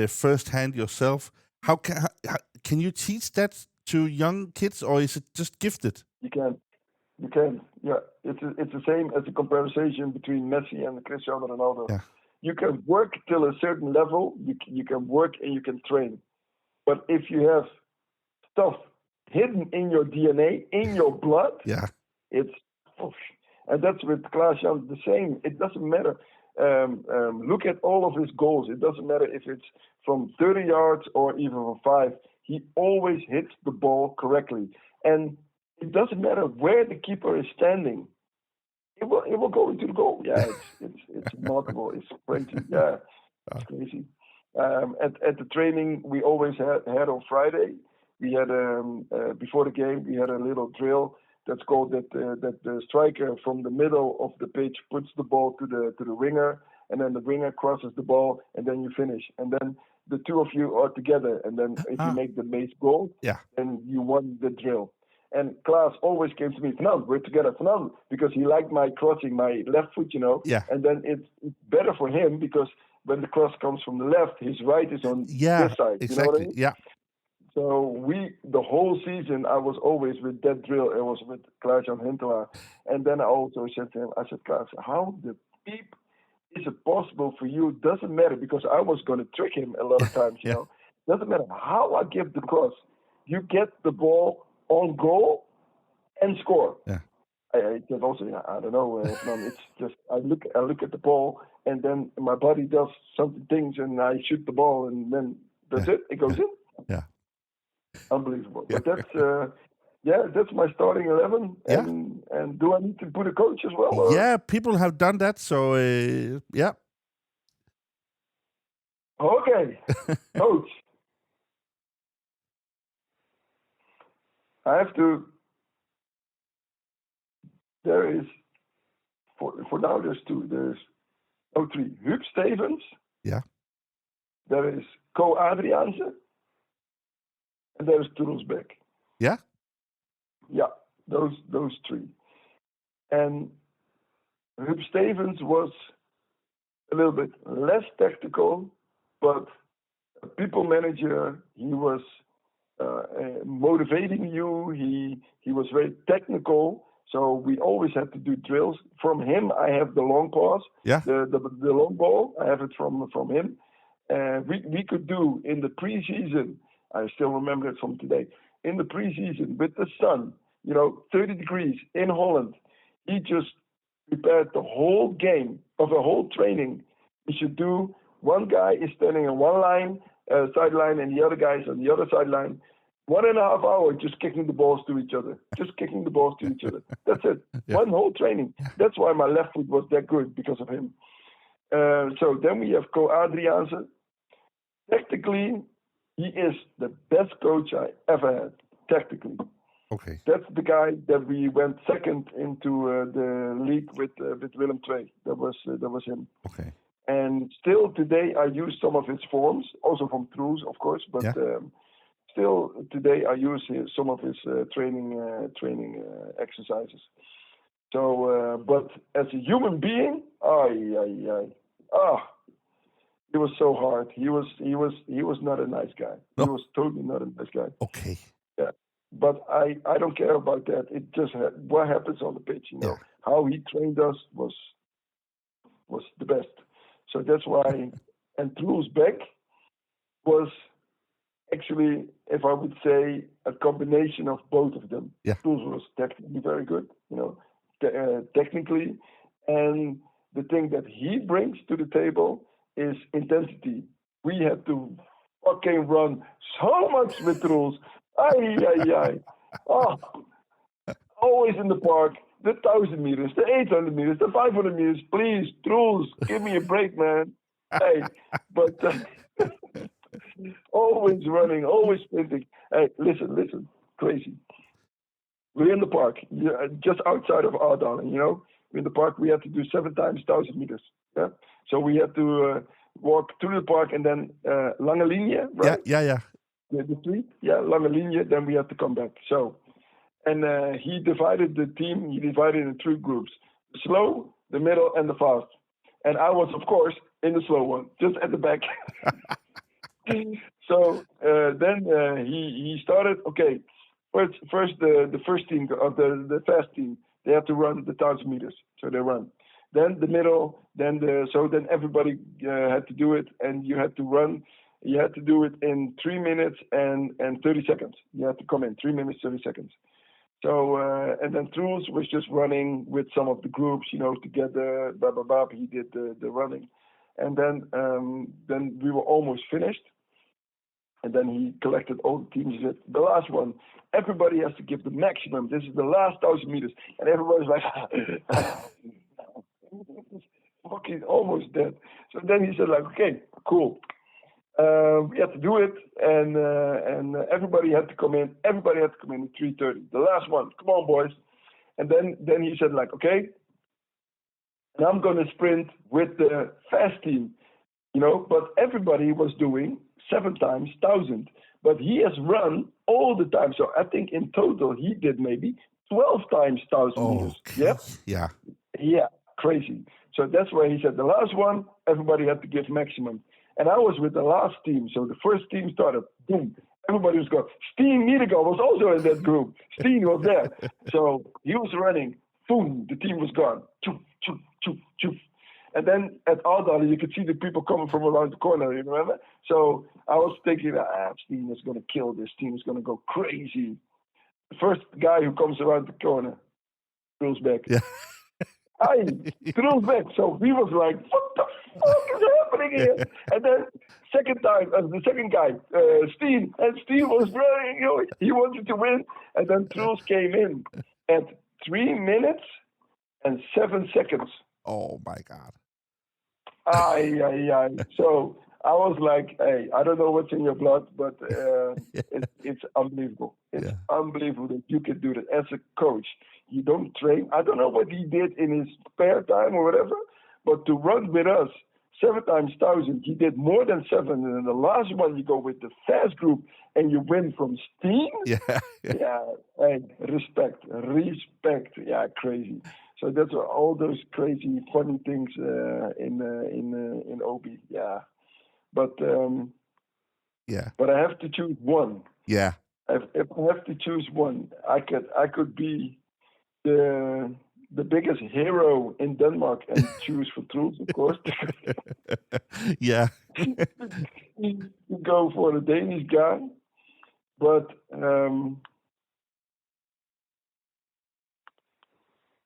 firsthand yourself, how can you teach that to young kids, or is it just gifted? You can. Yeah, it's the same as the comparison between Messi and Cristiano Ronaldo. Yeah. You can work till a certain level. You can work and you can train, but if you have stuff hidden in your DNA, in your blood, it's. And that's with Klaas-Jan the same. It doesn't matter. Look at all of his goals. It doesn't matter if it's from 30 yards or even from 5. He always hits the ball correctly. And it doesn't matter where the keeper is standing. It will go into the goal. Yeah, it's remarkable. It's crazy. Yeah, it's crazy. At the training we always had on Friday, we had before the game we had a little drill. That's called that the striker from the middle of the pitch puts the ball to the winger, and then the winger crosses the ball, and then you finish. And then the two of you are together, and then if you make the mace goal, then you won the drill. And Klaas always came to me, Fernando, we're together, Fernando, because he liked my crossing my left foot, Yeah. And then it's better for him because when the cross comes from the left, his right is on this side. Exactly. You know what I mean? Yeah. So the whole season, I was always with that drill. It was with Klaas-Jan Huntelaar. And then I also said to him, I said, Klaas, how the beep is it possible for you? Doesn't matter, because I was going to trick him a lot of times, you know. Doesn't matter how I give the cross. You get the ball on goal and score. Yeah. I said also, I don't know, it's just I look at the ball, and then my body does some things, and I shoot the ball, and then that's it. It goes in. Yeah. Unbelievable. But that's my starting 11. And do I need to put a coach as well? Or? Yeah, people have done that. So yeah. Okay, coach. I have to. There is for now. There's 2. There's 3. Huub Stevens. Yeah. There is Co Adriaanse. And there's Truls Beck. Yeah. Yeah, those 3. And Huub Stevens was a little bit less tactical, but a people manager. He was motivating you. He was very technical. So we always had to do drills. From him, I have the long pass. Yeah. The long ball. I have it from him. We could do in the preseason. I still remember it from today. In the preseason, with the sun, 30 degrees in Holland, he just prepared the whole game of a whole training. We should do, one guy is standing on one line, sideline, and the other guy is on the other sideline. 1.5 hours just kicking the balls to each other. That's it. Yeah. One whole training. That's why my left foot was that good, because of him. So then we have Co Adriaanse. Tactically, he is the best coach I ever had, tactically. Okay. That's the guy that we went second into the league with Willem II. That was him. Okay. And still today I use some of his forms, also from Truls, of course, but still today I use some of his training exercises. So, but as a human being, it was so hard. He was not a nice guy. No. He was totally not a nice guy. Okay. Yeah, but I don't care about that. It just what happens on the pitch. How he trained us was the best. So that's why. And Truls Beck was actually, if I would say, a combination of both of them. Yeah. Truls was technically very good, technically, and the thing that he brings to the table is intensity. We had to fucking run so much with Truls. Oh, always in the park. The 1,000 meters, the 800 meters, the 500 meters. Please, Truls, give me a break, man. Hey, but always running, always sprinting. Hey, listen, crazy. We're in the park, just outside of Ardalen, We're in the park, we had to do 7 times 1,000 meters. Yeah. So we had to walk through the park and then lange linie, right? Yeah. The street, lange linie, then we had to come back. So, and he divided the team, in 3 groups: the slow, the middle, and the fast. And I was, of course, in the slow one, just at the back. So then he started. Okay, first the first team of the fast team, they have to run the 1,000 meters, so they run. Then the middle, then everybody had to do it, and you had to run. You had to do it in 3 minutes and 30 seconds. You had to come in 3 minutes 30 seconds. So and then Truls was just running with some of the groups, together. Blah blah blah. He did the running, and then we were almost finished. And then he collected all the teams. He said, the last one, everybody has to give the maximum. This is the last 1,000 meters. And everybody's like, fucking almost dead. So then he said, like, okay, cool. We had to do it. And everybody had to come in. Everybody had to come in at 3:30. The last one. Come on, boys. And then he said, like, okay, and I'm going to sprint with the fast team, but everybody was doing 7 times 1,000, but he has run all the time. So I think in total he did maybe 12 times 1,000 meters. Yeah. Yeah, crazy. So that's why he said the last one, everybody had to give maximum. And I was with the last team. So the first team started, boom, everybody was going. Steen Niedergaard was also in that group. Steen was there. So he was running, boom, the team was gone. Choo, choo, choo, choo. And then at Ardalen, you could see the people coming from around the corner, you remember? So I was thinking, Steen is going to kill this. Team is going to go crazy. The first guy who comes around the corner, Truls back. Yeah. Truls back. So we was like, what the fuck is happening here? And then second guy, Steen. And Steen was running, he wanted to win. And then Truls came in at 3 minutes and 7 seconds. Oh, my God. So I was like, hey, I don't know what's in your blood, but it's unbelievable. It's unbelievable that you can do that as a coach. You don't train. I don't know what he did in his spare time or whatever, but to run with us 7 times 1,000, he did more than 7. And then the last one, you go with the fast group and you win from Steen. Hey, respect. Yeah, crazy. So that's all those crazy, funny things in OB. Yeah, but But I have to choose one. Yeah. If I have to choose one, I could be the biggest hero in Denmark and choose for Truls, of course. Yeah. Go for the Danish guy, but.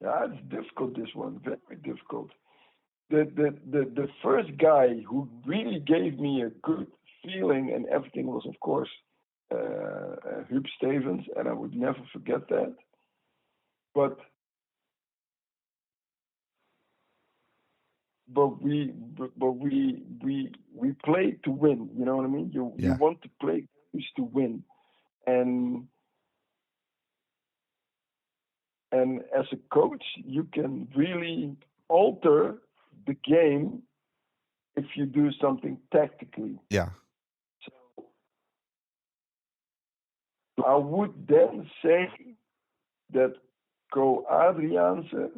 Yeah, it's difficult, this one. Very difficult. The first guy who really gave me a good feeling and everything was, of course, Huub Stevens, and I would never forget that. But we played to win. You know what I mean? You want to play to win, and as a coach, you can really alter the game if you do something tactically. Yeah. So I would then say that Ko Adriaanse.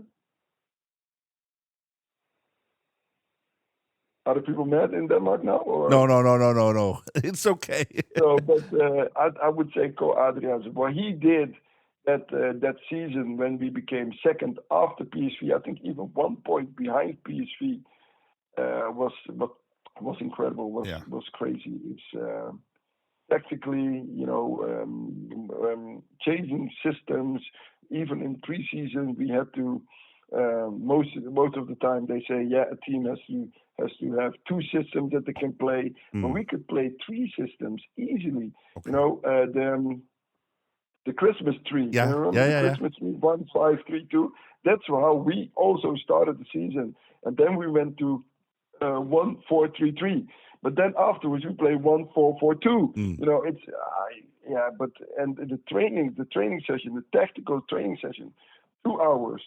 Are the people mad in Denmark now? Or? No. It's okay. So, but I would say Ko Adriaanse. What he did that season when we became second after PSV, I think even 1 point behind PSV, was incredible. Was crazy. tactically, changing systems. Even in preseason, we had to. Most of the time, they say, a team has to have 2 systems that they can play, but we could play 3 systems easily. Okay. The Christmas tree. Yeah, the Christmas tree 1-5-3-2. That's how we also started the season, and then we went to 1-4-3-3. But then afterwards we play 1-4-4-2. It's But the training session, the tactical training session, 2 hours,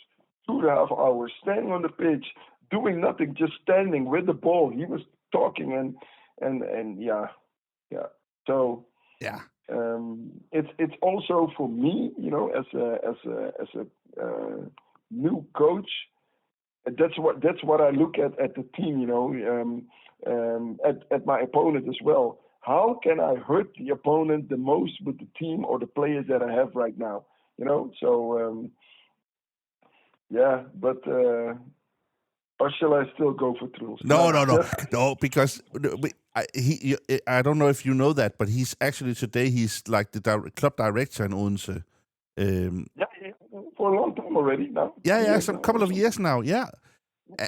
2.5 hours, standing on the pitch, doing nothing, just standing with the ball. He was talking and So it's also for me, as a new coach. That's what I look at the team, at my opponent as well. How can I hurt the opponent the most with the team or the players that I have right now? So but or shall I still go for Truls? No, because I don't know if you know that, but he's actually today he's like the club director in Odense. For a long time already now. Some couple of years now.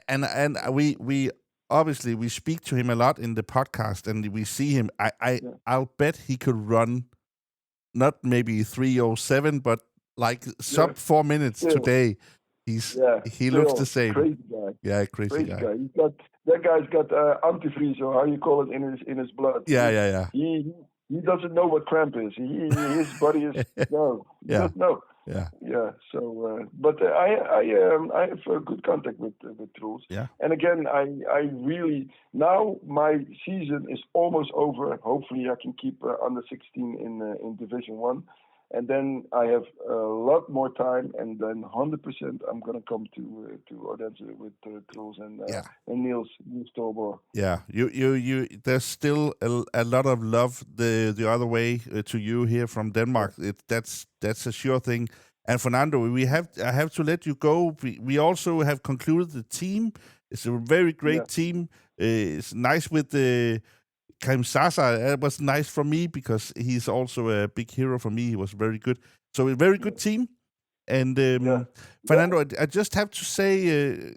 And we obviously we speak to him a lot in the podcast, and we see him. I'll bet he could run not maybe 3:07, but like sub 4 minutes today. He looks the same. Crazy guy. Crazy guy. That guy's got antifreeze, or how you call it, in his blood. He doesn't know what cramp is. His body is he doesn't know. So but I have good contact with Truls. And again, I really now my season is almost over. Hopefully I can keep under 16 in Division 1. And then I have a lot more time, and then 100% I'm gonna come to Odense with Truls and Niels Torborg. You there's still a lot of love the other way to you here from Denmark. That's a sure thing. And Fernando, I have to let you go. We also have concluded the team. It's a very great team. It's nice with the. Karim Sasa, it was nice for me because he's also a big hero for me. He was very good. So a very good team. And Fernando, I just have to say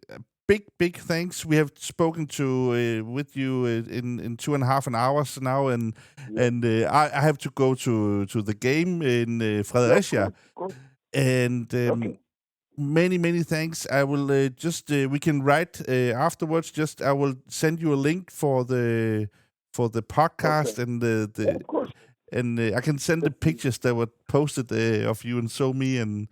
big thanks. We have spoken to with you in 2.5 hours now, and I have to go to the game in Fredericia. And many thanks. I will we can write afterwards. I will send you a link for the podcast and of course. And I can send the pictures that were posted of you and me and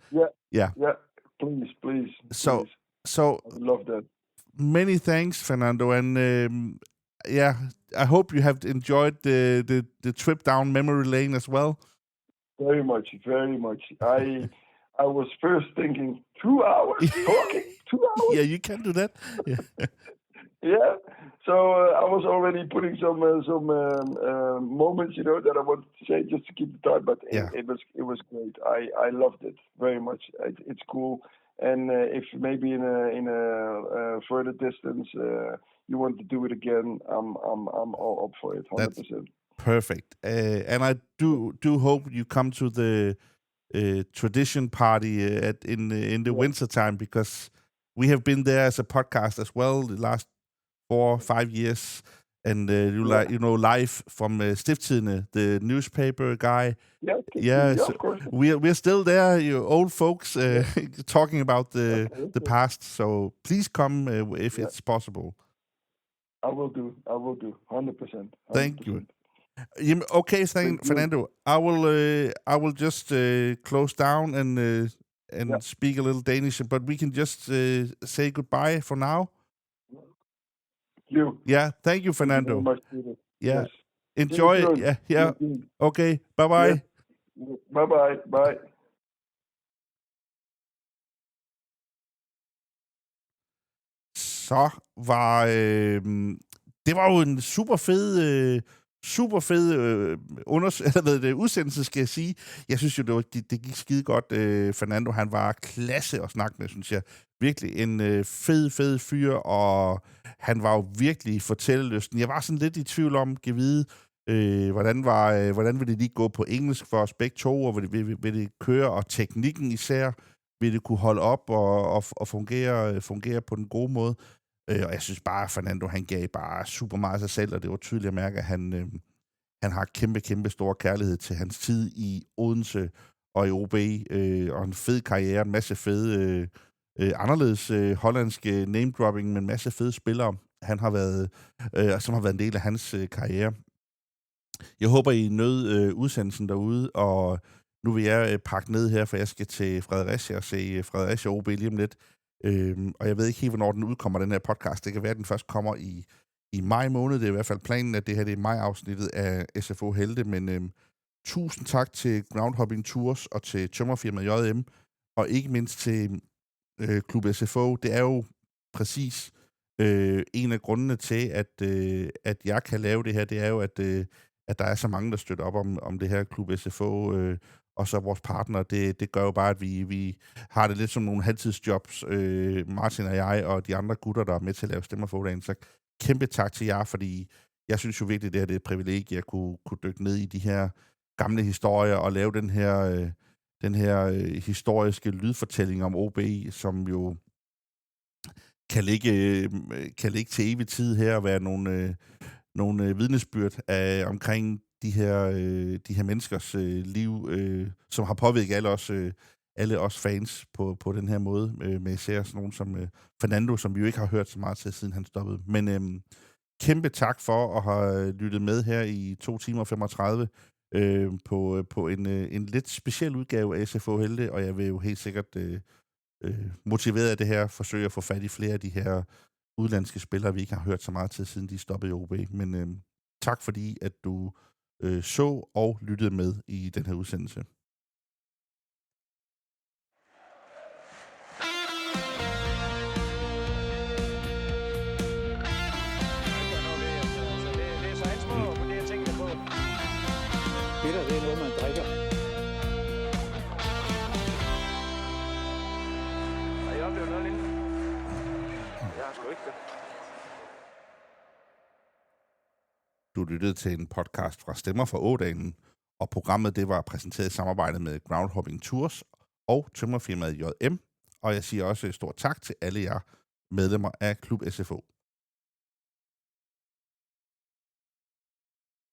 please. So I love that. Many thanks, Fernando, and I hope you have enjoyed the trip down memory lane as well. Very much. I was first thinking 2 hours talking. 2 hours. You can do that. So I was already putting some moments, that I wanted to say just to keep the time. But it was great. I loved it very much. It's cool. And if maybe in a further distance you want to do it again, I'm all up for it. 100%. That's perfect. And I do hope you come to the tradition party in the winter time, because we have been there as a podcast as well the last 4-5 years, and live from Stiftstidende, the newspaper guy. Of course. We're still there, you old folks, talking about the past. So please come if it's possible. I will do. 100%. Thank you. Okay, Fernando. I will just close down and speak a little Danish, but we can just say goodbye for now. Thank you, Fernando. Thank you very much, yes. Enjoy it. Okay, bye. Bye. Så var det var jo en super fed udsendelse, skal jeg sige. Jeg synes jo, det gik skide godt. Fernando, han var klasse at snakke med, synes jeg. Virkelig en fed fyr, og han var jo virkelig fortællelysten. Jeg var sådan lidt i tvivl om, Hvordan vil det lige gå på engelsk for os begge to, og vil det køre, og teknikken især, vil det kunne holde op og fungere på den gode måde? Og jeg synes bare, at Fernando, han gav bare super meget af sig selv, og det var tydeligt at mærke, at han har kæmpe stor kærlighed til hans tid i Odense og i OB, og en fed karriere, en masse fede, anderledes hollandske name-dropping, med en masse fede spillere, han har været, som har været en del af hans karriere. Jeg håber, I nød udsendelsen derude, og nu vil jeg pakke ned her, for jeg skal til Fredericia og se Fredericia OB lige om lidt. Og jeg ved ikke helt, hvornår den udkommer, den her podcast. Det kan være, at den først kommer i maj måned. Det er i hvert fald planen, at det her det er maj-afsnittet af SFÅ Helte. Men tusind tak til Groundhopping Tours og til tømmerfirmaet JM, og ikke mindst til Klub SFÅ. Det er jo præcis en af grundene til, at jeg kan lave det her. Det er jo, at der er så mange, der støtter op om det her Klub SFÅ, og så vores partner. Det gør jo bare, at vi har det lidt som nogle halvtidsjobs, Martin og jeg, og de andre gutter, der er med til at lave stemmer for dagen. Så kæmpe tak til jer, fordi jeg synes jo virkelig, det er et privilegie at kunne dykke ned i de her gamle historier og lave den her historiske lydfortælling om OB, som jo kan ligge til evig tid her og være nogle vidnesbyrd omkring de her menneskers liv, som har påvirket alle os fans på den her måde, med især sådan nogen som Fernando, som vi jo ikke har hørt så meget til, siden han stoppede. Men kæmpe tak for at have lyttet med her i 2 timer og 35 på en lidt speciel udgave af SFÅ Helte, og jeg vil jo helt sikkert motiveret af det her forsøge at få fat i flere af de her udlandske spillere, vi ikke har hørt så meget til, siden de stoppede i OB. Men tak fordi, at du så og lyttede med i den her udsendelse. Det er noget, man drikker. Jeg oplever noget lignende. Jeg har sgu ikke det. Du lyttede til en podcast fra Stemmer fra Ådalen, og programmet det var præsenteret i samarbejde med Groundhopping Tours og tømmerfirmaet JM. Og jeg siger også et stort tak til alle jer medlemmer af Klub SFÅ.